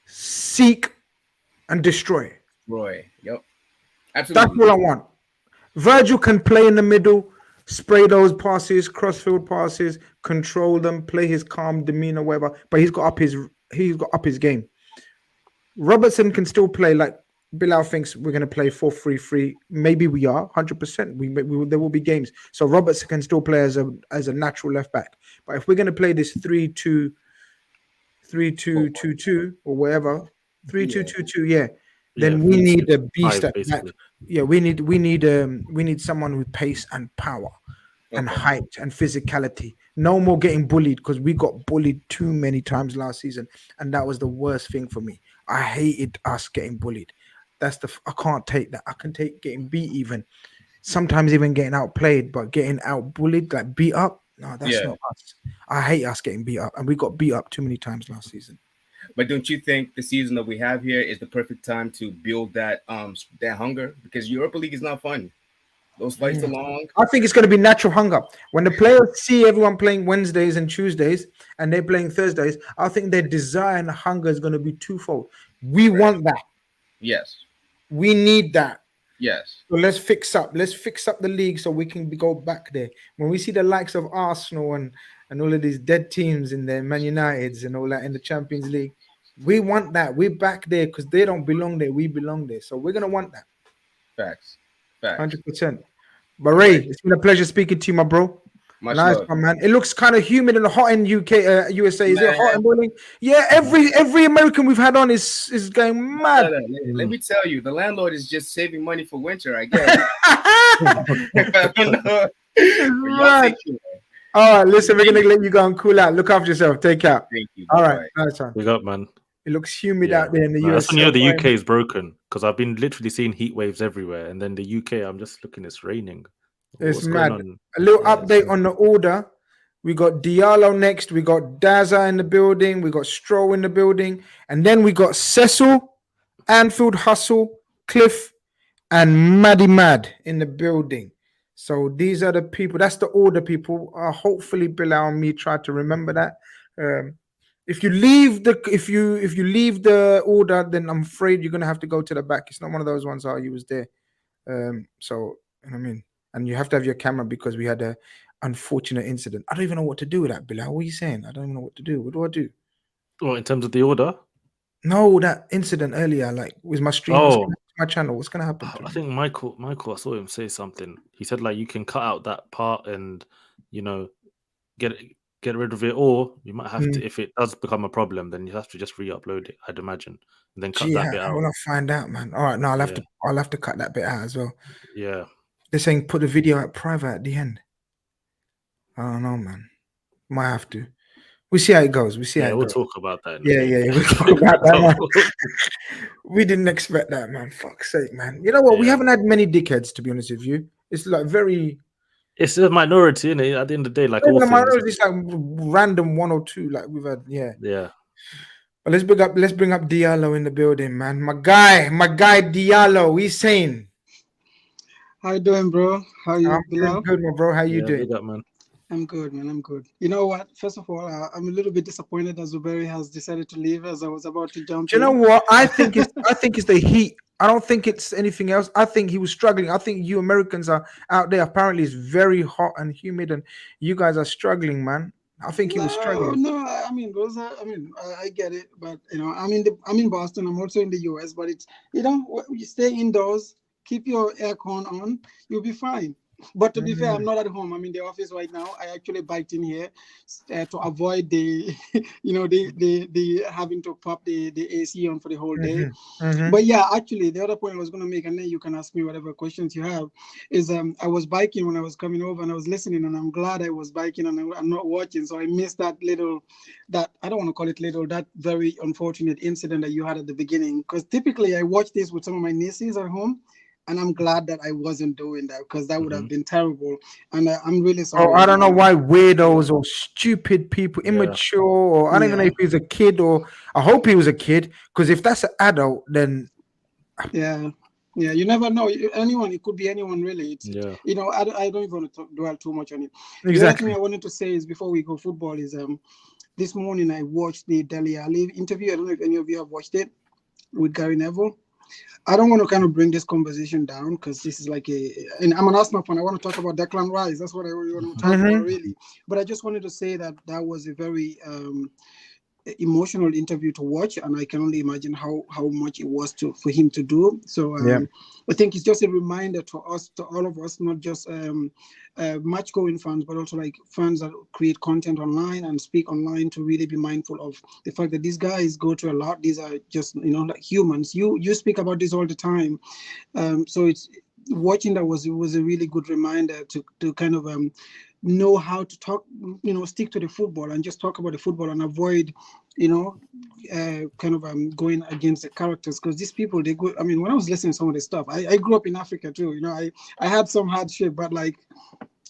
seek, and destroy. Roy. Yep. Absolutely. That's what I want. Virgil can play in the middle, spray those passes, crossfield passes, control them, play his calm demeanor, whatever. But he's got up his game. Robertson can still play like Bilal thinks we're going to play 4-3-3. Maybe we are 100%. There will be games. So Robertson can still play as a natural left back. But if we're going to play this 3-2-2 or whatever, 3-2-2-2, then we need a beast at back. Yeah, we need someone with pace and power and height and physicality. No more getting bullied because we got bullied too many times last season, and that was the worst thing for me. I hated us getting bullied. I can't take that. I can take getting beat even. Sometimes even getting outplayed, but getting out bullied, like beat up. No, that's not us. I hate us getting beat up, and we got beat up too many times last season. But don't you think the season that we have here is the perfect time to build that hunger? Because Europa League is not fun. Those fights are long. I think it's going to be natural hunger. When the players see everyone playing Wednesdays and Tuesdays and they're playing Thursdays, I think their desire and hunger is going to be twofold. We want that. Yes. We need that. Yes. So let's fix up. Let's fix up the league so we can go back there. When we see the likes of Arsenal and all of these dead teams in there, Man Uniteds and all that in the Champions League, we want that. We're back there because they don't belong there. We belong there. So we're going to want that. Facts. 100%. But Ray, it's been a pleasure speaking to you, my bro. Nice one, man. It looks kind of humid and hot in USA. Is it hot and boiling? Yeah, every American we've had on is going mad. Let me tell you, the landlord is just saving money for winter, I guess. No. Right. All right, listen, we're gonna let you go and cool out. Look after yourself. Take care. Thank you. All right, Bye. nice one. Big up, man. It looks humid Yeah. out there in the Nah, US. that's when you know the UK is broken because I've been literally seeing heat waves everywhere, and then the UK, I'm just looking, it's raining. It's What's mad. going on? A little Yeah, it's update mad. on the order. We got Diallo next. We got Daza in the building. We got Stroll in the building. And then we got Cecil, Anfield Hustle, Cliff, and Maddie Mad in the building. So these are the people. That's the order, people. Hopefully, Bilal and me try to remember that. If you leave the order, then I'm afraid you're gonna have to go to the back. It's not one of those ones. You was there. So I mean, and you have to have your camera because we had a unfortunate incident. I don't even know what to do with that, Bilal. What are you saying? I don't even know what to do. What do I do? Well, in terms of the order, No, that incident earlier, like with my stream, Oh. my channel. What's gonna happen? I think Michael, I saw him say something. He said like you can cut out that part and get rid of it, or you might have to, if it does become a problem, then you have to just re-upload it, I'd imagine, and then cut that bit I out. want to find out, man. All right, no, I'll have Yeah. to. I'll have to cut that bit out as well. Yeah. They're saying put the video at private at the end. I don't know, man. Might have to. We see how it goes. We see how Yeah, it we'll goes. talk about that. Yeah. We'll talk about that, man. We didn't expect that, man. Fuck's sake, man. You know what? We Yeah. haven't had many dickheads, to be honest with you. It's like very. It's a minority, isn't it? At the end of the day, like all Even the things. minorities, it's like random one or two. Like we've had, yeah. Yeah. But let's bring up Diallo in the building, man. My guy Diallo. He's saying. How you doing, bro? How you, I'm Bilal? good, my bro. How you doing? Big up, man. I'm good, man. I'm good. You know what? First of all, I'm a little bit disappointed that Zuberi has decided to leave as I was about to jump Do you know what? I think it's the heat. I don't think it's anything else. I think he was struggling. I think you Americans are out there. Apparently, it's very hot and humid, and you guys are struggling, man. I think he was struggling. No, I mean, I get it, but you know, I'm in Boston. I'm also in the US, but it's you stay indoors, keep your aircon on, you'll be fine. But to be fair, I'm not at home. I'm in the office right now. I actually biked in here to avoid the, the having to pop the AC on for the whole day. But yeah, actually, the other point I was going to make, and then you can ask me whatever questions you have, is I was biking when I was coming over and I was listening, and I'm glad I was biking and I'm not watching. So I missed that I don't want to call it little, that very unfortunate incident that you had at the beginning. Because typically I watch this with some of my nieces at home. And I'm glad that I wasn't doing that because that would have been terrible. And I'm really sorry. Oh, I don't know why weirdos or stupid people, immature, or I don't even know if he was a kid or I hope he was a kid. Because if that's an adult, then yeah, you never know. Anyone, it could be anyone really. It's I don't even want to dwell too much on it. Exactly. The other thing I wanted to say is before we go football is this morning I watched the Dele Alli interview. I don't know if any of you have watched it with Gary Neville. I don't want to kind of bring this conversation down because this is and I'm an Arsenal fan. I want to talk about Declan Rice. That's what I really want to talk about, really. But I just wanted to say that was a very emotional interview to watch, and I can only imagine how much it was for him to do. So I think it's just a reminder to all of us, not just match-going fans, but also like fans that create content online and speak online, to really be mindful of the fact that these guys go through a lot. These are just like humans. You speak about this all the time, so it's watching that was a really good reminder to kind of know how to talk, stick to the football and just talk about the football and avoid, going against the characters, because these people, they go. I mean, when I was listening to some of this stuff, I grew up in Africa too. I had some hardship, but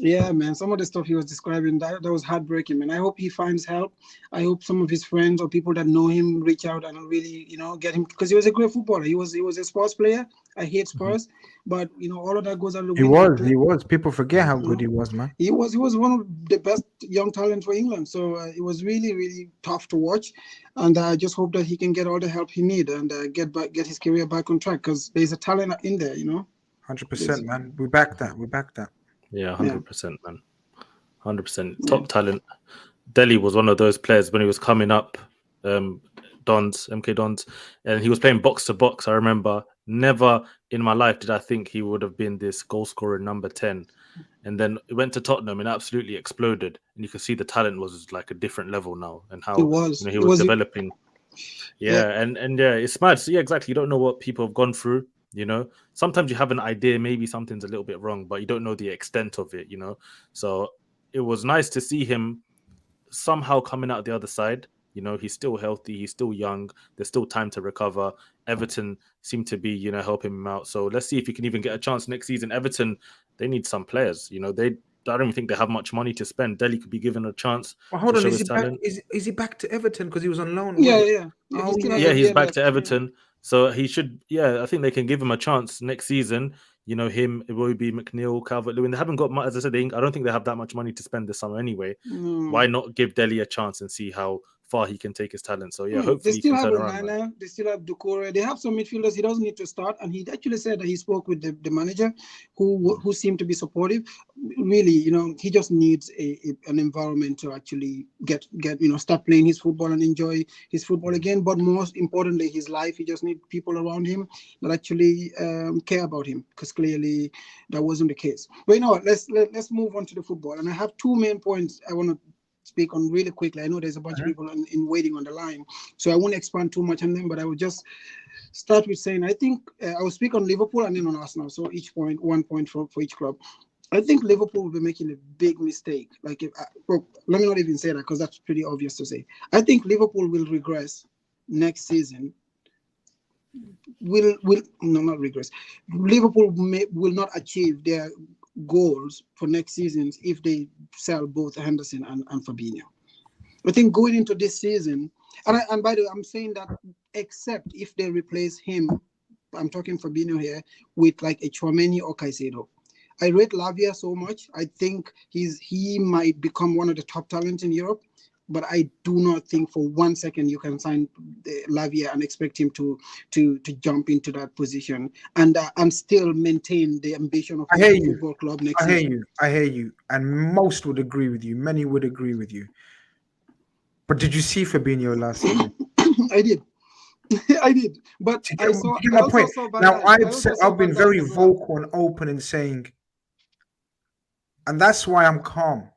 yeah, man, some of the stuff he was describing, that was heartbreaking, man. I hope he finds help. I hope some of his friends or people that know him reach out and really, get him, because he was a great footballer. He was a sports player. I hate Spurs, but all of that goes out the window. He was. People forget how good he was, man. He was one of the best young talents for England. So it was really, really tough to watch, and I just hope that he can get all the help he needs and get his career back on track, because there's a talent in there, 100%, man. We back that. Yeah, 100%, man. 100%. Top talent. Delhi was one of those players when he was coming up, MK Dons, and he was playing box to box. I remember never in my life did I think he would have been this goal scorer number 10. And then it went to Tottenham and absolutely exploded. And you can see the talent was like a different level now, and how he was developing. And it's mad. So yeah, exactly. You don't know what people have gone through. You know, sometimes you have an idea, maybe something's a little bit wrong, but you don't know the extent of it. You know, so it was nice to see him somehow coming out the other side. You know, he's still healthy, he's still young, there's still time to recover. Everton seem to be, you know, helping him out. So let's see if he can even get a chance next season. Everton, they need some players. You know, I don't even think they have much money to spend. Dele could be given a chance Well, hold to on, show is his he back? talent. Is he back to Everton because he was on loan? Yeah, was it? yeah. Yeah, Oh, he still yeah. has Yeah, a he's year back left, to yeah. Everton. So he should, yeah, I think they can give him a chance next season. You know, him, it will be McNeil, Calvert-Lewin. They haven't got much, as I said, I don't think they have that much money to spend this summer anyway. Why not give Dele a chance and see how far he can take his talent? So yeah, They hopefully he still can have turn around, man. Onana, they still have Doucouré. They have some midfielders. He doesn't need to start, and he actually said that he spoke with the manager, who seemed to be supportive. Really, you know, he just needs an environment to actually get start playing his football and enjoy his football again. But most importantly, his life. He just needs people around him that actually care about him, because clearly that wasn't the case. But you know what? Let's move on to the football, and I have two main points I want to speak on really quickly. I know there's a bunch of people in waiting on the line, so I won't expand too much on them, but I will just start with saying I think I will speak on Liverpool and then on Arsenal. So each point, 1 point for each club. I think Liverpool will be making a big mistake. Like, well, let me not even say that because that's pretty obvious to say. I think Liverpool will regress next season. Not regress. Liverpool will not achieve their goals for next season if they sell both Henderson and Fabinho. I think going into this season, and by the way, I'm saying that except if they replace him, I'm talking Fabinho here, with like a Tchouaméni or Caicedo. I rate Lavia so much. I think he might become one of the top talents in Europe, but I do not think for 1 second you can sign Lavia and expect him to jump into that position and still maintain the ambition of a football club next season. I hear you, and most would agree with you. Many would agree with you. But did you see Fabinho last season? I did. I did, but I saw. I also saw Van now Dijk. I've been very vocal and open in saying, and that's why I'm calm.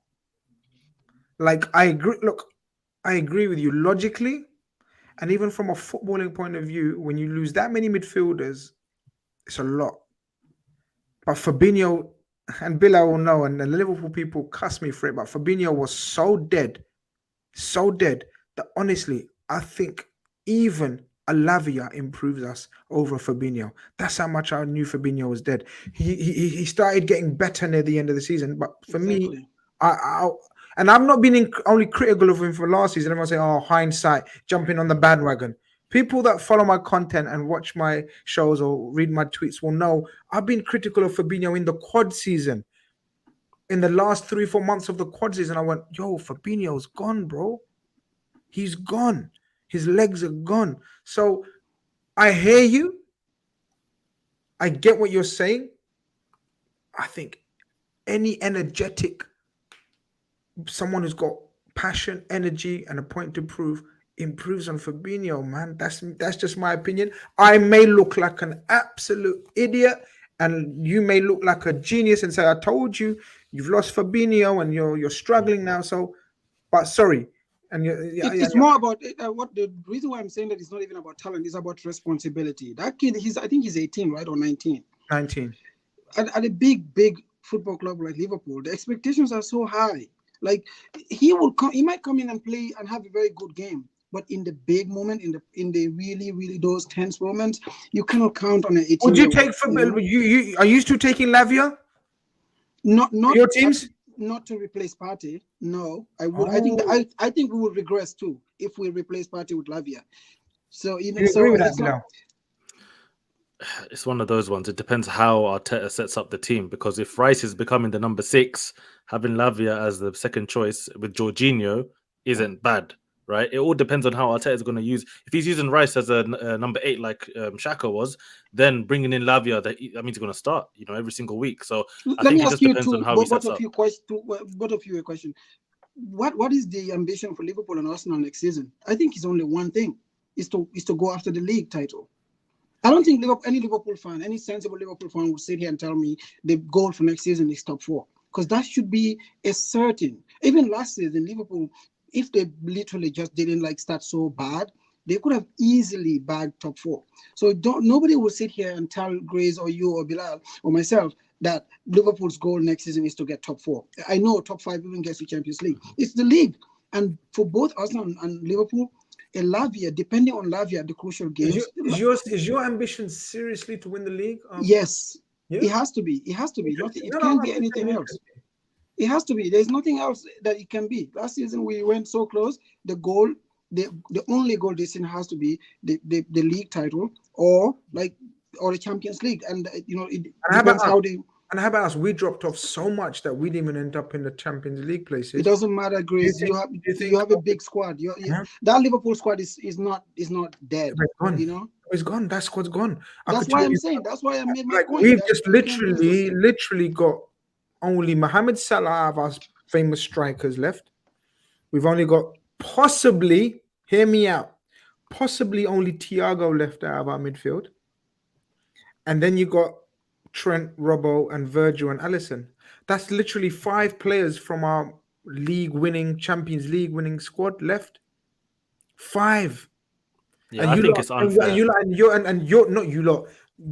Like, I agree. Look, I agree with you logically, and even from a footballing point of view. When you lose that many midfielders, it's a lot. But Fabinho, and Bill, I will know, and the Liverpool people cuss me for it, but Fabinho was so dead that honestly, I think even a Lavia improves us over Fabinho. That's how much I knew Fabinho was dead. He started getting better near the end of the season, but for me, and I'm not being only critical of him for last season. Everyone say, "Oh, hindsight, jumping on the bandwagon." People that follow my content and watch my shows or read my tweets will know I've been critical of Fabinho in the quad season. In the last 3-4 months of the quad season, I went, "Yo, Fabinho's gone, bro. He's gone. His legs are gone." So I hear you. I get what you're saying. I think any energetic, someone who's got passion, energy, and a point to prove improves on Fabinho, man. That's just my opinion. I may look like an absolute idiot, and you may look like a genius and say, "I told you, you've lost Fabinho and you're struggling now." So, but sorry. And it's more about what the reason why I'm saying that it's not even about talent, it's about responsibility. That kid, I think he's 18, right? Or 19. 19. At a big football club like Liverpool, the expectations are so high. Like, he might come in and play and have a very good game, but in the big moment, in the really those tense moments, you cannot count on an 18. Would you take you are used to taking Lavia? Not your teams? Not to replace Partey. No, I would. Oh. I think we would regress too if we replace Partey with Lavia. So you agree with that, it's one of those ones. It depends how Arteta sets up the team, because if Rice is becoming the number 6, having Lavia as the second choice with Jorginho isn't bad, right? It all depends on how Arteta is going to use. If he's using Rice as a number 8 like Xhaka was, then bringing in Lavia, that means he's going to start, every single week. So I think it just depends on how he sets up. Both of you a question. What is the ambition for Liverpool and Arsenal next season? I think it's only one thing: is to go after the league title. I don't think any Liverpool fan, any sensible Liverpool fan would sit here and tell me the goal for next season is top 4, because that should be a certain. Even last season, Liverpool, if they literally just didn't start so bad, they could have easily bagged top 4. So nobody will sit here and tell Grace or you or Bilal or myself that Liverpool's goal next season is to get top 4. I know top 5 even gets to Champions League. It's the league. And for both Arsenal and Liverpool, Lavia, depending on Lavia, the crucial games. Is your ambition seriously to win the league? Yes. Yeah? It has to be. It has to be. It can't be anything else. It has to be. There's nothing else that it can be. Last season we went so close. The only goal this season has to be the league title or the Champions League. And it depends how they. And how about us? We dropped off so much that we didn't even end up in the Champions League places. It doesn't matter, Grace. You have a big squad. That Liverpool squad is not dead. It's gone. You know, it's gone. That squad's gone. That's why I'm saying. That's why I made my point. We've just literally got only Mohamed Salah of our famous strikers left. We've only got possibly, hear me out, possibly only Thiago left out of our midfield. And then you got Trent, Robbo, and Virgil and Alisson. That's literally 5 players from our Champions League winning squad left. 5. Yeah, I think it's unfair.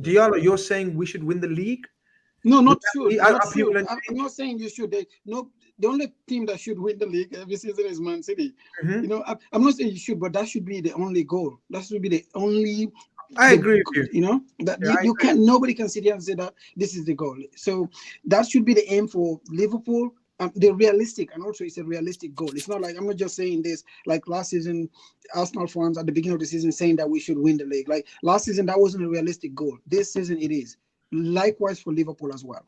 Diallo, you're saying we should win the league? No, not true. I'm not saying you should. The only team that should win the league every season is Man City. Mm-hmm. You know, I'm not saying you should, but that should be the only goal. That should be the only. I agree with you. You know that you can't. Nobody can sit here and say that this is the goal. So that should be the aim for Liverpool. The realistic, and also it's a realistic goal. It's not like I'm not just saying this like last season. Arsenal fans at the beginning of the season saying that we should win the league. Like last season, that wasn't a realistic goal. This season, it is. Likewise for Liverpool as well.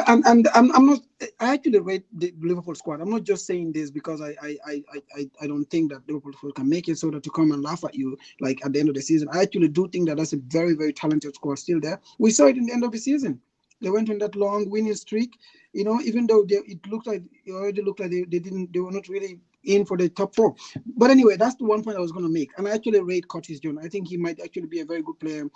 And I'm not. I actually rate the Liverpool squad. I'm not just saying this because I don't think that Liverpool can make it so that to come and laugh at you like at the end of the season. I actually do think that that's a very, very talented squad still there. We saw it in the end of the season. They went on that long winning streak. You know, even though it already looked like they were not really in for the top 4. But anyway, that's the one point I was going to make. And I actually rate Curtis Jones. I think he might actually be a very good player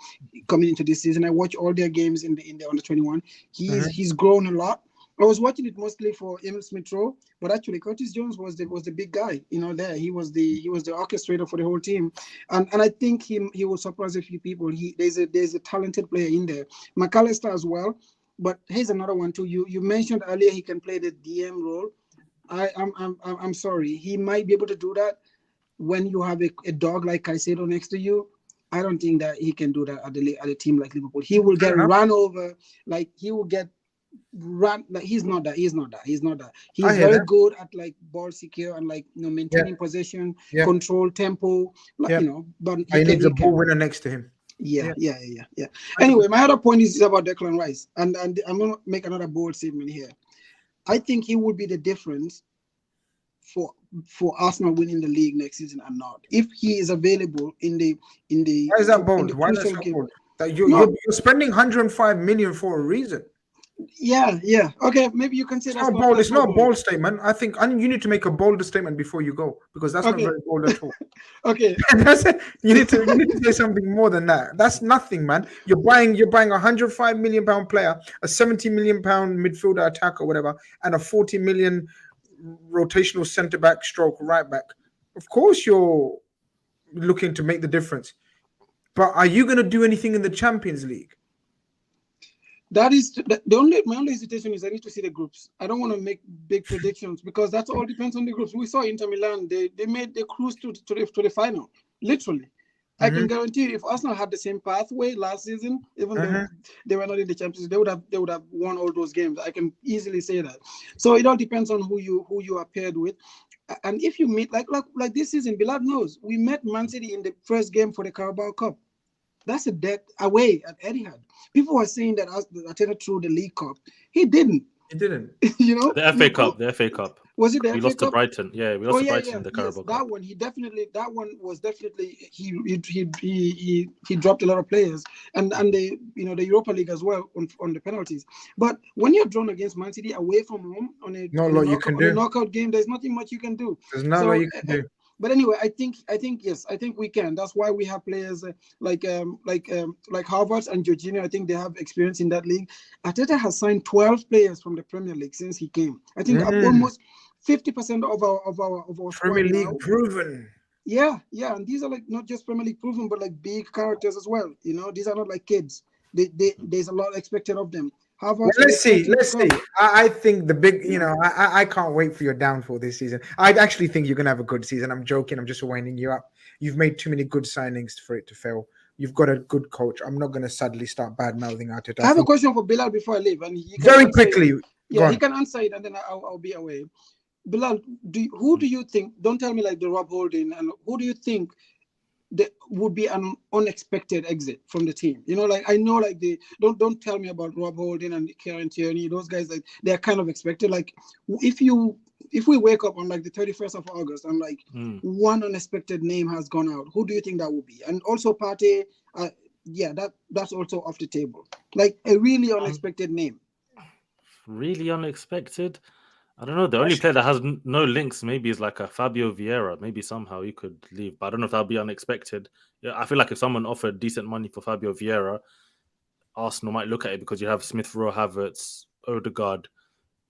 coming into this season. I watch all their games in the under 21. He's grown a lot. I was watching it mostly for Emil Smith-Rowe, but actually Curtis Jones was the big guy. You know, there he was the orchestrator for the whole team, and I think he will surprise a few people. There's a talented player in there. McAllister as well. But here's another one too. You mentioned earlier he can play the DM role. I'm sorry. He might be able to do that when you have a dog like Caicedo next to you. I don't think that he can do that at a team like Liverpool. He will get run over. Like he will get run. Like he's not that. He's very good at like ball secure and like maintaining possession, control, tempo. Like, but he needs a ball winner next to him. Yeah. Anyway, my other point is about Declan Rice, and I'm going to make another bold statement here. I think he will be the difference for Arsenal winning the league next season and not. If he is available in the. Why is that bold? Why is that so bold? You're spending 105 million for a reason. Yeah. Okay, maybe you can say that's bold. It's not a bold statement. I think you need to make a bolder statement before you go because that's not very bold at all. Okay. That's it. You need to say something more than that. That's nothing, man. You're buying a 105 million pound player, a 70 million pound midfielder attacker, whatever, and a 40 million rotational centre back stroke right back. Of course, you're looking to make the difference. But are you going to do anything in the Champions League? That is my only hesitation is I need to see the groups. I don't want to make big predictions because that all depends on the groups. We saw Inter Milan; they cruised to the final, literally. Mm-hmm. I can guarantee you, if Arsenal had the same pathway last season, even though they were not in the Champions League, they would have won all those games. I can easily say that. So it all depends on who you are paired with, and if you meet like this season, Bilal knows we met Man City in the first game for the Carabao Cup. That's a dead away at Ittihad. People were saying that Arteta threw the League Cup. He didn't. You know, the FA Cup. The FA Cup. Was it the FA We lost Cup? to Brighton. Yeah, we lost to Brighton in the Carabao Cup. That one, that one was definitely he dropped a lot of players and the the Europa League as well on the penalties. But when you're drawn against Man City away from home on a knockout game, there's nothing much you can do. There's nothing you can do. But anyway, I think yes, I think we can. That's why we have players like Havertz and Jorginho. I think they have experience in that league. Arteta has signed 12 players from the Premier League since he came. I think almost 50% of our Premier League proven. Yeah, and these are like not just Premier League proven, but like big characters as well. You know, these are not like kids. There's a lot expected of them. Well, let's see. I think the big, I can't wait for your downfall this season. I actually think you're gonna have a good season. I'm joking. I'm just winding you up. You've made too many good signings for it to fail. You've got a good coach. I'm not gonna suddenly start bad mouthing Arteta. I have a question for Bilal before I leave, and he can very quickly. He can answer it, and then I'll be away. Bilal, who do you think? Don't tell me like the Rob Holding, and who do you think that would be an unexpected exit from the team? You know, like I know, like don't tell me about Rob Holding and Kieran Tierney. Those guys, like they're kind of expected. Like if we wake up on like the 31st of August and like one unexpected name has gone out, who do you think that would be? And also Partey, that's also off the table. Like a really unexpected name. Really unexpected. I don't know. The only player that has no links maybe is like a Fabio Vieira. Maybe somehow he could leave, but I don't know if that would be unexpected. Yeah, I feel like if someone offered decent money for Fabio Vieira, Arsenal might look at it because you have Smith Rowe, Havertz, Odegaard.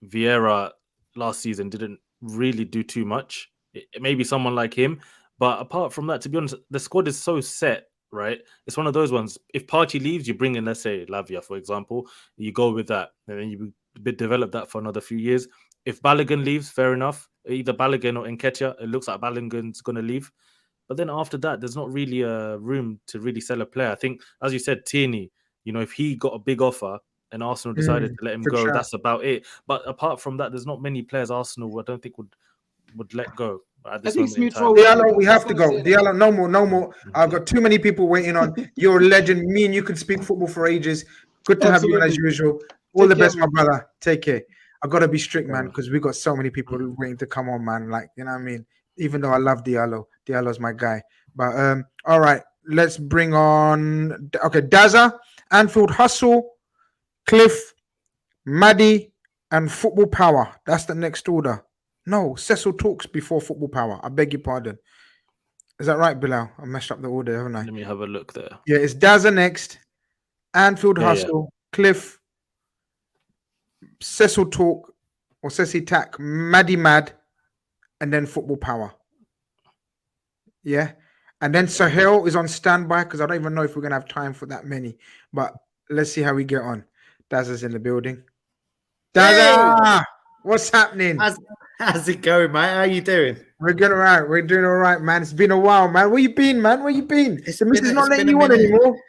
Vieira last season didn't really do too much. It may be someone like him, but apart from that, to be honest, the squad is so set, right? It's one of those ones. If Partey leaves, you bring in, let's say, Lavia, for example. You go with that, and then you develop that for another few years. If Balogun leaves, fair enough. Either Balogun or Nketiah, it looks like Balogun's going to leave. But then after that, there's not really a room to really sell a player. I think, as you said, Tierney, if he got a big offer and Arsenal decided to let him go, that's about it. But apart from that, there's not many players Arsenal I don't think would let go at this moment in time. Diallo, we have to go. Diallo, no more. I've got too many people waiting on. You're a legend. Me and you could speak football for ages. Good to have you as usual. All the best, my brother. Take care. I gotta be strict, man, because we got so many people waiting to come on, man. Like, you know what I mean? Even though I love Diallo, Diallo's my guy. But all right, let's bring on Daza, Anfield Hustle, Cliff, Maddie, and Football Power. That's the next order. No, Cecil talks before Football Power. I beg your pardon. Is that right, Bilal? I messed up the order, haven't I? Let me have a look there. Yeah, it's Daza next, Anfield Hustle, Cliff, Cecil Talk or Ceci Tack, Maddie Mad, and then Football Power. Yeah. And then Sahel is on standby because I don't even know if we're going to have time for that many. But let's see how we get on. Daza's in the building. Daza! Hey! What's happening? How's it going, mate? How you doing? We're good, all right. We're doing all right, man. It's been a while, man. Where you been, man? Where you been? The missus not letting you on anymore.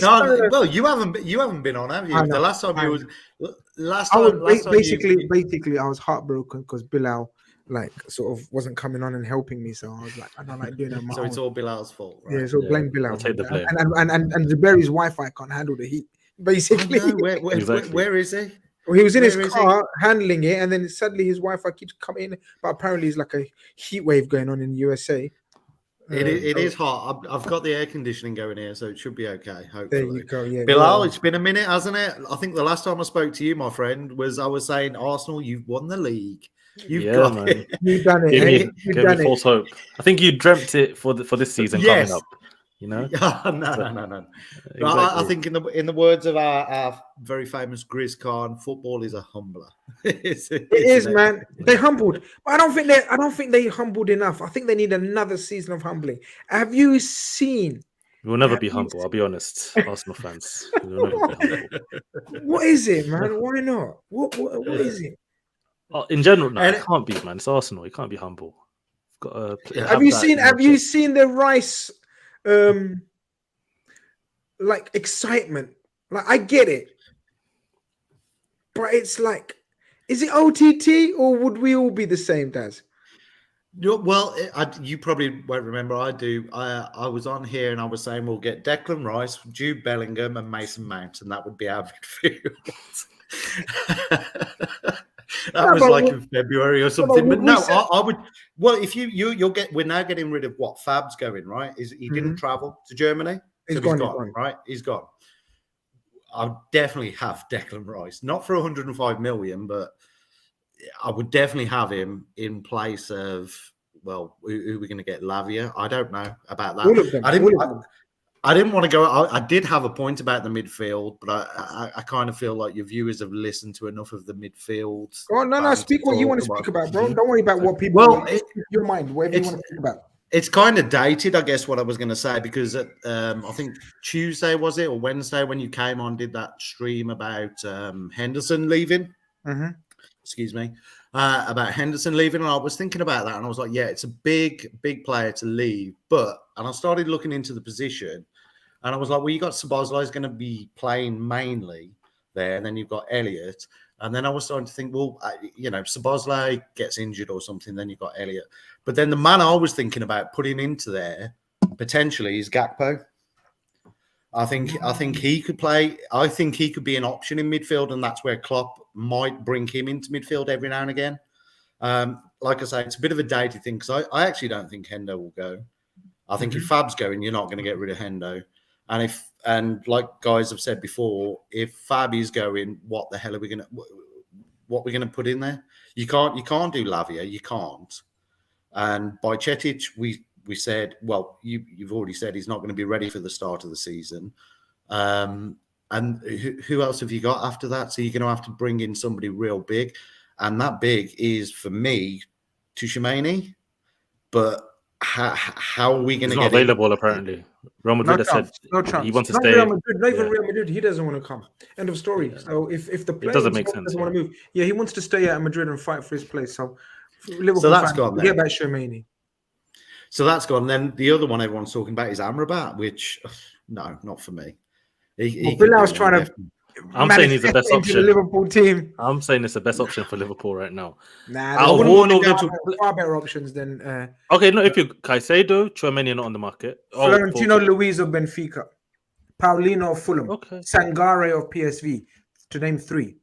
No, well, you haven't been on, have you? The last time you was basically I was heartbroken because Bilal sort of wasn't coming on and helping me, so I was like, I don't like doing it. So it's all Bilal's fault, right? Yeah, it's all blame Bilal. I'll take the blame. And Zuberi's Wi-Fi can't handle the heat. Basically, where is he? Well, he was in his car handling it, and then suddenly his Wi-Fi keeps coming in. But apparently, it's like a heat wave going on in the USA. It is hot. I've got the air conditioning going here, so it should be okay. Hopefully. There you go. Yeah, Bilal, it's been a minute, hasn't it? I think the last time I spoke to you, my friend, I was saying, Arsenal, you've won the league. You've done it. You've done it. Give me false hope. I think you dreamt it for this season coming up. No. Exactly. I think in the words of our very famous Grizz Khan, football is a humbler. It is, man. They humbled, but I don't think they humbled enough. I think they need another season of humbling. Have you seen? We'll never be humble. I'll be honest, Arsenal fans. We'll never be humble. What is it, man? Why not? What is it? In general, no, it can't be, man. It's Arsenal. It can't be humble. Have you seen the Rice? Like excitement, like I get it, but it's like, is it OTT or would we all be the same, Daz? Well, you probably won't remember. I do. I was on here and I was saying we'll get Declan Rice, Jude Bellingham, and Mason Mount, and that would be our midfield. That was like in February or something. But no, I would. Well, if you'll get, we're now getting rid of what Fab's going, right? He didn't travel to Germany. He's gone, right? He's gone. I'll definitely have Declan Rice, not for 105 million, but I would definitely have him in place of, well, who are we going to get? Lavia? I don't know about that. I didn't want to go. I did have a point about the midfield, but I kind of feel like your viewers have listened to enough of the midfield. Oh no, speak what you want to speak about, bro. Don't worry about what people. Well, your mind, whatever you want to speak about. It's kind of dated, I guess, what I was going to say, because I think Tuesday, was it, or Wednesday, when you came on, did that stream about Henderson leaving. Mm-hmm. Excuse me. About Henderson leaving, and I was thinking about that, and I was like, yeah, it's a big player to leave, and I started looking into the position, and I was like, well, you got Szoboszlai is going to be playing mainly there, and then you've got Elliott, and then I was starting to think, well, Szoboszlai gets injured or something, then you've got Elliott, but then the man I was thinking about putting into there potentially is Gakpo. I think he could play. I think he could be an option in midfield, and that's where Klopp might bring him into midfield every now and again. Like I say, it's a bit of a dated thing because I actually don't think Hendo will go. I think if Fab's going, you're not going to get rid of Hendo. And like guys have said before, if Fab is going, what the hell are we going to put in there? You can't do Lavia, you can't. And by Cetic, we said, well, you've already said he's not going to be ready for the start of the season. And who else have you got after that? So you're going to have to bring in somebody real big. And that big is, for me, Tchouaméni. But how are we going to get not available, apparently. Real Madrid has said he wants to stay. Real Madrid, not even Real Madrid. He doesn't want to come. End of story. Yeah. So if the player doesn't want to move, he wants to stay at Madrid and fight for his place. So Liverpool that's gone. Forget about Tchouaméni. So that's gone. Then the other one everyone's talking about is Amrabat, which not for me. Bilal's trying to. I'm saying he's the best option. The Liverpool team. I'm saying it's the best option for Liverpool right now. Nah, I wouldn't want to far better options than. Okay, no, if you Caicedo, Tchouaméni are not on the market. Florentino Luis of Benfica, Paulino of Fulham, Sangare of PSV, to name three.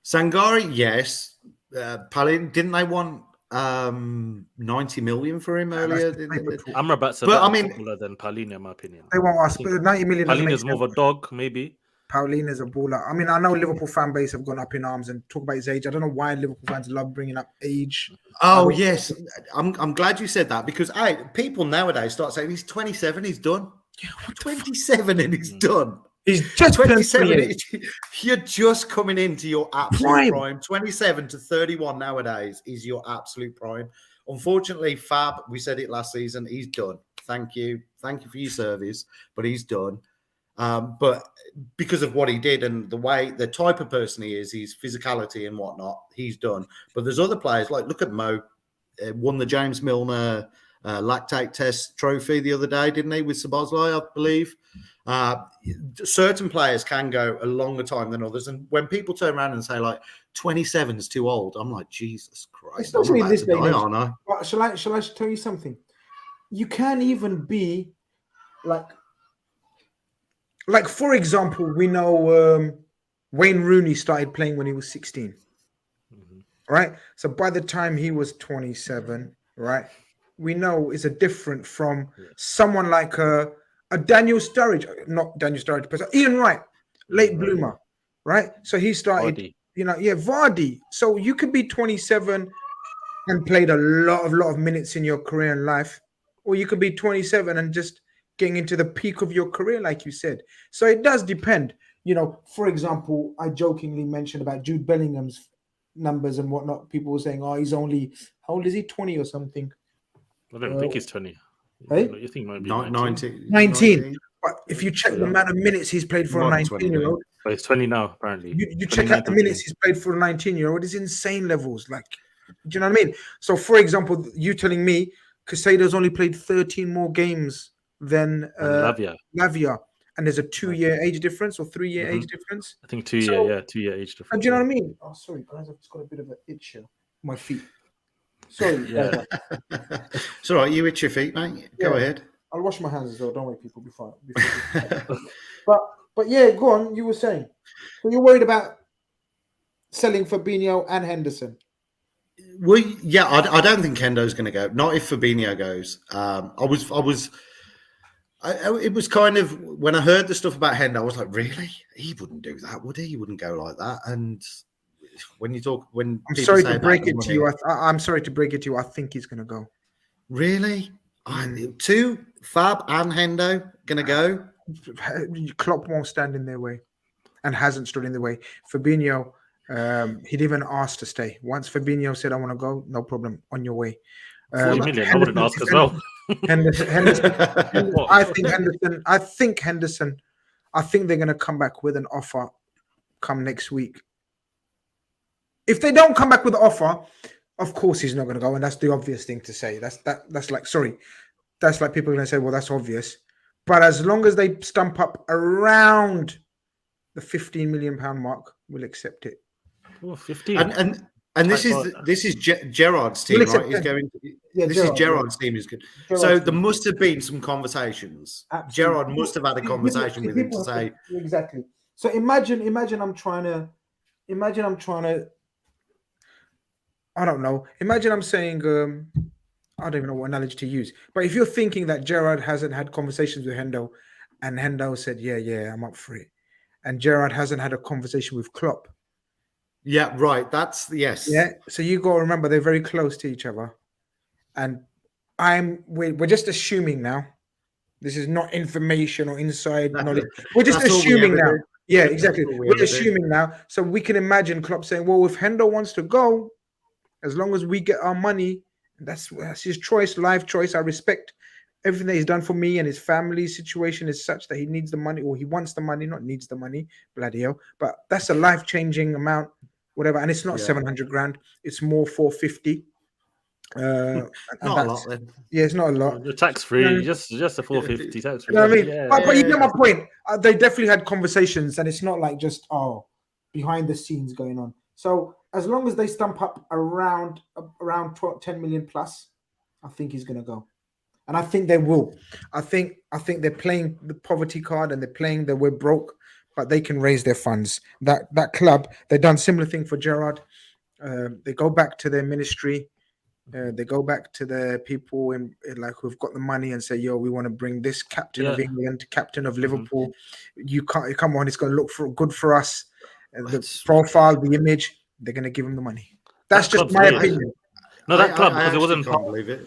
Sangare, yes. Paulino, didn't they want 90 million for him earlier? Amrabat's a better footballer than Paulino, in my opinion. They won't ask, but 90 million. Paulino's more of a dog, maybe. Paulino is a baller. I mean, I know Liverpool fan base have gone up in arms and talk about his age. I don't know why Liverpool fans love bringing up age. Oh, yes. I'm glad you said that because people nowadays start saying he's 27, he's done. 27 and he's done. He's just 27. You're just coming into your absolute prime. 27 to 31 nowadays is your absolute prime. Unfortunately, Fab, we said it last season, he's done. Thank you for your service, but he's done. But because of what he did and the type of person he is, his physicality and whatnot, he's done. But there's other players, like look at Mo, won the James Milner lactate test trophy the other day, didn't he, with Szoboszlai, I believe. Certain players can go a longer time than others. And when people turn around and say, like, 27 is too old, I'm like, Jesus Christ. It's not this day, aren't I? But shall I tell you something? You can't even be like, for example, we know Wayne Rooney started playing when he was 16, right? So by the time he was 27, right, we know it's a different from someone like a Daniel Sturridge, not Daniel Sturridge, but Ian Wright, late bloomer, right? So he started, Vardy. So you could be 27 and played a lot of minutes in your career and life, or you could be 27 and just getting into the peak of your career, like you said. So it does depend. For example, I jokingly mentioned about Jude Bellingham's numbers and whatnot. People were saying, he's only, how old is he, 20 or something? I don't think he's 20. Hey? You think he might be 19. But if you check the amount of minutes he's played for a 19-year-old. But he's 20 now, apparently. You check out the minutes he's played for a 19-year-old. It's insane levels. Like, do you know what I mean? So, for example, you telling me Caicedo's only played 13 more games than Lavia, and there's a 2-year age difference or 3-year age difference. I think 2-year, 2-year age difference. And do you know what I mean? Oh, sorry, guys, I've just got a bit of an itch here. My feet. Sorry. Yeah. It's all right. You itch your feet, mate. Go ahead. I'll wash my hands as well. Don't worry, people. Before but yeah, go on. You were saying. So you're worried about selling Fabinho and Henderson? Well, yeah, I don't think Hendo's going to go. Not if Fabinho goes. It was kind of, when I heard the stuff about Hendo, I was like, really? He wouldn't do that, would he? He wouldn't go like that. And I'm sorry to break it to you. I think he's going to go. Really? Fab and Hendo gonna go. Klopp won't stand in their way, and hasn't stood in the way. Fabinho, he'd even asked to stay. Once Fabinho said, "I want to go," no problem, on your way. 40 million. I wouldn't ask as well. Henderson, I think Henderson. I think they're going to come back with an offer come next week. If they don't come back with an offer, of course he's not going to go, and that's the obvious thing to say. That's like people are going to say, well, that's obvious. But as long as they stump up around the £15 million mark, we'll accept it. Oh, 15. And this is Gerrard's team, right? He's going. This is Gerrard's team. Is good. So there must have been some conversations. Absolutely. Gerrard must have had a conversation with him to say exactly. So imagine I'm trying to. I don't know. Imagine I'm saying. I don't even know what analogy to use. But if you're thinking that Gerrard hasn't had conversations with Hendo, and Hendo said, "Yeah, I'm up for it," and Gerrard hasn't had a conversation with Klopp. Yeah, right. That's yes. Yeah. So you got to remember they're very close to each other, and we're just assuming now. This is not information or inside knowledge. We're just assuming now. Yeah, exactly. We're assuming now. So we can imagine Klopp saying, "Well, if Hendo wants to go, as long as we get our money, that's his choice, life choice. I respect everything that he's done for me, and his family situation is such that he needs the money, or he wants the money, not needs the money. Bloody hell! But that's a life-changing amount, whatever. And it's not 700 grand; it's more 450. Not a lot then. Yeah, it's not a lot. You're tax-free, just a 450 tax-free. You know what I mean? Yeah. But you get my point. They definitely had conversations, and it's not like just behind the scenes going on. So as long as they stump up around 10 million plus, I think he's going to go, and I think they will. I think they're playing the poverty card, and they're playing that we're broke, but they can raise their funds. That club, they've done similar thing for Gerrard. They go back to their ministry. They go back to the people in like who've got the money and say, "Yo, we want to bring this captain of England, captain of Liverpool. You can't come on. It's going to look good for us. The profile, the image. They're going to give him the money." That's just my opinion. No, that club because it wasn't. Can't believe it.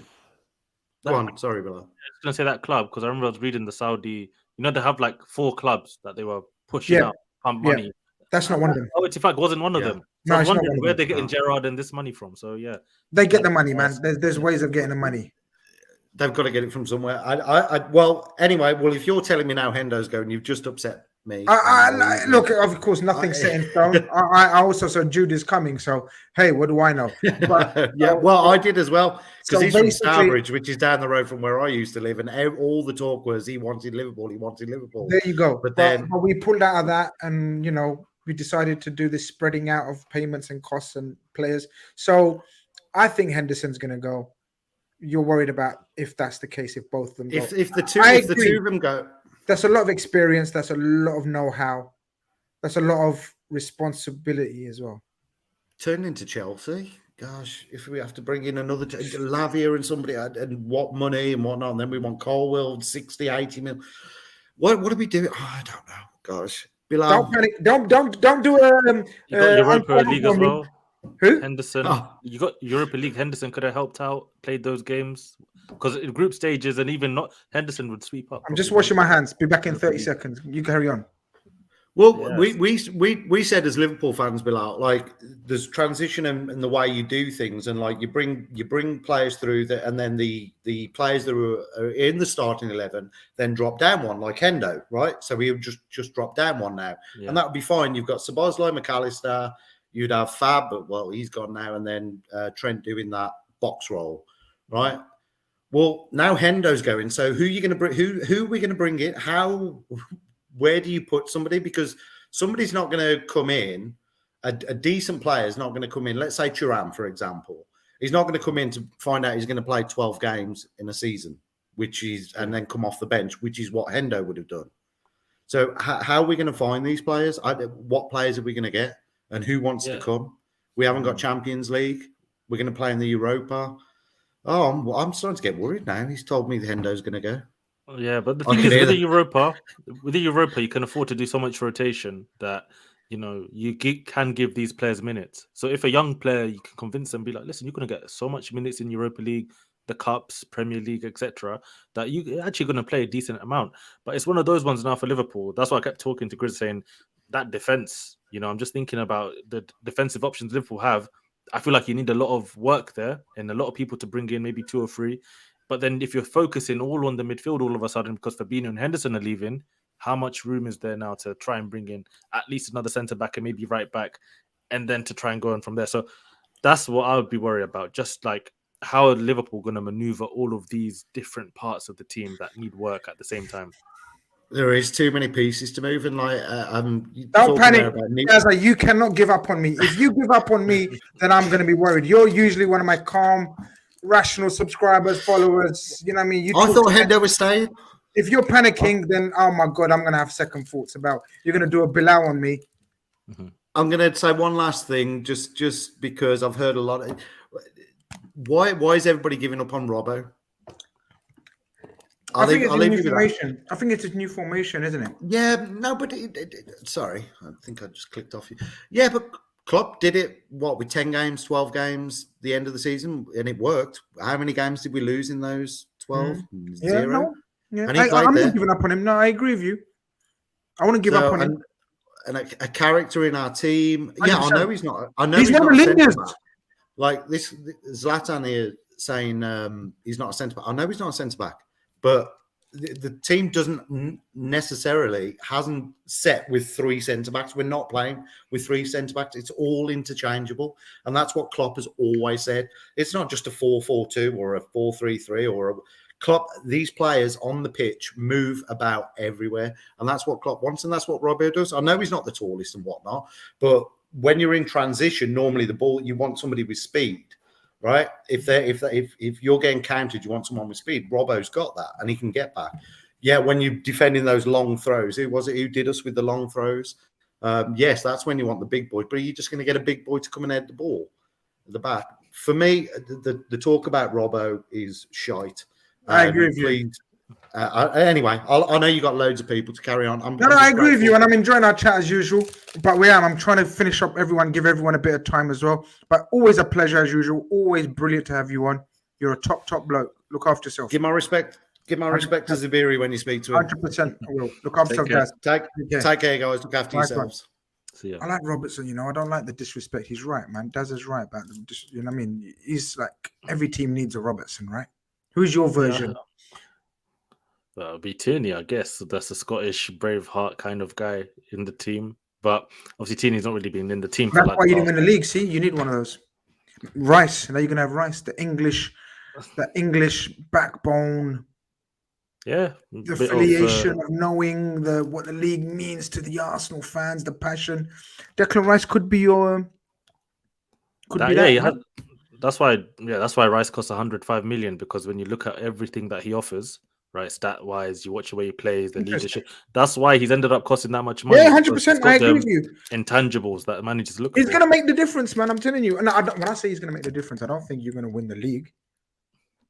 Go on, sorry, Bill. I was going to say that club because I remember I was reading the Saudi. You know, they have like 4 clubs that they were pushing out pump money. That's not one of them. Oh, Ittihad wasn't one of them. So No, I was it's not wondering one of where them. they're getting Gerrard and this money from. So yeah, They get the money, man. There's ways of getting the money. They've got to get it from somewhere. Well, anyway, if you're telling me now Hendo's going, you've just upset me. Look, of course, nothing's set in stone. I also saw Jude is coming, so hey, what do I know? But, well, I did as well because so he's from basically- Stourbridge, which is down the road from where I used to live, and all the talk was he wanted Liverpool. There you go. But then but we pulled out of that, and we decided to do this spreading out of payments and costs and players. So I think Henderson's going to go. You're worried about if that's the case, if both of them go. If the two of them go, that's a lot of experience. That's a lot of know-how. That's a lot of responsibility as well. Turn into Chelsea. Gosh, if we have to bring in another Lavia and somebody and what money and whatnot, and then we want Colwell 60, 80 mil. What do we do? Oh, I don't know. Gosh. Bilal. Don't panic. Don't do you got Europa League as well. Who? Henderson. You got Europa League. Henderson could have helped out, played those games because in group stages and even not Henderson would sweep up. I'm just washing my hands. Be back in 30 seconds. You carry on. Well, we said as Liverpool fans, Bilal, like there's transition in the way you do things, and like you bring players through that, and then the players that are in the starting 11 then drop down one, like Hendo, right? So we just drop down one now, and that would be fine. You've got Szoboszlai, McAllister, you'd have Fab, but well, he's gone now, and then Trent doing that box role, right? Well, now Hendo's going. So who are you going to bring? Who are we going to bring in? How? Where do you put somebody? Because somebody's not going to come in, a decent player is not going to come in. Let's say Thuram, for example. He's not going to come in to find out he's going to play 12 games in a season, and then come off the bench, which is what Hendo would have done. So how are we going to find these players? What players are we going to get? And who wants to come? We haven't got Champions League. We're going to play in the Europa. Oh, I'm starting to get worried now. He's told me Hendo's going to go. Yeah, but the thing is, with the Europa, you can afford to do so much rotation that you can give these players minutes. So if a young player, you can convince them, be like, listen, you're going to get so much minutes in Europa League the Cups, Premier League, etc., that you're actually going to play a decent amount. But it's one of those ones now for Liverpool. That's why I kept talking to Grizz saying that defense, I'm just thinking about the defensive options Liverpool have. I feel like you need a lot of work there and a lot of people to bring in, maybe 2 or 3. But then if you're focusing all on the midfield all of a sudden because Fabinho and Henderson are leaving, how much room is there now to try and bring in at least another centre-back and maybe right back and then to try and go on from there? So that's what I would be worried about. Just like how are Liverpool going to maneuver all of these different parts of the team that need work at the same time? There is too many pieces to move, and don't panic. You cannot give up on me. If you give up on me, then I'm going to be worried. You're usually one of my calm, rational subscribers, followers. You know what I mean? I thought Hendo was staying. If you're panicking, then oh my god, I'm going to have second thoughts about you're going to do a Bilal on me. Mm-hmm. I'm going to say one last thing, just because I've heard a lot. Why is everybody giving up on Robbo? I think it's a new formation. I think it's a new formation, isn't it? Yeah, no, but sorry, I think I just clicked off you. Yeah, but Klopp did it, with 10 games, 12 games, the end of the season, and it worked. How many games did we lose in those 12? Zero. Yeah, I'm not giving up on him. No, I agree with you. I want to give up on him. And a character in our team. Yeah, 100%. I know he's not. I know he's one of the leaders. Like this, Zlatan here saying he's not a centre back. I know he's not a centre back. But the team hasn't set with 3 centre-backs. We're not playing with 3 centre-backs. It's all interchangeable. And that's what Klopp has always said. It's not just a 4-4-2 or a 4-3-3 or a Klopp. These players on the pitch move about everywhere. And that's what Klopp wants. And that's what Robbo does. I know he's not the tallest and whatnot. But when you're in transition, normally the ball, you want somebody with speed. Right? If you're getting counted, you want someone with speed. Robbo's got that, and he can get back. Yeah, when you're defending those long throws, who was it who did us with the long throws? Yes, that's when you want the big boy. But are you just going to get a big boy to come and head the ball at the back? For me, the talk about Robbo is shite. I agree with you. Anyway, I know you got loads of people to carry on. I agree with you, and I'm enjoying our chat as usual. But I'm trying to finish up give everyone a bit of time as well. But always a pleasure as usual. Always brilliant to have you on. You're a top bloke. Look after yourself. Give my respect to Zubiri when you speak to him. 100%. I will. Look after yourself, guys. Take care, guys. Look after yourselves. See ya. I like Robertson. I don't like the disrespect. He's right, man. Daz is right about them. You know what I mean? He's like every team needs a Robertson, right? Who's your version? That'll be Tierney, I guess. That's a Scottish Braveheart kind of guy in the team. But obviously, Tierney's not really been in the team. That's why you didn't win the league. See, you need one of those. Rice. Now you're gonna have Rice, the English backbone. Yeah, the affiliation of knowing what the league means to the Arsenal fans, the passion. Declan Rice could be your. That's why Rice costs 105 million, because when you look at everything that he offers, right, stat wise, you watch the way he plays, the leadership. That's why he's ended up costing that much money. Yeah, 100%. I agree with you. Intangibles that managers look. He's going to make the difference, man. I'm telling you. And when I say he's going to make the difference, I don't think you're going to win the league,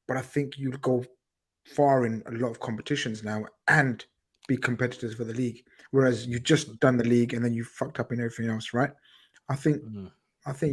but I think you'll go far in a lot of competitions now and be competitors for the league. Whereas you just done the league and then you fucked up in everything else, right? I think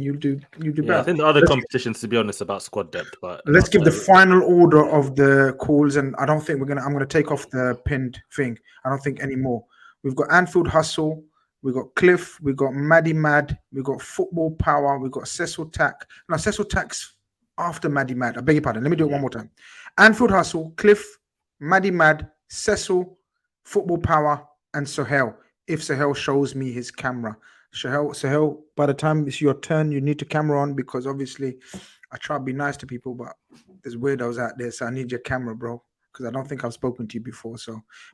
you'll do better. I think the other competitions, to be honest, about squad depth. But let's give the final order of the calls, and I don't think I'm gonna take off the pinned thing. I don't think anymore. We've got Anfield Hustle, we've got Cliff, we've got Maddie Mad, we've got Football Power, we've got Cecil Tack. Now Cecil Tack's after Maddie Mad. I beg your pardon. Let me do it one more time. Anfield Hustle, Cliff, Maddie Mad, Cecil, Football Power, and Sohail. If Sohail shows me his camera. Sohail, by the time it's your turn, you need to camera on, because obviously I try to be nice to people, but there's weirdos out there, so I need your camera, bro, because I don't think I've spoken to you before.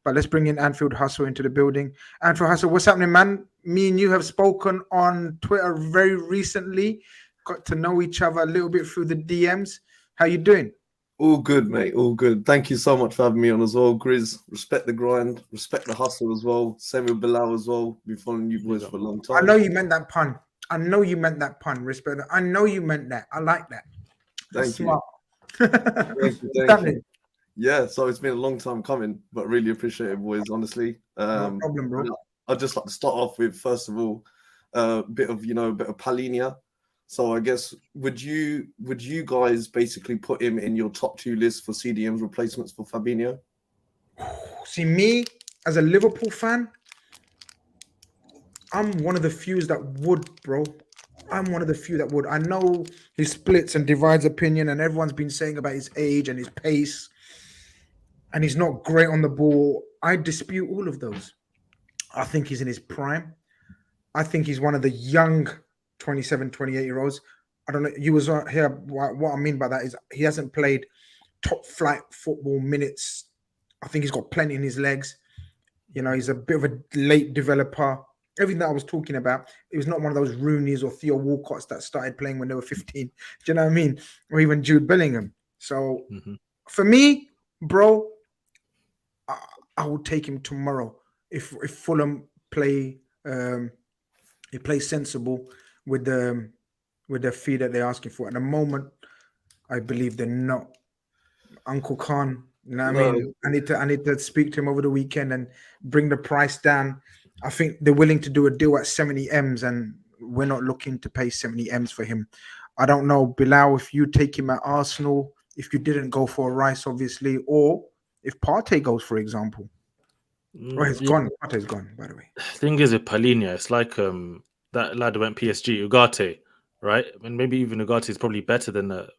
But let's bring in Anfield Hustle into the building. Anfield Hustle, what's happening, man? Me and you have spoken on Twitter very recently, got to know each other a little bit through the DMs. How you doing? All good, mate. All good. Thank you so much for having me on as well, Grizz. Respect the grind. Respect the hustle as well. Same with Bilal as well. Been following you boys for a long time. I know you meant that pun. Respect that. I know you meant that. I like that. Thank you. Thank you. Yeah, so it's been a long time coming, but really appreciate it, boys, honestly. No problem, bro. I'd just like to start off with, first of all, a bit of Palhinha. So I guess would you guys basically put him in your top 2 list for CDM's replacements for Fabinho? See, me as a Liverpool fan, I'm one of the few that would, bro. I'm one of the few that would. I know he splits and divides opinion, and everyone's been saying about his age and his pace, and he's not great on the ball. I dispute all of those. I think he's in his prime. I think he's one of the young 27, 28-year-olds. I don't know. You was here. What I mean by that is he hasn't played top flight football minutes. I think he's got plenty in his legs. You know, he's a bit of a late developer. Everything that I was talking about, it was not one of those Rooneys or Theo Walcotts that started playing when they were 15. Do you know what I mean? Or even Jude Bellingham. So for me, bro, I will take him tomorrow if Fulham play. He plays sensible with the fee that they're asking for. At the moment, I believe they're not. Uncle Khan, you know what I mean? I need to speak to him over the weekend and bring the price down. I think they're willing to do a deal at 70 M's, and we're not looking to pay 70 M's for him. I don't know, Bilal, if you take him at Arsenal, if you didn't go for Rice, obviously, or if Partey goes, for example. Well, he's gone. Partey's gone, by the way. Thing is, with Palhinha, it's like that lad who went PSG, Ugarte, right? And maybe even Ugarte is probably better than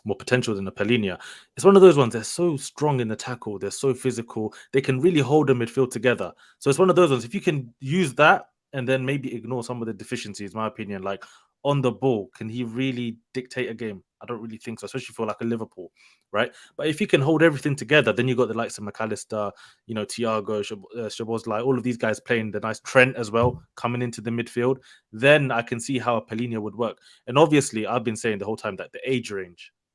more potential than a Palhinha. It's one of those ones. They're so strong in the tackle. They're so physical. They can really hold the midfield together. So it's one of those ones. If you can use that and then maybe ignore some of the deficiencies, in my opinion, like on the ball, can he really dictate a game? I don't really think so, especially for like a Liverpool, right? But if you can hold everything together, then you got the likes of McAllister, you know, Thiago, Szoboszlai, all of these guys playing the nice Trent as well, coming into the midfield. Then I can see how a Palhinha would work. And obviously, I've been saying the whole time that the age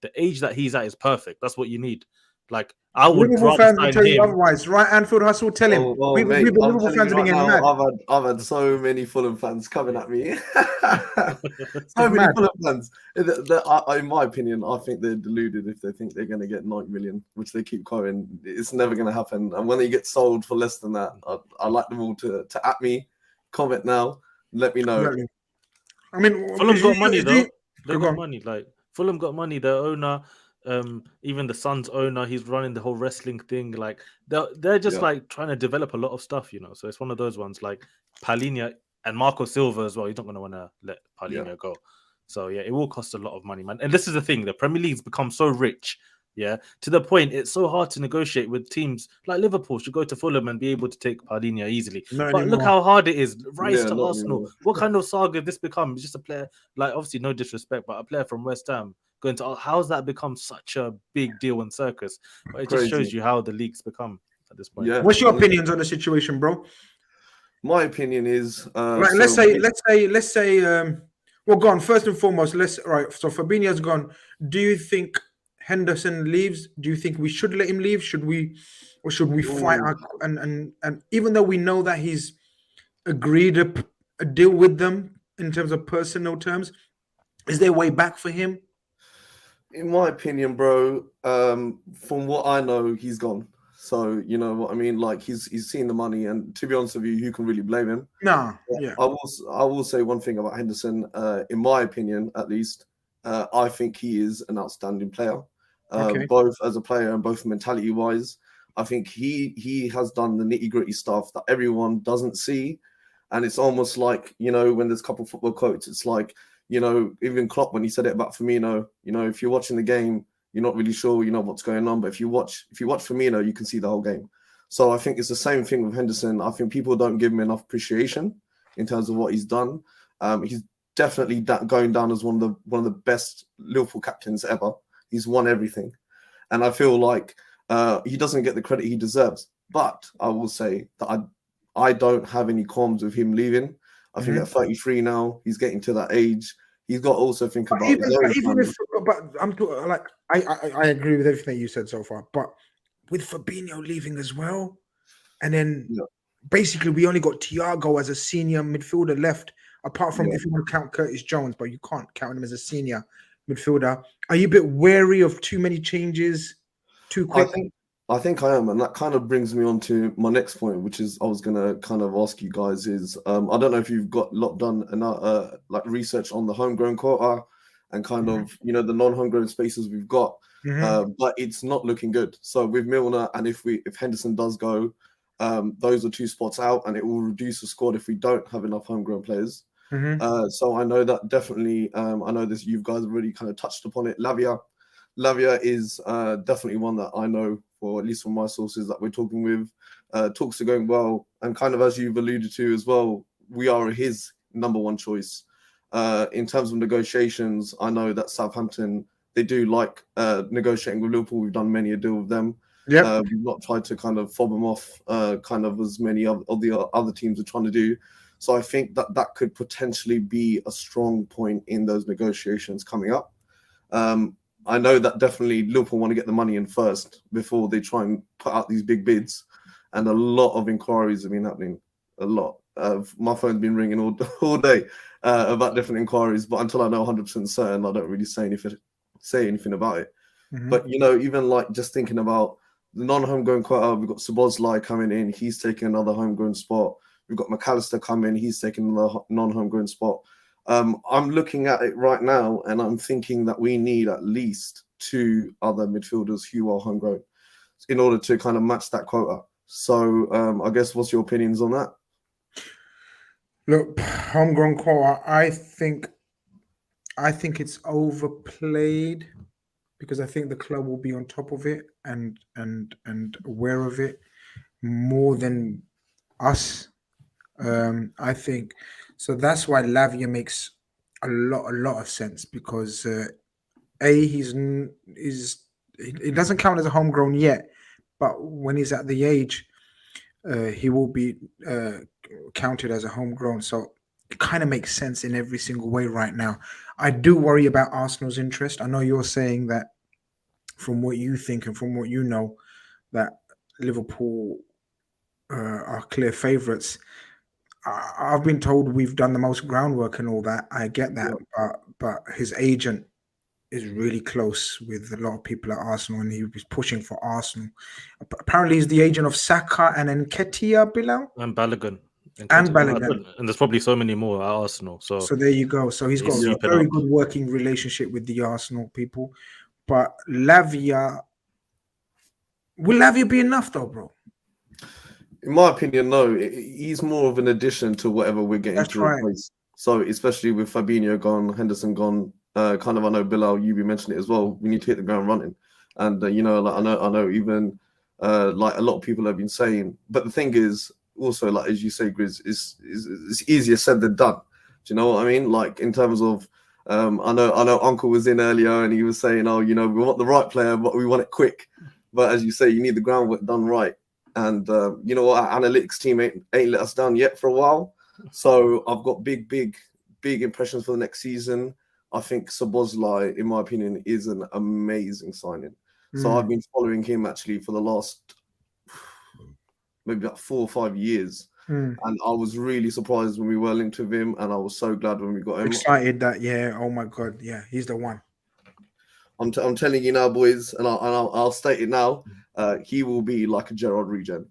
that he's at is perfect. That's what you need. Like, I would Liverpool fans will tell you otherwise, right? Anfield Hustle, tell him. We've been Liverpool fans are being mad. I've had so many Fulham fans coming at me. So many Fulham fans. In my opinion, I think they're deluded if they think they're going to get 90 million, which they keep quoting. It's never going to happen. And when they get sold for less than that, I like them all to at me, comment now, let me know. Exactly. I mean, Fulham's got money though. They've got money. Like Fulham got money. Their owner. Even the Suns owner, he's running the whole wrestling thing. Like they're just like trying to develop a lot of stuff, you know. So it's one of those ones like Palhinha and Marco Silva as well. He's not going to want to let Palhinha go. So yeah, it will cost a lot of money, man. And this is the thing: the Premier League's become so rich, to the point it's so hard to negotiate with teams like Liverpool. Should go to Fulham and be able to take Palhinha easily. But look how hard it is. Rice to Arsenal. Anymore. What kind of saga this become? It's just a player, like obviously no disrespect, but a player from West Ham. Going to how's that become such a big deal and circus? But it just shows you how the league's become at this point. Yeah. What's your opinions on the situation, bro? My opinion is let's say well, go on. First and foremost, so Fabinho's gone. Do you think Henderson leaves? Do you think we should let him leave? Should we fight and even though we know that he's agreed a deal with them in terms of personal terms, is there a way back for him? In my opinion, bro, from what I know, he's gone. So you know what I mean. Like he's seen the money, and to be honest with you, who can really blame him? No, yeah. I will say one thing about Henderson. In my opinion, at least, I think he is an outstanding player, both as a player and both mentality wise. I think he has done the nitty gritty stuff that everyone doesn't see, and it's almost like, you know, when there's a couple of football quotes, it's like, you know, even Klopp, when he said it about Firmino, you know, if you're watching the game, you're not really sure, you know, what's going on. But if you watch Firmino, you can see the whole game. So I think it's the same thing with Henderson. I think people don't give him enough appreciation in terms of what he's done. He's definitely going down as one of the best Liverpool captains ever. He's won everything. And I feel like he doesn't get the credit he deserves. But I will say that I don't have any qualms with him leaving. I think at 33 now, he's getting to that age. He's got to also think about I agree with everything you said so far. But with Fabinho leaving as well, and then basically we only got Thiago as a senior midfielder left, apart from if you want to count Curtis Jones, but you can't count him as a senior midfielder. Are you a bit wary of too many changes too quick? I think I am, and that kind of brings me on to my next point, which is I was gonna kind of ask you guys is I don't know if you've got a lot done like research on the homegrown quota and kind of the non-homegrown spaces we've got, but it's not looking good. So with Milner, and if Henderson does go, those are 2 spots out, and it will reduce the squad if we don't have enough homegrown players. So I know that definitely. I know this. You guys have already kind of touched upon it. Lavia is definitely one that I know, or at least from my sources that we're talking with. Talks are going well, and kind of as you've alluded to as well, we are his number 1 choice. In terms of negotiations, I know that Southampton, they do like negotiating with Liverpool. We've done many a deal with them. We've not tried to kind of fob them off, kind of as many of the other teams are trying to do. So I think that could potentially be a strong point in those negotiations coming up. I know that definitely Liverpool want to get the money in first before they try and put out these big bids. And a lot of inquiries have been happening. A lot. My phone's been ringing all day about different inquiries. But until I know 100% certain, I don't really say anything about it. But, even like just thinking about the non-homegrown quota, we've got Szoboszlai coming in. He's taking another homegrown spot. We've got McAllister coming. He's taking another non-homegrown spot. I'm looking at it right now, and I'm thinking that we need at least 2 other midfielders who are homegrown in order to kind of match that quota. So I guess what's your opinions on that? Look, homegrown quota, I think it's overplayed because I think the club will be on top of it and aware of it more than us. I think so. That's why Lavia makes a lot of sense because he doesn't count as a homegrown yet, but when he's at the age, he will be counted as a homegrown. So it kind of makes sense in every single way right now. I do worry about Arsenal's interest. I know you're saying that from what you think and from what you know that Liverpool are clear favourites. I've been told we've done the most groundwork and all that. I get that, but his agent is really close with a lot of people at Arsenal, and he was pushing for Arsenal. Apparently, he's the agent of Saka and Nketiah, Bilal, and Balogun. And Balogun. And there's probably so many more at Arsenal. So there you go. So he's got a very good working relationship with the Arsenal people. But Lavia, will Lavia be enough though, bro? In my opinion, no. He's more of an addition to whatever we're getting to replace. So especially with Fabinho gone, Henderson gone, kind of I know Bilal, you mentioned it as well. We need to hit the ground running, and I know even like a lot of people have been saying. But the thing is, also like as you say, Grizz, it's easier said than done. Do you know what I mean? Like in terms of, I know Uncle was in earlier and he was saying, we want the right player, but we want it quick. But as you say, you need the groundwork done right. And you know what, our analytics team ain't let us down yet for a while. So I've got big impressions for the next season. I think Szoboszlai, in my opinion, is an amazing signing. So I've been following him actually for the last maybe about 4 or 5 years. And I was really surprised when we were linked with him, and I was so glad when we got him. Excited that, oh my God, he's the one. I'm telling you now, boys, and I'll state it now. He will be like a Gerrard regen.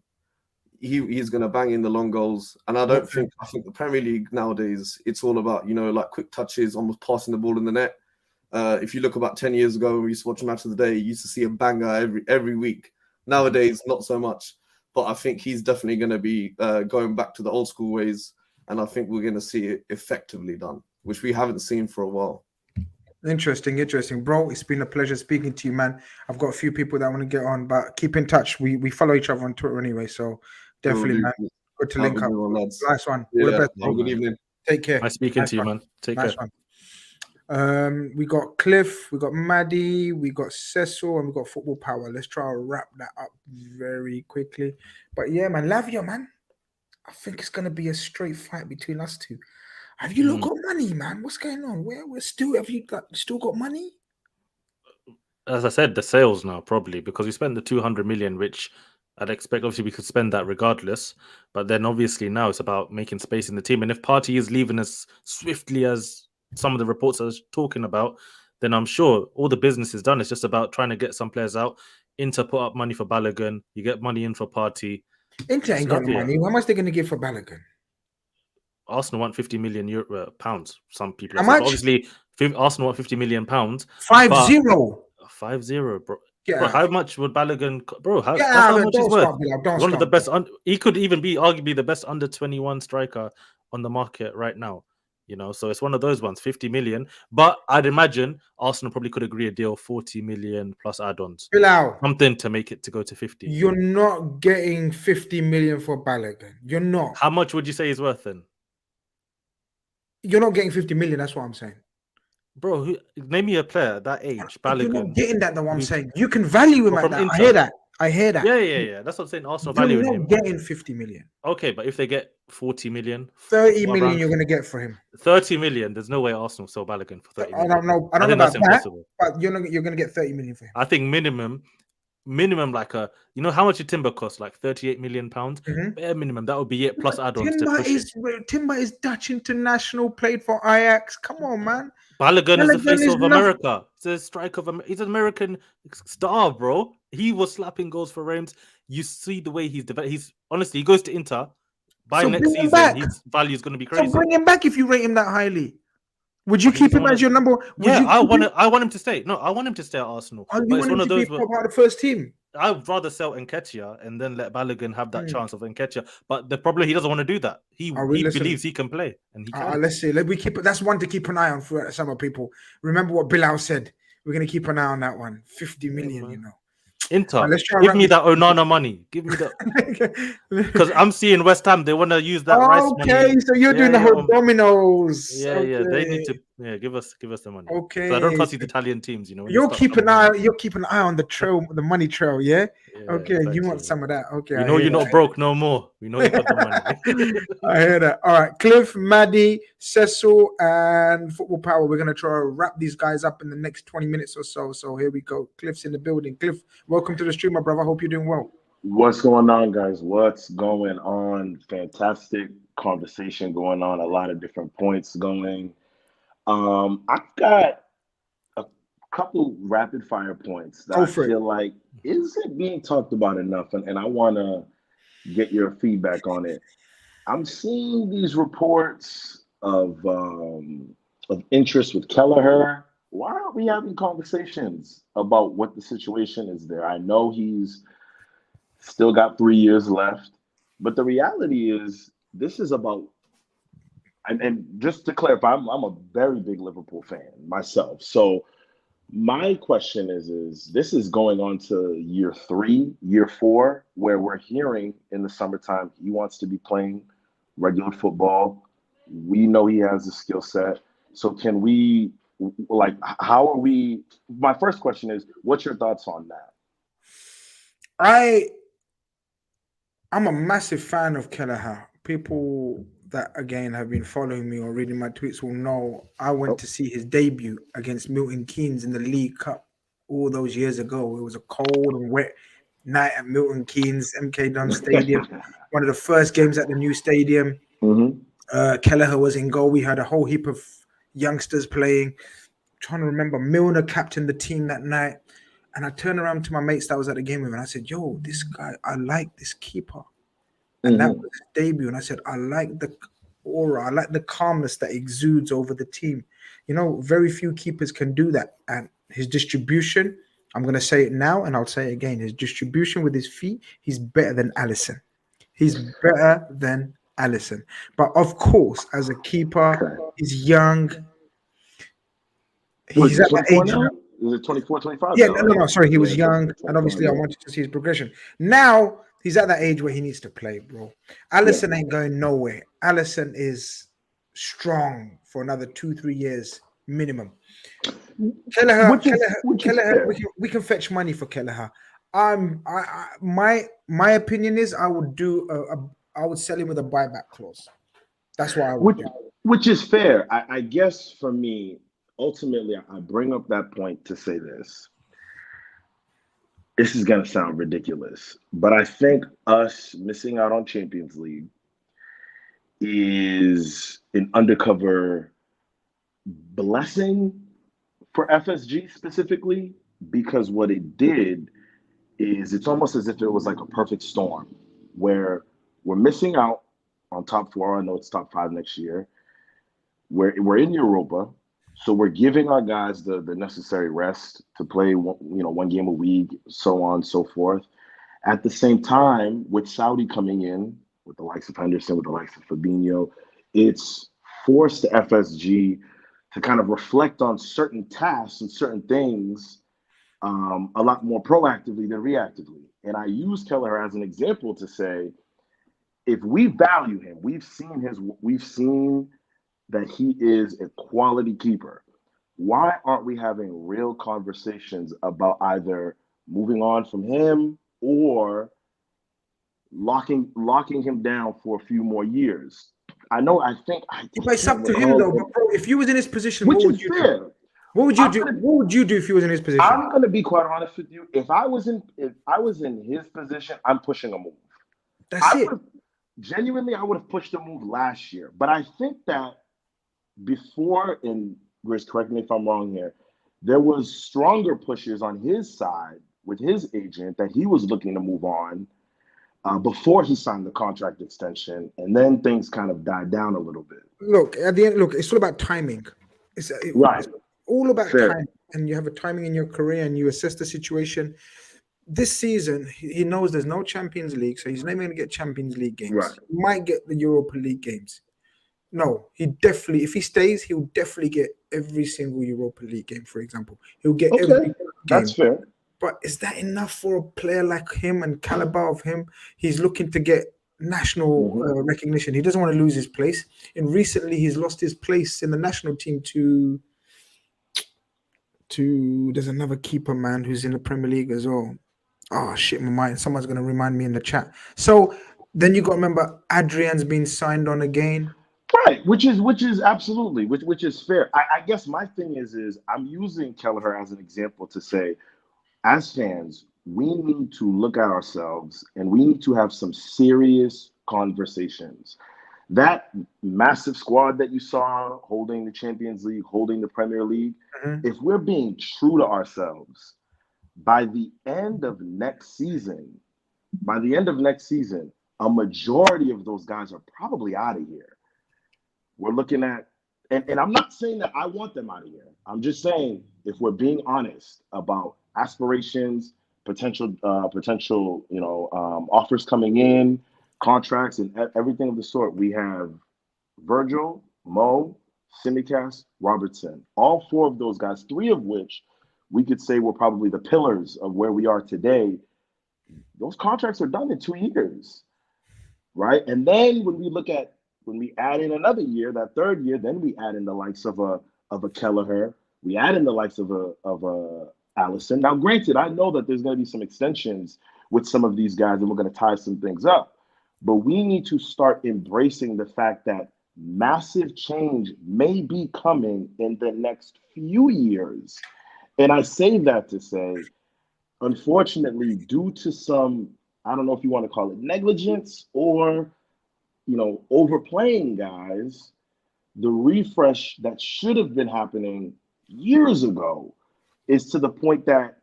He's going to bang in the long goals, and I think the Premier League nowadays it's all about like quick touches, almost passing the ball in the net. If you look about 10 years ago when we used to watch Match of the Day, you used to see a banger every week. Nowadays, not so much. But I think he's definitely going to be going back to the old school ways, and I think we're going to see it effectively done, which we haven't seen for a while. Interesting, bro. It's been a pleasure speaking to you, man. I've got a few people that want to get on, but keep in touch. We follow each other on Twitter anyway, so definitely, man. Good to link up. Nice one. All the best. Good evening. Take care. Nice speaking to you, man. Take care. One. We got Cliff, we got Maddie, we got Cecil, and we got Football Power. Let's try to wrap that up very quickly. But yeah, man, Lavia, man. I think it's gonna be a straight fight between us two. Have you lot got money, man? What's going on? Have you still got money? As I said, the sales now probably because we spent the 200 million, which I'd expect obviously we could spend that regardless. But then obviously now it's about making space in the team. And if Partey is leaving as swiftly as some of the reports are talking about, then I'm sure all the business is done. It's just about trying to get some players out, Inter put up money for Balogun. You get money in for Partey. Inter ain't got no money. How much they going to give for Balogun? Arsenal want 50 million pounds. Some people. How much? Obviously, Arsenal want 50 million pounds. 5-0. 5-0, bro. Yeah. Bro, how much would Balogun, bro? That's Yeah, how much he's worth. One of the best. He could even be arguably the best under 21 striker on the market right now. You know, so it's one of those ones, 50 million. But I'd imagine Arsenal probably could agree a deal 40 million plus add-ons. Bilal, something to make it to go to 50. You're not getting 50 million for Balogun. You're not. How much would you say he's worth then? You're not getting 50 million. That's what I'm saying. Bro, name me a player at that age. Balogun. You're not getting that, though. I'm saying you can value him at that. I hear that. I hear that. Yeah. That's what I'm saying. Arsenal You're valuing not him. getting 50 million. Okay, but if they get 40 million, 30 million, you're going to get for him. 30 million. There's no way Arsenal sell Balogun for 30 million. I don't know about that's that, impossible. but you're going to get 30 million for him. I think minimum like you know how much your Timber costs? Like 38 million pounds. Bare minimum. That would be it plus add-ons to push it. Timber is Dutch international, played for Ajax. Come on, man. Balogun is the face of America. He's a striker of he's an American star, bro. He was slapping goals for Reims. You see the way he's developed. He's honestly, he goes to Inter. By next season, his value is going to be crazy. So bring him back if you rate him that highly. Would you keep him as your number? I want him to stay. No, I want him to stay at Arsenal. But it's one of those. Part of the first team. I'd rather sell Nketiah and then let Balogun have that chance of Nketiah. But the problem, he doesn't want to do that. He believes he can play, and he can. Let's see. Let we keep it. That's one to keep an eye on for some people. Remember what Bilal said. We're gonna keep an eye on that one. 50 million, you know. Inter, give me that Onana money. Give me that. Because I'm seeing West Ham. They want to use that Rice money. Okay, so you're doing the whole dominoes. Yeah. They need to give us the money. Okay. So I don't trust these Italian teams. You know. You're keeping an eye on the trail, the money trail. Yeah. Okay. Exactly. You want some of that? Okay. You know you're not broke no more. We know you got the money. I hear that. All right, Cliff, Maddie, Cecil, and Football Power. We're gonna try to wrap these guys up in the next 20 minutes or so. So here we go. Cliff's in the building. Cliff, welcome to the stream, my brother. Hope you're doing well. What's going on, guys? What's going on? Fantastic conversation going on. A lot of different points going. I've got a couple rapid fire points that I feel like isn't being talked about enough, and I want to get your feedback on it. I'm seeing these reports of interest with Kelleher. Why aren't we having conversations about what the situation is there? I know he's still got 3 years left, but the reality is this is about, and just to clarify, I'm a very big Liverpool fan myself. So my question is this is going on to year 3, year 4, where we're hearing in the summertime he wants to be playing regular football. We know he has a skill set. So can we, how are we? My first question is, what's your thoughts on that? I'm a massive fan of Kelleher. People that, again, have been following me or reading my tweets will know I went to see his debut against Milton Keynes in the League Cup all those years ago. It was a cold and wet night at Milton Keynes, MK Dons Stadium. One of the first games at the new stadium. Kelleher was in goal. We had a whole heap of youngsters playing. I'm trying to remember, Milner captained the team that night. And I turned around to my mates that was at the game with me and I said, yo, this guy, I like this keeper. And that was his debut. And I said, I like the aura. I like the calmness that exudes over the team. You know, very few keepers can do that. And his distribution, I'm going to say it now and I'll say it again. His distribution with his feet, he's better than Alisson. He's better than Alisson. But of course, as a keeper, he's young. He's at that age now. Is it 24, 25? Yeah, no, sorry. He was young, and obviously I wanted to see his progression. Now, he's at that age where he needs to play, bro. Alisson ain't going nowhere. Alisson is strong for another 2-3 years minimum. Kelleher, we can fetch money for Kelleher. My opinion is I would sell him with a buyback clause. That's what I would do. Which is fair. I guess for me, ultimately, I bring up that point to say this. This is going to sound ridiculous, but I think us missing out on Champions League is an undercover blessing for FSG specifically, because what it did is it's almost as if it was like a perfect storm where we're missing out on top 4. I know it's top 5 next year. We're in Europa, so we're giving our guys the necessary rest to play one game a week, so on and so forth. At the same time, with Saudi coming in, with the likes of Henderson, with the likes of Fabinho, it's forced the FSG to kind of reflect on certain tasks and certain things a lot more proactively than reactively. And I use Kelleher as an example to say, if we value him, we've seen that he is a quality keeper. Why aren't we having real conversations about either moving on from him or locking him down for a few more years? I think it's up to him though. But bro, if you was in his position, what would you do? What would you do? What would you do if you was in his position? I'm gonna be quite honest with you. If I was in his position, I'm pushing a move. That's it. Genuinely, I would have pushed a move last year. But I think that before, and Grizz, correct me if I'm wrong here, there was stronger pushes on his side with his agent that he was looking to move on before he signed the contract extension, and then things kind of died down a little bit. Look, at the end, it's all about timing. It's all about timing, and you have a timing in your career, and you assess the situation. This season, he knows there's no Champions League, so he's not going to get Champions League games. Right. He might get the Europa League games. No, he definitely, if he stays, he'll definitely get every single Europa League game, for example. He'll get every game. That's fair. But is that enough for a player like him and caliber of him? He's looking to get national recognition. He doesn't want to lose his place. And recently, he's lost his place in the national team to there's another keeper, man, who's in the Premier League as well. Oh, shit, my mind. Someone's going to remind me in the chat. So then you got to remember, Adrian's been signed on again. Right, which is absolutely, which is fair. I guess my thing is I'm using Kelleher as an example to say, as fans, we need to look at ourselves and we need to have some serious conversations. That massive squad that you saw holding the Champions League, holding the Premier League, if we're being true to ourselves, by the end of next season, a majority of those guys are probably out of here. We're looking at, and I'm not saying that I want them out of here. I'm just saying, if we're being honest about aspirations, potential, offers coming in, contracts, and everything of the sort, we have Virgil, Mo, Simicast, Robertson. All 4 of those guys, 3 of which we could say were probably the pillars of where we are today. Those contracts are done in 2 years, right? And then when we add in another year, that 3rd year, then we add in the likes of a Kelleher, we add in the likes of a Allison. Now, granted, I know that there's going to be some extensions with some of these guys, and we're going to tie some things up. But we need to start embracing the fact that massive change may be coming in the next few years. And I say that to say, unfortunately, due to some, I don't know if you want to call it negligence or, overplaying guys, the refresh that should have been happening years ago is to the point that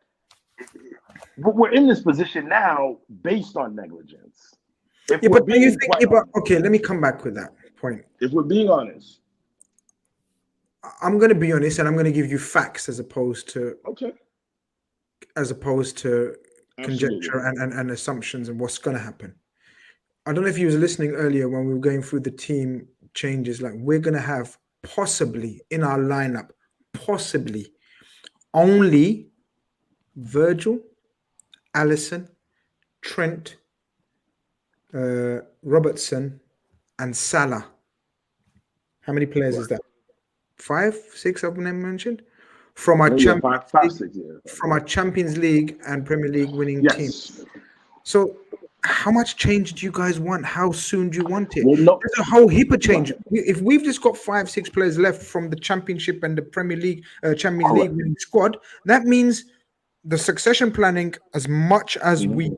we're in this position now based on negligence. Okay, let me come back with that point. If we're being honest, I'm going to be honest, and I'm going to give you facts as opposed to conjecture and assumptions and what's going to happen. I don't know if you was listening earlier when we were going through the team changes. Like, we're going to have possibly in our lineup, only Virgil, Allison, Trent, Robertson, and Salah. How many players is that? 5, 6 of them mentioned from our Champions League and Premier League winning teams. So, how much change do you guys want? How soon do you want it? There's a whole heap of change. If we've just got 5, 6 players left from the Championship and the Premier League, Champions League winning squad, that means the succession planning, as much as we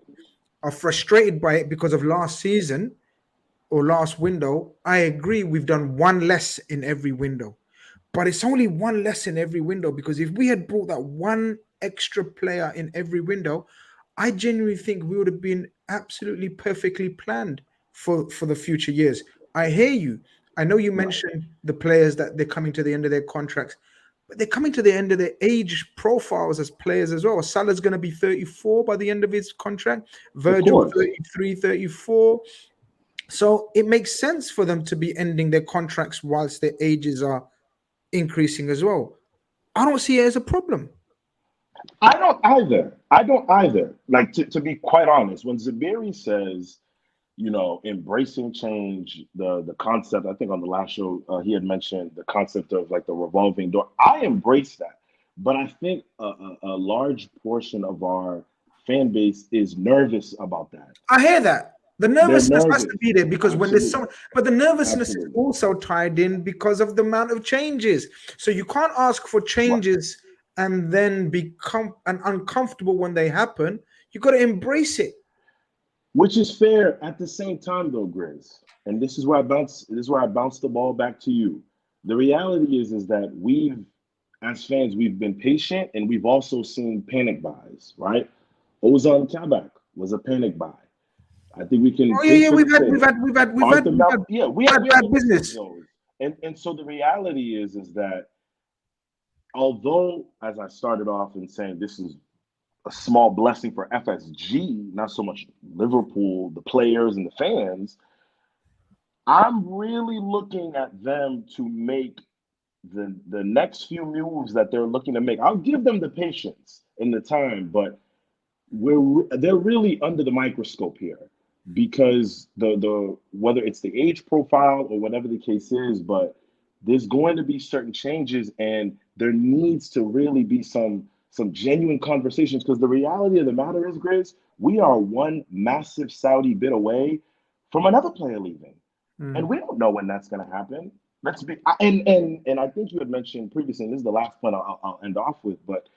are frustrated by it because of last season or last window, I agree we've done 1 less in every window. But it's only 1 less in every window, because if we had brought that 1 extra player in every window, I genuinely think we would have been absolutely perfectly planned for the future years. I hear you. I know you mentioned the players that they're coming to the end of their contracts, but they're coming to the end of their age profiles as players as well. Salah's going to be 34 by the end of his contract. Virgil 33, 34. So it makes sense for them to be ending their contracts whilst their ages are increasing as well. I don't see it as a problem. I don't either. Like, to be quite honest, when Zuberi says, embracing change, the concept, I think on the last show, he had mentioned the concept of like the revolving door. I embrace that. But I think a large portion of our fan base is nervous about that. I hear that. The nervousness has to be there because when there's but the nervousness is also tied in because of the amount of changes. So you can't ask for changes and then become uncomfortable when they happen. You got to embrace it. Which is fair at the same time, though, Grizz. And this is where I bounce the ball back to you. The reality is that as fans, we've been patient and we've also seen panic buys, right? Ozan Kabak was a panic buy. I think we can. Oh yeah, we've had bad business. And so the reality is that although, as I started off in saying, this is a small blessing for FSG, not so much Liverpool, the players and the fans, I'm really looking at them to make the next few moves that they're looking to make. I'll give them the patience and the time, but they're really under the microscope here because the whether it's the age profile or whatever the case is, but there's going to be certain changes and there needs to really be some genuine conversations, because the reality of the matter is, Grizz, we are one massive Saudi bid away from another player leaving. And we don't know when that's going to happen. And I think you had mentioned previously, and this is the last point I'll end off with, but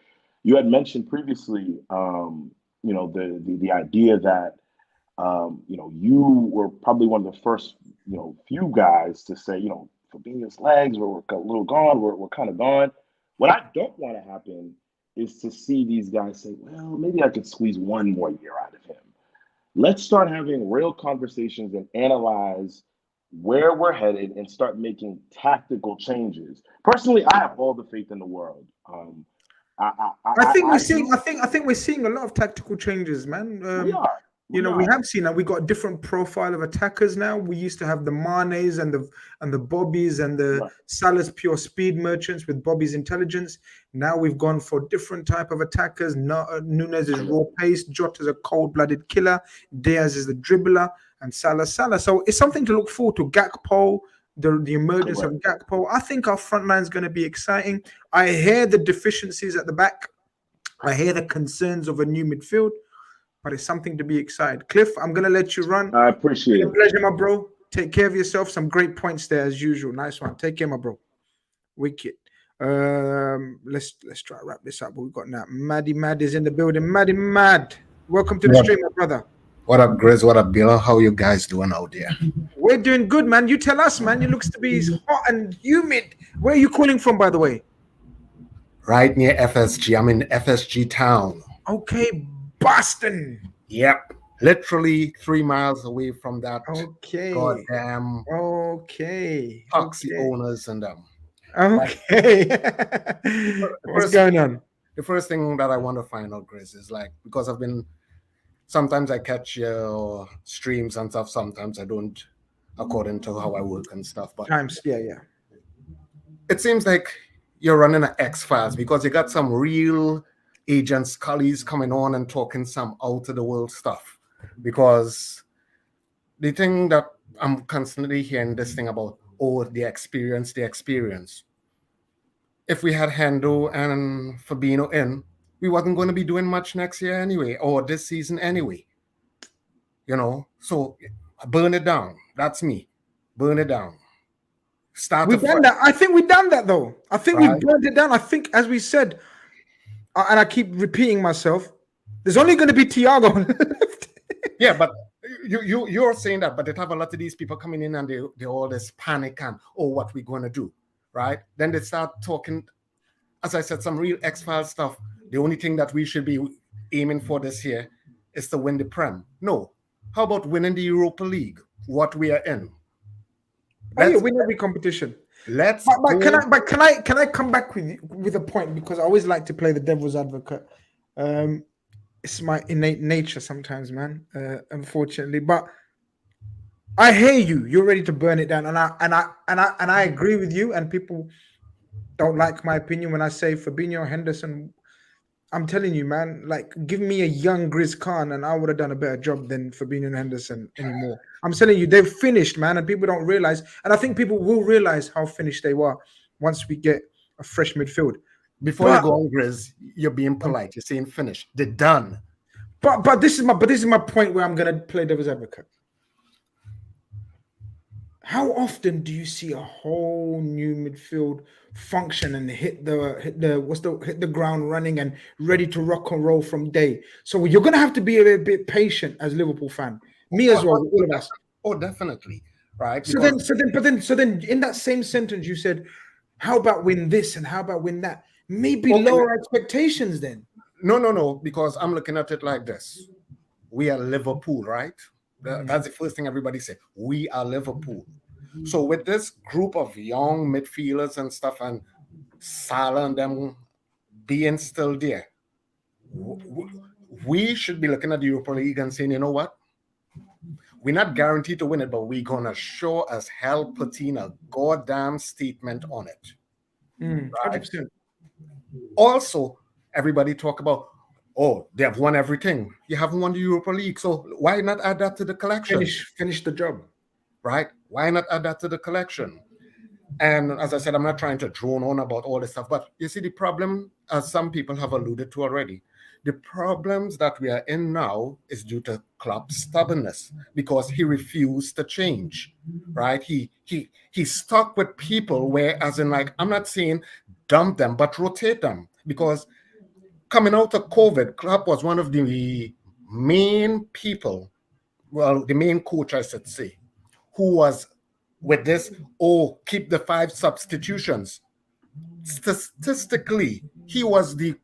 you had mentioned previously, the idea that, you were probably one of the first, few guys to say, Fabinho's legs were a little gone, we're kind of gone. What I don't want to happen is to see these guys say, well, maybe I could squeeze one more year out of him. Let's start having real conversations and analyze where we're headed and start making tactical changes. Personally, I have all the faith in the world. I think we're seeing a lot of tactical changes, man. We are. We have seen that. We got a different profile of attackers now. We used to have the Manes and the Bobbies and the Salah's pure speed merchants with Bobby's intelligence. Now we've gone for different type of attackers. Nunes is raw pace, Jota's a cold-blooded killer, Diaz is the dribbler, and Salah. So it's something to look forward to. Gakpo, the emergence of Gakpo. I think our front line is going to be exciting. I hear the deficiencies at the back. I hear the concerns of a new midfield. But it's something to be excited. Cliff, I'm going to let you run. I appreciate it. Pleasure, my bro. Take care of yourself. Some great points there as usual. Nice one. Take care, my bro. Wicked. Let's try to wrap this up. What we've got now. Maddie Mad is in the building. Maddie Mad. Welcome to the stream, my brother. What up, Grizz? What up, Bill? How you guys doing out there? We're doing good, man. You tell us, man. It looks to be hot and humid. Where are you calling from, by the way? Right near FSG. I'm in FSG town. Okay, Boston. Yep. Literally 3 miles away from that. Okay. Goddamn. Okay. Taxi owners and them. Okay. What's going on? The first thing that I want to find out, Grizz, is because sometimes I catch your streams and stuff. Sometimes I don't, according to how I work and stuff. But yeah. It seems like you're running an X-Files because you got some real agents, colleagues coming on and talking some out of the world stuff. Because the thing that I'm constantly hearing this thing about, the experience. If we had Hendo and Fabinho in, we wasn't going to be doing much next year anyway, or this season anyway. So burn it down. That's me. Burn it down. We've done that. I think we've done that, though. I think we've burned it down. I think, as we said, and I keep repeating myself, there's only going to be Thiago left. Yeah, but you're saying that, but they have a lot of these people coming in and they all this panic and, what we're going to do, right? Then they start talking, as I said, some real X-Files stuff. The only thing that we should be aiming for this year is to win the Prem. No. How about winning the Europa League? What we are in. Win every competition. Let's. But can I come back with a point, because I always like to play the devil's advocate. It's my innate nature sometimes, man. Unfortunately, but I hear you. You're ready to burn it down, and I agree with you. And people don't like my opinion when I say Fabinho, Henderson. I'm telling you, man. Like, give me a young Grizz Khan, and I would have done a better job than Fabinho and Henderson anymore. I'm telling you, they've finished, man, and people don't realize. And I think people will realize how finished they were once we get a fresh midfield. Before you go on, Grizz, you're being polite. You're saying finished. They're done. But this is my point where I'm gonna play devil's advocate. How often do you see a whole new midfield function and hit the ground running and ready to rock and roll from day? So you're gonna have to be a bit patient as Liverpool fan. Me as well, all of us. Oh, definitely. Right. So then in that same sentence you said, how about win this and how about win that? Maybe lower expectations then. No, because I'm looking at it like this. We are Liverpool, right? That's the first thing everybody say. We are Liverpool. So with this group of young midfielders and stuff, and Salah and them being still there, we should be looking at the Europa League and saying, you know what? We're not guaranteed to win it, but we're gonna show as hell putting a goddamn statement on it. Right? 100%. Also, everybody talk about, oh, they have won everything. You haven't won the Europa League, so why not add that to the collection? Finish the job. Right? Why not add that to the collection? And as I said, I'm not trying to drone on about all this stuff, but you see the problem, as some people have alluded to already, the problems that we are in now is due to Klopp's stubbornness, because he refused to change, right? He stuck with people where, as in, like, I'm not saying dump them, but rotate them, because coming out of COVID, Klopp was one of the main people, well, the main coach, I should say, who was with this, keep the 5 substitutions. Statistically, he was the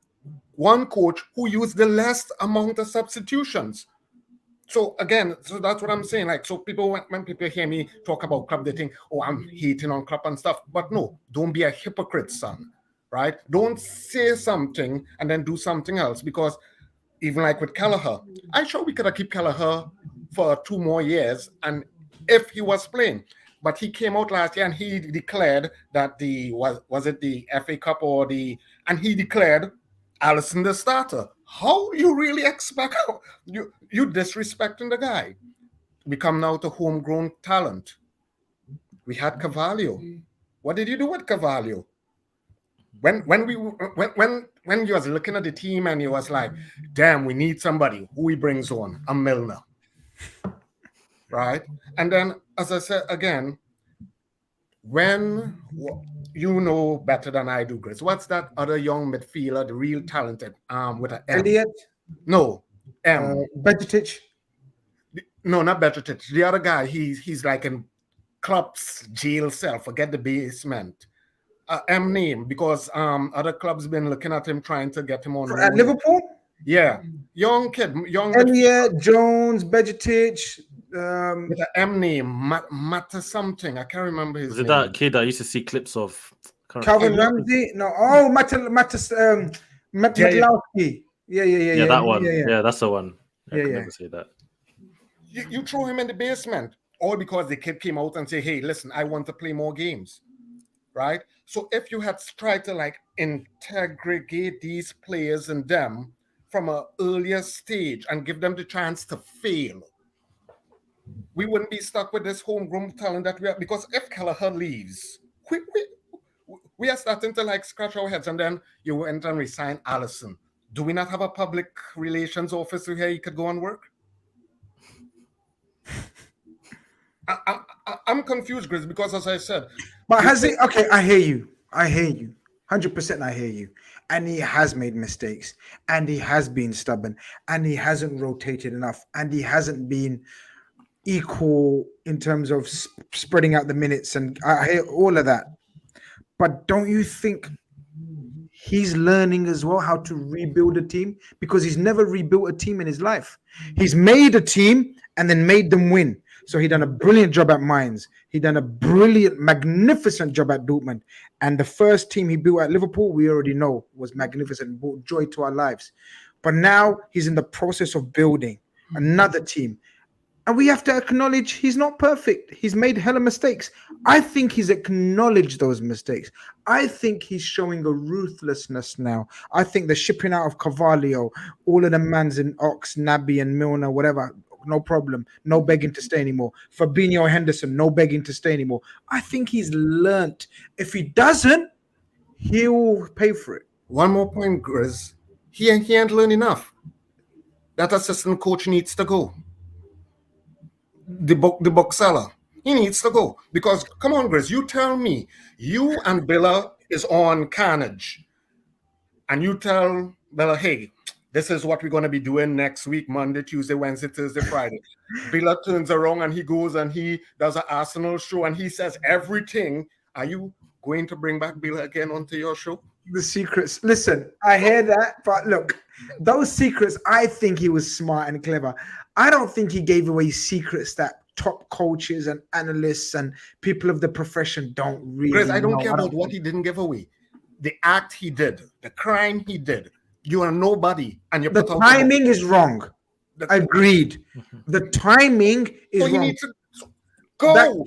one coach who used the least amount of substitutions. So again, so that's what I'm saying. Like, so people, when people hear me talk about Klopp, they think, oh, I'm hating on Klopp and stuff. But no, don't be a hypocrite, son. Right? Don't say something and then do something else, because even like with Kelleher, I'm sure we could have kept Kelleher for 2 more years, and if he was playing. But he came out last year and he declared that was it the FA Cup and he declared Alisson the starter. How you really expect you disrespecting the guy? Become now the homegrown talent. We had Carvalho. What did you do with Carvalho? When you was looking at the team and you was like, damn, we need somebody, who he brings on? A Milner. Right? And then, as I said again, when you know better than I do, Chris, what's that other young midfielder, the real talented, with an M? Elliot? No, M. Bejitic? No, not Bejitic. The other guy, he's like in Klopp's jail cell. Forget the basement. M name, because other clubs been looking at him, trying to get him on. At Liverpool? Yeah, young kid, Elliot, Jones, Bejitic. With an M name, Matter something. I can't remember his name. Was it that kid I used to see clips of? Calvin Ramsey? No. Oh, Matlowski. Yeah, that one. Yeah, that's the one. I can never say that. You throw him in the basement, all because the kid came out and say, hey, listen, I want to play more games. Right? So if you had tried to like integrate these players and them from an earlier stage and give them the chance to fail, we wouldn't be stuck with this homegrown talent that we have. Because if Kelleher leaves, we are starting to like scratch our heads, and then you went and resign Alisson. Do we not have a public relations office where he could go and work? I'm confused, Chris, because as I said, but has he? Okay, I hear you. 100%. I hear you. And he has made mistakes, and he has been stubborn, and he hasn't rotated enough, and he hasn't been equal in terms of spreading out the minutes, and I hear all of that. But don't you think he's learning as well how to rebuild a team because he's never rebuilt a team in his life. He's made a team and then made them win. So he done a brilliant job at Mainz. He done a brilliant, magnificent job at Dortmund. And the first team he built at Liverpool, we already know, was magnificent and brought joy to our lives. But now he's in the process of building another team. And we have to acknowledge he's not perfect. He's made hella mistakes. I think he's acknowledged those mistakes. I think he's showing a ruthlessness now. I think the shipping out of Carvalho, all of the mans in Ox, Naby and Milner, whatever, no problem. No begging to stay anymore. Fabinho, Henderson, no begging to stay anymore. I think he's learnt. If he doesn't, he'll pay for it. One more point, Grizz. He ain't learned enough. That assistant coach needs to go. The bookseller, he needs to go. Because, come on, Grizz, you tell me, you and Billa is on Khanage. And you tell Billa, hey, this is what we're going to be doing next week, Monday, Tuesday, Wednesday, Thursday, Friday. Billa turns around and he goes and he does an Arsenal show and he says everything. Are you going to bring back Billa again onto your show? The secrets. Listen, I hear that, but look, those secrets, I think he was smart and clever. I don't think he gave away secrets that top coaches and analysts and people of the profession don't really Chris, I don't know. care about what he didn't give away. The act he did, the crime he did. You are nobody, and the timing is wrong. Agreed. The timing is so you wrong. need to go.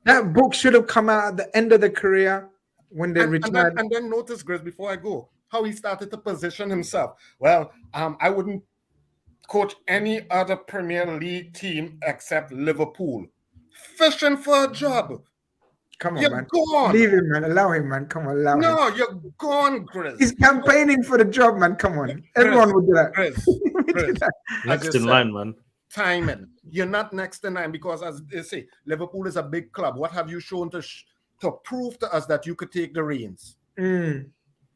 That book should have come out at the end of the career when they retired. And then notice, Grace, before I go, how he started to position himself. Well, I wouldn't coach any other Premier League team except Liverpool. Fishing for a job. Come on, you're man. Gone. Leave him, man. Allow him, man. Come on, allow him. No, you're gone, Chris. He's campaigning for the job, man. Come on. Everyone would do that. Chris. Next in line, man. Timing. You're not next in line because, as they say, Liverpool is a big club. What have you shown to prove to us that you could take the reins?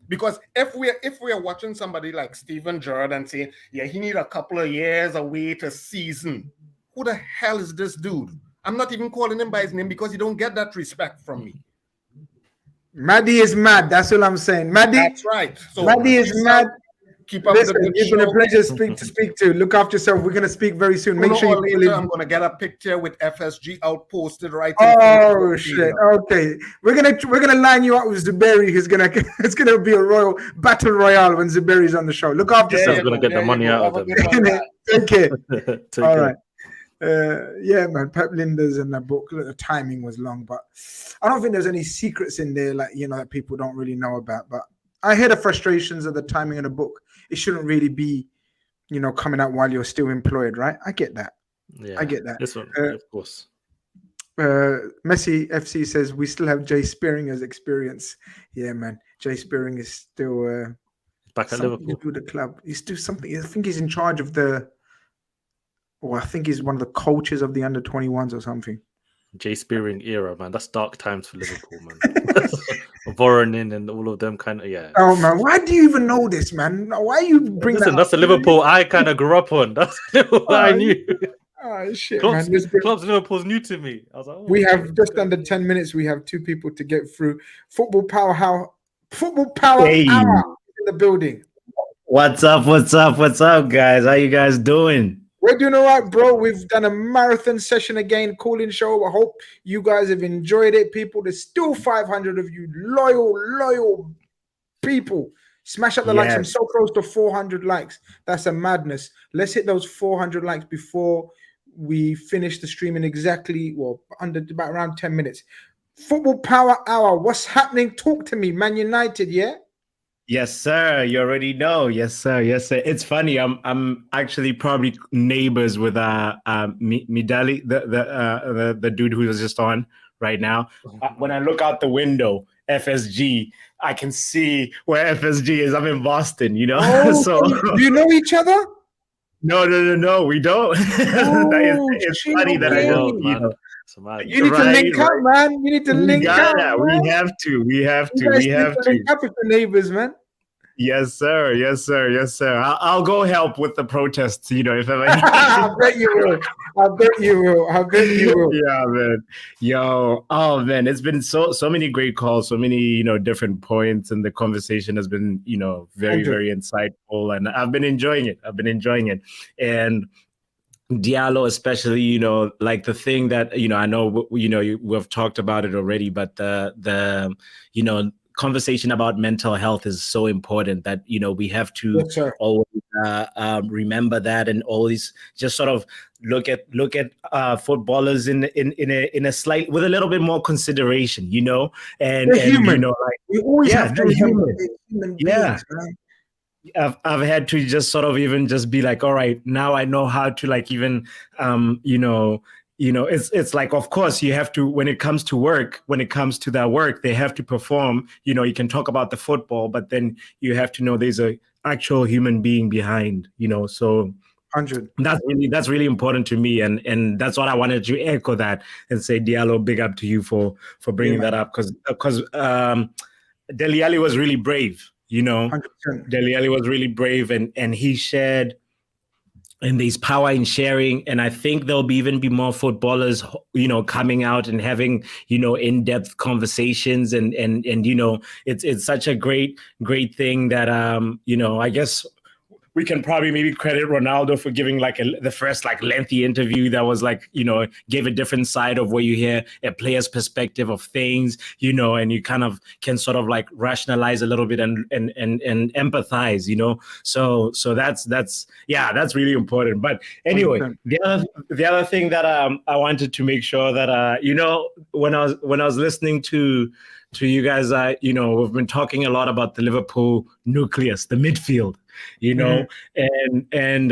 Because if we're watching somebody like Steven Gerrard and saying, yeah, he need a couple of years away to season, who the hell is this dude? I'm not even calling him by his name because he don't get that respect from me. Maddie is mad. That's all I'm saying. Maddie. That's right. So Maddie is mad. Keep up Listen, the it's been a pleasure to speak to. Look after yourself. We're gonna speak very soon. Make sure you later, I'm gonna get a picture with FSG out posted right. Oh shit! Okay, we're gonna line you up with Zuberi. It's gonna be a royal battle royale when Zuberi's on the show. Look after yourself. I'm gonna get the money out of them. Take care. Take All care. right. Yeah, man. Pep Linders in the book. Look, the timing was long, but I don't think there's any secrets in there, like that people don't really know about. But I hear the frustrations of the timing of the book. It shouldn't really be, coming out while you're still employed, right? I get that. Yeah, I get that. This one, of course. Messi FC says we still have Jay Spearinger's experience. Yeah, man. Jay Spearing is still back at Liverpool. To do the club. He's still something. I think he's in charge of I think he's one of the coaches of the under-21s or something. Jay Spearing era, man. That's dark times for Liverpool, man. Voronin and all of them kind of, yeah. Oh, man. Why do you even know this, man? Why you bring Listen, that that's the Liverpool I kind of grew up on. That's what I knew. Oh, shit, Clubs, man. Clubs Liverpool's new to me. I was like, we have just under 10 minutes. We have two people to get through. Football Power Hour Hour in the building. What's up, guys? How you guys doing? We're doing all right, bro. We've done a marathon session again, Kall-In show. I hope you guys have enjoyed it, people. There's still 500 of you loyal people. Smash up the likes. I'm so close to 400 likes. That's a madness. Let's hit those 400 likes before we finish the stream in about around 10 minutes. Football Power Hour. What's happening? Talk to me, Man United, yeah? Yes, sir. You already know. Yes, sir. Yes, sir. It's funny. I'm actually probably neighbors with Midali, the dude who was just on right now. When I look out the window, FSG, I can see where FSG is. I'm in Boston, Oh, so do you know each other? No, we don't. It's funny that I don't. You need to link up, man. You need to link up. We have to. Link up with the neighbors, man. Yes, sir. Yes, sir. Yes, sir. I'll go help with the protests, if ever. I bet you will. I bet you will. I bet you will. Yeah, man. Yo, oh man, it's been so many great calls, so many, different points, and the conversation has been, very, very insightful, and I've been enjoying it. And Diallo, especially, like the thing that, I know, we've talked about it already, but the conversation about mental health is so important that, we have to always remember that, and always just sort of look at footballers in a slight, with a little bit more consideration, and human. We always have to remember human yeah. beings, right? I've had to just sort of even just be like, all right, now I know how to like even, it's like, of course you have to, when it comes to that work, they have to perform, you can talk about the football, but then you have to know there's a actual human being behind, so 100. That's really important to me. And that's what I wanted to echo that and say, Diallo, big up to you for bringing that up. Because Dele Alli was really brave. 100%. Dele Alli was really brave, and he shared, and there's power in sharing. And I think there'll even be more footballers, coming out and having, in-depth conversations, and it's such a great thing that, I guess we can probably maybe credit Ronaldo for giving like the first like lengthy interview that was like, gave a different side of where you hear a player's perspective of things, and you kind of can sort of like rationalize a little bit and empathize, So that's really important. But anyway, the other thing that I wanted to make sure that when I was listening to you guys, we've been talking a lot about the Liverpool nucleus, the midfield. And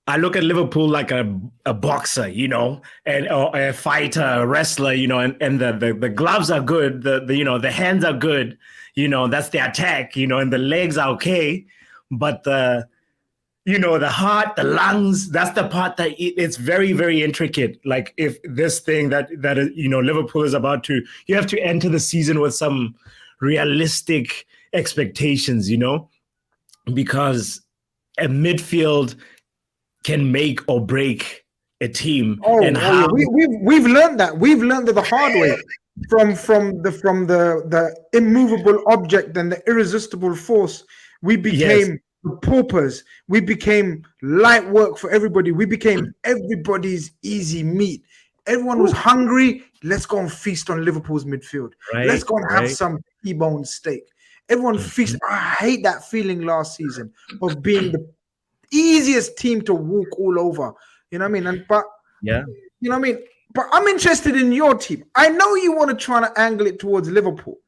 I look at Liverpool like a boxer, and a fighter, a wrestler, and the gloves are good, the hands are good, that's the attack, and the legs are okay, but the heart, the lungs, that's the part that it's very, very intricate. Like if this thing that Liverpool is about to, you have to enter the season with some realistic expectations, because a midfield can make or break a team. We've learned that. We've learned that the hard way from the immovable object and the irresistible force. We became the paupers. We became light work for everybody. We became everybody's easy meat. Everyone was hungry. Let's go and feast on Liverpool's midfield. Let's go and have some T-bone steak. Everyone feast. I hate that feeling last season of being the easiest team to walk all over. You know what I mean? But I'm interested in your team. I know you want to try to angle it towards Liverpool,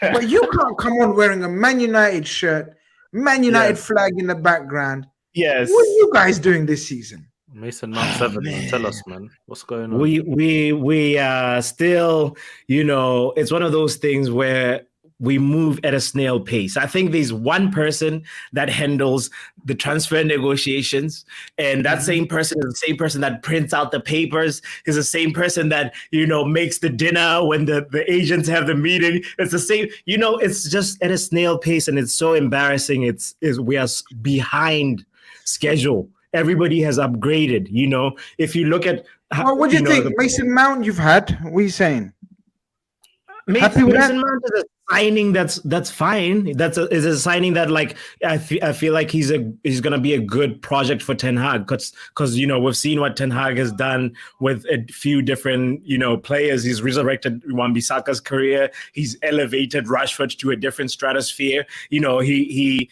but you can't come on wearing a Man United shirt, Man United flag in the background. Yes. What are you guys doing this season? Mason Mount 7, man. Tell us, man. What's going on? We still, it's one of those things where we move at a snail pace. I think there's one person that handles the transfer negotiations, and that same person is the same person that prints out the papers, is the same person that, makes the dinner when the agents have the meeting. It's the same, it's just at a snail pace, and it's so embarrassing. We are behind schedule. Everybody has upgraded, If you look at what do you think? Mason Mount you've had? What are you saying? Mason Mount is a signing that's fine. Is a signing that like I feel like he's gonna be a good project for Ten Hag because we've seen what Ten Hag has done with a few different players. He's resurrected Wan-Bissaka's career. He's elevated Rashford to a different stratosphere. He's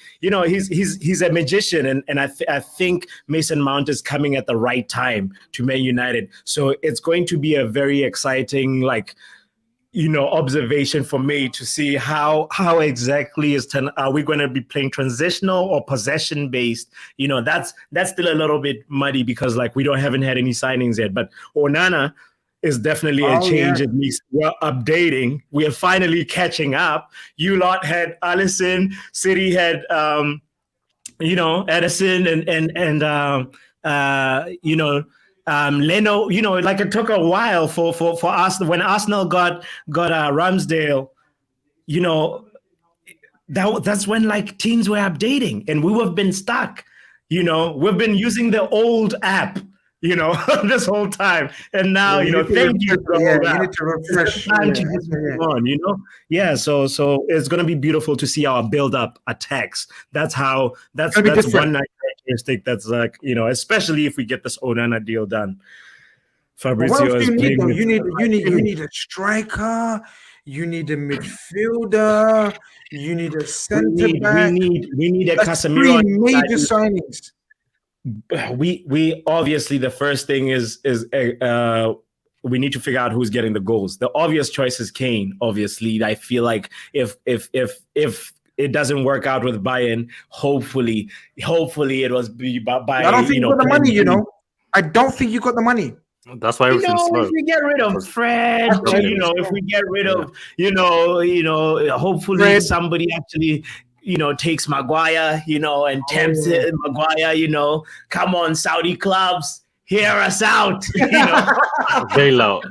a magician, and I think Mason Mount is coming at the right time to Man United. So it's going to be a very exciting observation for me to see how exactly are we going to be playing transitional or possession based? That's still a little bit muddy because we haven't had any signings yet. But Onana is definitely a change. It means we're updating. We are finally catching up. You lot had Alisson, City had Edison and Leno, it took a while for us when Arsenal got Ramsdale, that's when like teams were updating and we have been stuck. You know, we've been using the old app, you know, this whole time. And now, you know, thank you. You need to refresh. Time to just move on, you know? Yeah, so it's gonna be beautiful to see our build-up attacks. That's one characteristic that's like, you know, especially if we get this Onana deal done. Fabrizio is playing with you need a striker, you need a midfielder, you need a centre back. We need a Casemiro. Three major signings. We obviously the first thing is we need to figure out who's getting the goals. The obvious choice is Kane. Obviously, I feel like if it doesn't work out with Bayern, hopefully it was by. I don't think you got the money. You know, I don't think you got the money. That's why everything's slow. If we get rid of Fred, you know, if we get rid of, you know, hopefully Fred. Somebody actually, you know, takes Maguire, you know, and tempts it. Maguire, you know, come on, Saudi clubs, hear us out. You know, bail out.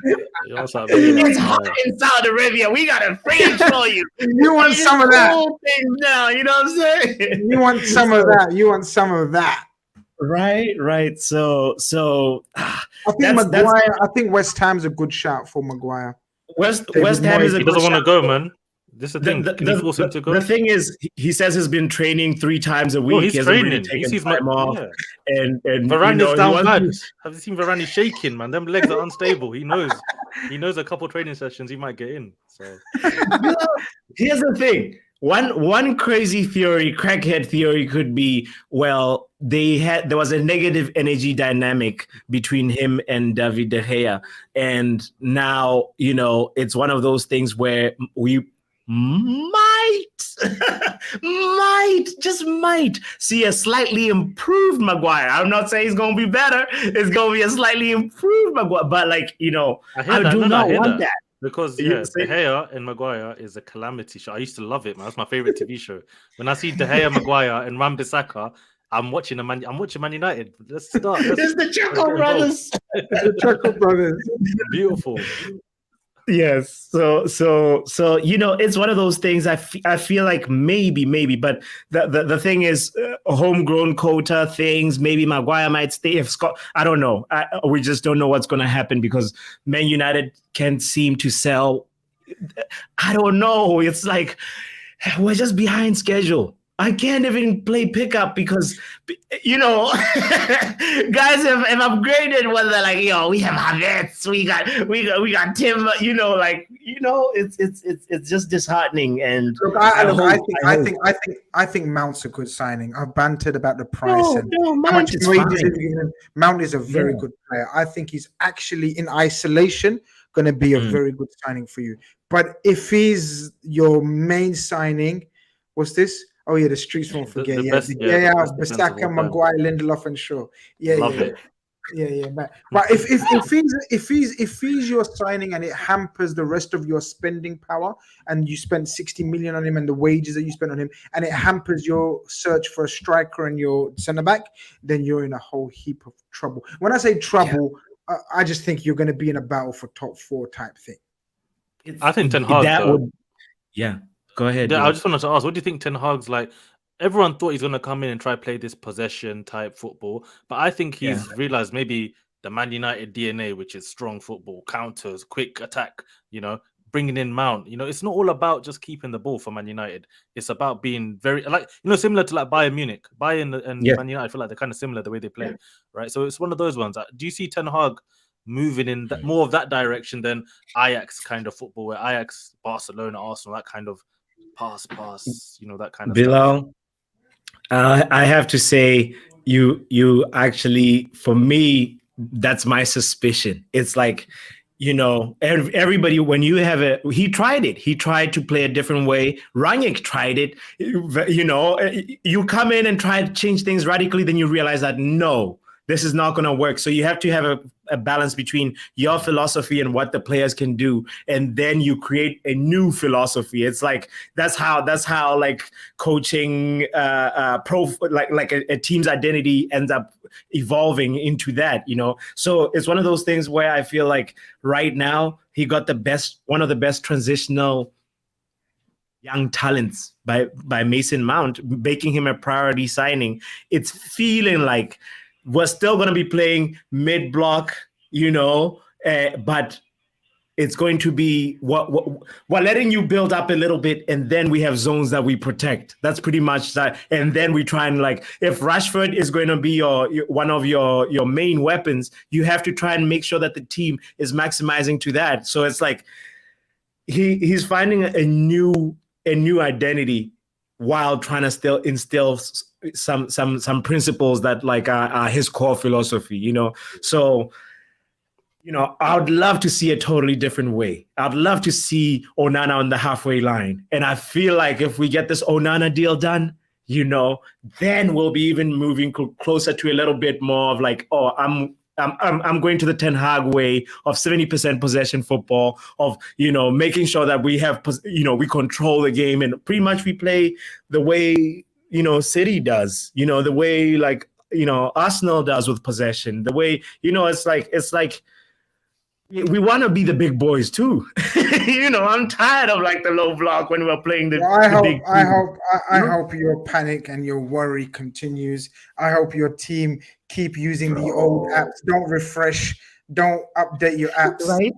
It's hot in Saudi Arabia. We got a fridge for you. You want some of that? Things now, you know what I'm saying? You want some of that? You want some of that? Right. So I think Maguire. I think West Ham's a good shout for Maguire. West Ham is a he doesn't want to go, man. This is the thing. Can you force him to go? The thing is, he says he's been training 3 times a week. He's training. He sees time off. Yeah. And Varane is down bad. Have you seen Varane shaking, man? Them legs are unstable. He knows a couple training sessions he might get in. So here's the thing. One crazy theory, crackhead theory could be, well, there was a negative energy dynamic between him and David De Gea. And now, you know, it's one of those things where we might see a slightly improved Maguire. I'm not saying it's going to be better. It's going to be a slightly improved Maguire. But, like, you know, I do not want that. Because De Gea and Maguire is a calamity show. I used to love it, man. That's my favorite TV show. When I see De Gea, Maguire, and Wan-Bissaka, I'm watching Man United. Let's start. It's the Chaco brothers. The Chaco brothers. Beautiful. Yes. So you know, it's one of those things. I feel like maybe, but the thing is, homegrown quota things. Maybe Maguire might stay. If Scott, I don't know. We just don't know what's going to happen because Man United can't seem to sell. I don't know. It's like we're just behind schedule. I can't even play pickup because, you know, guys have upgraded. Whether like, yo, we have Havertz, we got Timber. You know, like, you know, it's just disheartening. And look, I think Mount's a good signing. I've bantered about the price and how much wages. Mount is a very good player. I think he's actually in isolation going to be a very good signing for you. But if he's your main signing, what's this? Oh yeah, the streets won't forget. Bissaka, Maguire, Lindelof, and Shaw. Yeah, man. But if he's your signing and it hampers the rest of your spending power, and you spend 60 million on him and the wages that you spend on him, and it hampers your search for a striker and your centre back, then you're in a whole heap of trouble. When I say trouble, I just think you're going to be in a battle for top 4 type thing. I think Ten Hag. Go ahead. Yeah, I just wanted to ask, what do you think Ten Hag's like? Everyone thought he's going to come in and try play this possession type football, but I think he's realized maybe the Man United DNA, which is strong football, counters, quick attack, you know, bringing in Mount. You know, it's not all about just keeping the ball for Man United. It's about being very, like, you know, similar to like Bayern Munich. Bayern and Man United, I feel like they're kind of similar the way they play, right? So it's one of those ones. Do you see Ten Hag moving in more of that direction than Ajax kind of football, where Ajax, Barcelona, Arsenal, that kind of pass, you know, that kind of Bilal, stuff. I have to say, you actually, for me, that's my suspicion. It's like, you know, everybody, when you have he tried it. He tried to play a different way. Rangnick tried it. You know, you come in and try to change things radically, then you realize that, no, this is not going to work. So you have to have a balance between your philosophy and what the players can do, and then you create a new philosophy. It's like that's how like coaching, like a team's identity ends up evolving into that. You know, so it's one of those things where I feel like right now he got one of the best transitional. young talents by Mason Mount, making him a priority signing. It's feeling like we're still going to be playing mid-block, but it's going to be we're letting you build up a little bit, and then we have zones that we protect. That's pretty much that. And then we try and, like, if Rashford is going to be one of your main weapons, you have to try and make sure that the team is maximizing to that. So it's like he's finding a new identity while trying to still instill some principles that, like, are his core philosophy. So. I would love to see a totally different way. I'd love to see Onana on the halfway line. And I feel like if we get this Onana deal done, then we'll be even moving closer to a little bit more of like, I'm going to the Ten Hag way of 70% possession football, of, making sure that we have, we control the game, and pretty much we play the way, City does, the way, like, Arsenal does with possession, the way, it's like, we want to be the big boys too. I'm tired of, like, the low block when we're playing the, big team. I hope your panic and your worry continues. I hope your team keep using the old apps. Don't refresh. Don't update your apps. Right?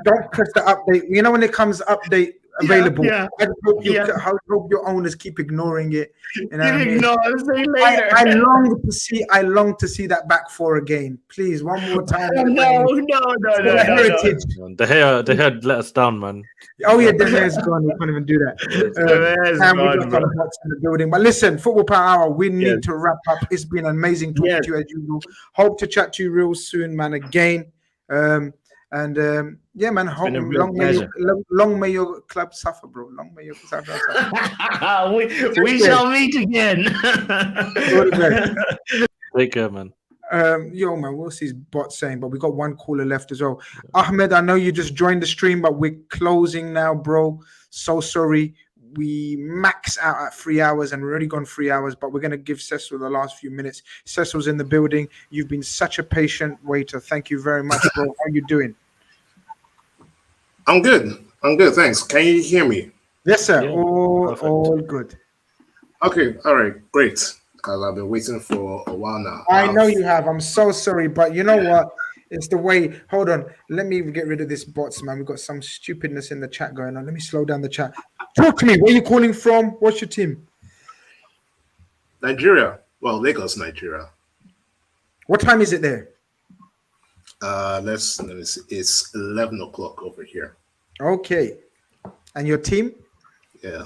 Don't press the update. When it comes update available, I hope your owners keep ignoring it. I long to see that back four again. Please, one more time. No. Heritage. De Gea let us down, man. Oh yeah, De Gea's gone. We can't even do that. And we got some bots in the building. But listen, Football Power Hour, we need to wrap up. It's been amazing talking to you as usual. Hope to chat to you real soon, man. Again. Yeah, man. Long may your club suffer, bro. Long may your club suffer. we shall meet again. Take care, man. Man, we'll see his bot saying, but we got one caller left as well. Ahmed, I know you just joined the stream, but we're closing now, bro. So sorry. We max out at 3 hours, and we're already gone 3 hours, but we're going to give Cecil the last few minutes. Cecil's in the building. You've been such a patient waiter. Thank you very much, bro. How are you doing? I'm good. Thanks. Can you hear me? Yes, sir. Yeah, all good. Okay. All right. Great. Because I've been waiting for a while now. I know you have. I'm so sorry, but you know what? It's the way. Hold on. Let me get rid of this bots, man. We've got some stupidness in the chat going on. Let me slow down the chat. Talk to me. Where are you calling from? What's your team? Nigeria. Well, Lagos, Nigeria. What time is it there? Let me see. It's 11 o'clock over here. Okay. And your team? Yeah.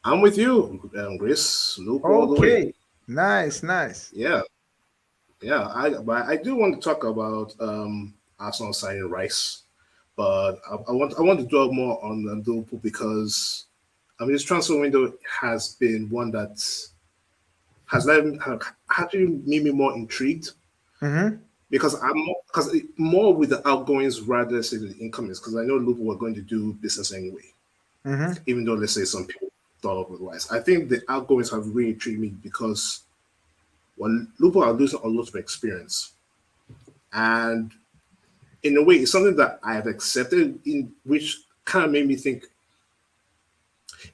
I'm with you, Grace. Luke all the way. Nice. Yeah. I do want to talk about Arsenal signing Rice, but I want to dwell more on Liverpool because this transfer window has been one that has actually made me more intrigued. Mm-hmm. Because more with the outgoings rather than the incomings, because I know Liverpool were going to do business anyway. Mm-hmm. Even though, let's say, some people thought otherwise. I think the outgoings have really intrigued me because Liverpool are losing a lot of experience. And in a way, it's something that I have accepted, in which kind of made me think,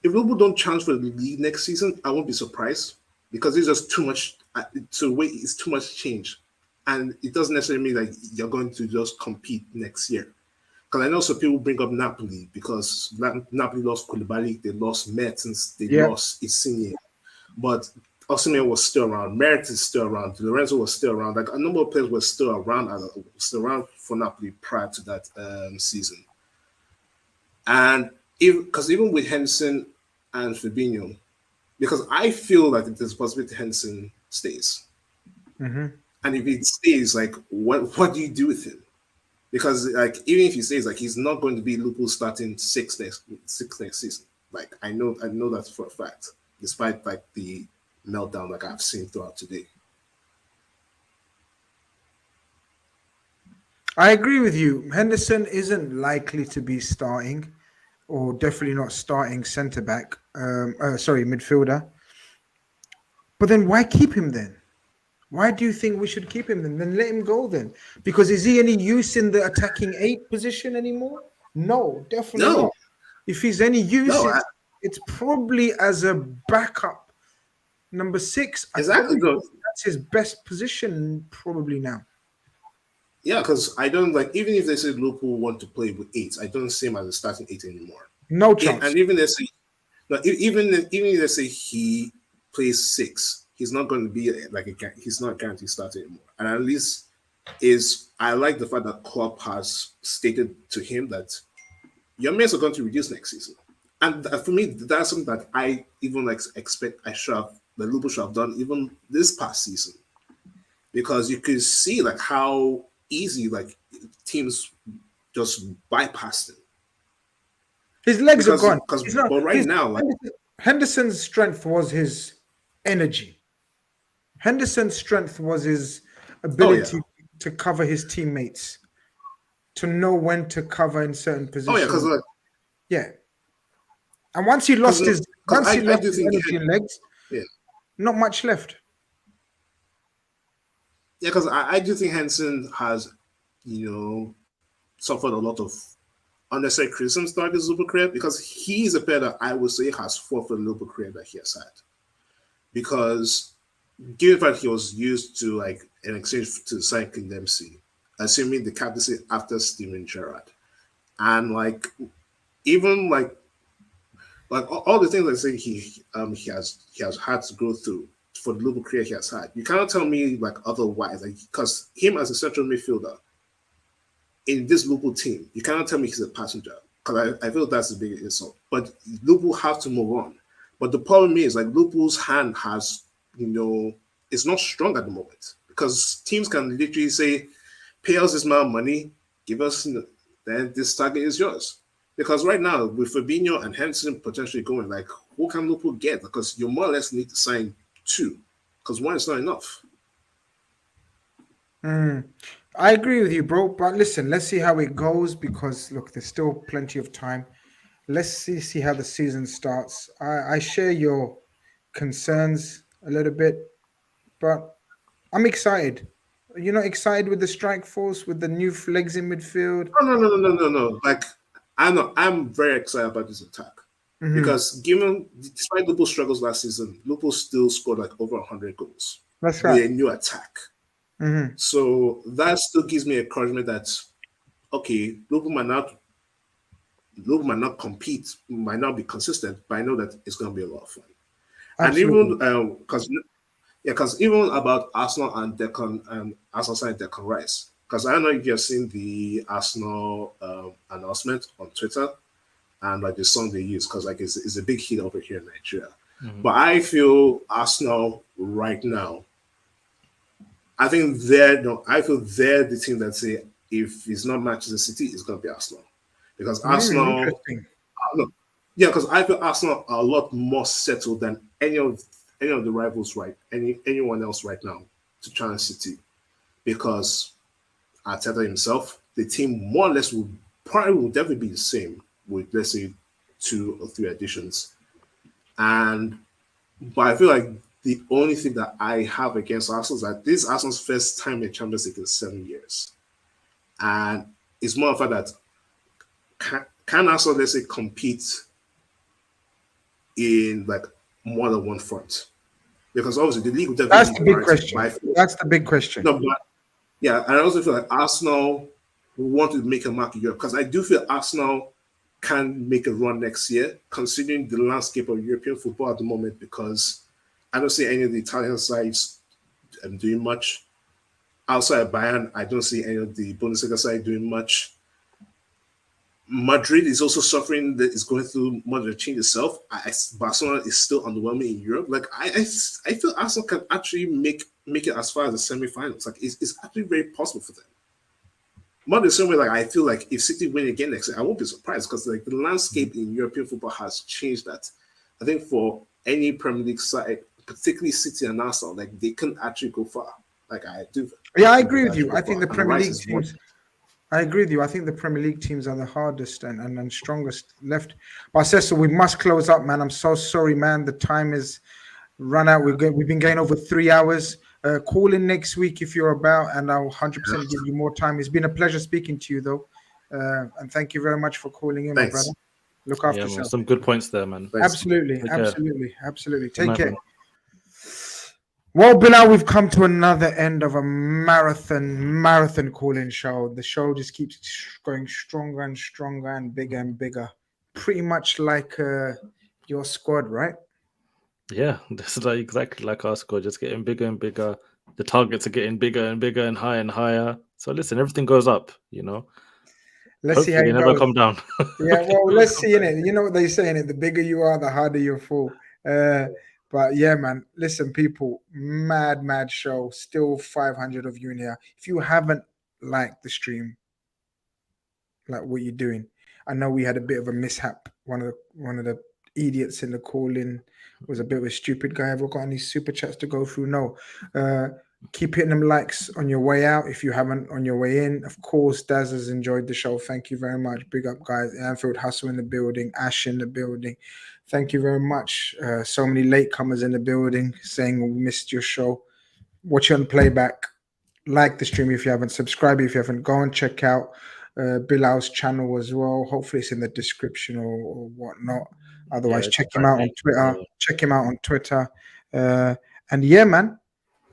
if Liverpool don't challenge for the league next season, I won't be surprised, because it's just too much. It's too much change. And it doesn't necessarily mean that you're going to just compete next year. Because I know some people bring up Napoli, because Napoli lost Koulibaly, they lost Mertens, they lost Insigne. But Osimhen was still around, Mertens is still around, Lorenzo was still around. Like, a number of players were still around for Napoli prior to that season. And because even with Henderson and Fabinho, because I feel like there's a possibility Henderson stays. Mm-hmm. And if he stays, like, what do you do with him? Because, like, even if he stays, like, he's not going to be Liverpool starting six next season. Like, I know that for a fact, despite, like, the meltdown like I've seen throughout today. I agree with you. Henderson isn't likely to be starting, or definitely not starting centre back. Midfielder. But then why keep him then? Why do you think we should keep him then? Then let him go then. Because is he any use in the attacking 8 position anymore? No, definitely not. If he's any use, it's probably as a backup number 6. Exactly. That's his best position probably now. Yeah, because I don't like, even if they say Liverpool want to play with 8, I don't see him as a starting 8 anymore. No chance. And even they say, even if they say he plays 6, he's not going to be he's not guaranteed starting anymore. And at least I like the fact that Klopp has stated to him that your minutes are going to reduce next season. And for me, that's something that I even expect that Liverpool should have done even this past season, because you could see how easy teams just bypassed him. His legs are gone. But right now, Henderson's strength was his energy. Henderson's strength was his ability to cover his teammates, to know when to cover in certain positions. Yeah. And once he lost his energy and legs, not much left. Yeah, because I do think Henderson has, suffered a lot of unnecessary criticism throughout his Liverpool career, because he's a player that I would say has forfeited the Liverpool career that he has had. Because given the fact he was used to in exchange to sign King Dempsey, assuming the captaincy after Steven Gerrard, and even all the things I say he has had to go through for the Liverpool career he has had, you cannot tell me otherwise. Because him as a central midfielder in this Liverpool team, you cannot tell me he's a passenger, because I feel that's the biggest insult. But Liverpool have to move on. But the problem is Liverpool's hand has, it's not strong at the moment, because teams can literally say, pay us this amount of money, give us, then this target is yours. Because right now, with Fabinho and Henderson potentially going, who can Liverpool get? Because you more or less need to sign 2, because 1 is not enough. I agree with you, bro. But listen, let's see how it goes, because look, there's still plenty of time. Let's see how the season starts. I share your concerns a little bit, but I'm excited. You're not excited with the strike force, with the new legs in midfield? No. I'm very excited about this attack, because despite Liverpool's struggles last season, Liverpool still scored over 100 goals. That's right. With a new attack. So that still gives me encouragement that, okay, Liverpool might not compete, might not be consistent, but I know that it's going to be a lot of fun. Absolutely. And even because even about Arsenal and Arsenal signing Declan Rice, because I don't know if you've seen the Arsenal announcement on Twitter and the song they use, because it's a big hit over here in Nigeria. But I feel Arsenal right now, I feel they're the team that say if it's not Manchester City, it's going to be Arsenal. Because Arsenal, because I feel Arsenal are a lot more settled than any of the rivals, anyone else right now to try and City. Because Arteta himself, the team more or less will definitely be the same with, let's say, 2 or 3 additions. But I feel like the only thing that I have against Arsenal is that this is Arsenal's first time in Champions League in 7 years. And it's more of a that can Arsenal, let's say, compete in more than one front? Because obviously the league will definitely That's the big question. That's the big question. No, but yeah, and I also feel like Arsenal want to make a mark in Europe, because I do feel Arsenal can make a run next year, considering the landscape of European football at the moment, because I don't see any of the Italian sides doing much. Outside of Bayern, I don't see any of the Bundesliga side doing much. Madrid is also suffering, that is going through much of a change itself. Barcelona is still underwhelming in Europe. I feel Arsenal can actually make it as far as the semi-finals. It's actually very possible for them. Not the same way, I feel like if City win again next year, I won't be surprised, because the landscape in European football has changed. That I think for any Premier League side, particularly City and Arsenal, they can actually go far. I do. Yeah, I agree with you. I think the Premier League teams. I agree with you. I think the Premier League teams are the hardest and strongest left. But Cecil, we must close up, man. I'm so sorry, man. The time is run out. We've been going over 3 hours. Call in next week if you're about, and I'll 100% give you more time. It's been a pleasure speaking to you, though. And thank you very much for calling in, my brother. Look after Yeah, man, yourself. some good points there, man. Absolutely, Take care. absolutely. Good Take night, care. man. Well, Bilal, we've come to another end of a marathon call-in show. The show just keeps going stronger and stronger and bigger. Pretty much like your squad, right? Yeah, this is like exactly like our squad, just getting bigger and bigger. The targets are getting bigger and bigger and higher. So listen, everything goes up, you know. Let's see how Hopefully, it they never goes. come down. Yeah, well, let's see in it. You know what they say in it: the bigger you are, the harder you fall. But yeah, man. Listen, people, mad show. Still 500 of you in here. If you haven't liked the stream, like what you're doing, I know we had a bit of a mishap. One of the idiots in the call-in was a bit of a stupid guy. Have we got any super chats to go through? No. Keep hitting them likes on your way out if you haven't on your way in. Of course, Daz has enjoyed the show. Thank you very much. Big up, guys. Anfield Hustle in the building. Ash in the building. Thank you very much. So many latecomers in the building saying we missed your show. Watch it on playback. Like the stream if you haven't. Subscribe if you haven't. Go and check out Bilal's channel as well. Hopefully it's in the description or whatnot. Otherwise, Yeah, check it's him out on right. Twitter. Yeah. Check him out on Twitter. And yeah, man.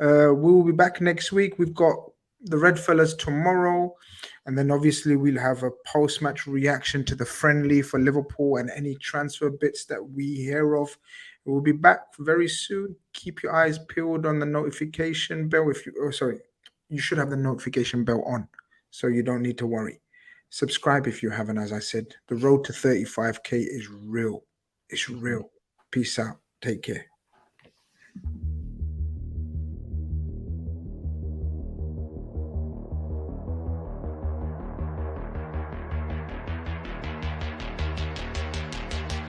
We will be back next week. We've got the Red Fellas tomorrow, and then obviously we'll have a post-match reaction to the friendly for Liverpool and any transfer bits that we hear of. We'll be back very soon. Keep your eyes peeled on the notification bell. You should have the notification bell on, so you don't need to worry. Subscribe if you haven't. As I said, the road to 35k is real. It's real. Peace out. Take care.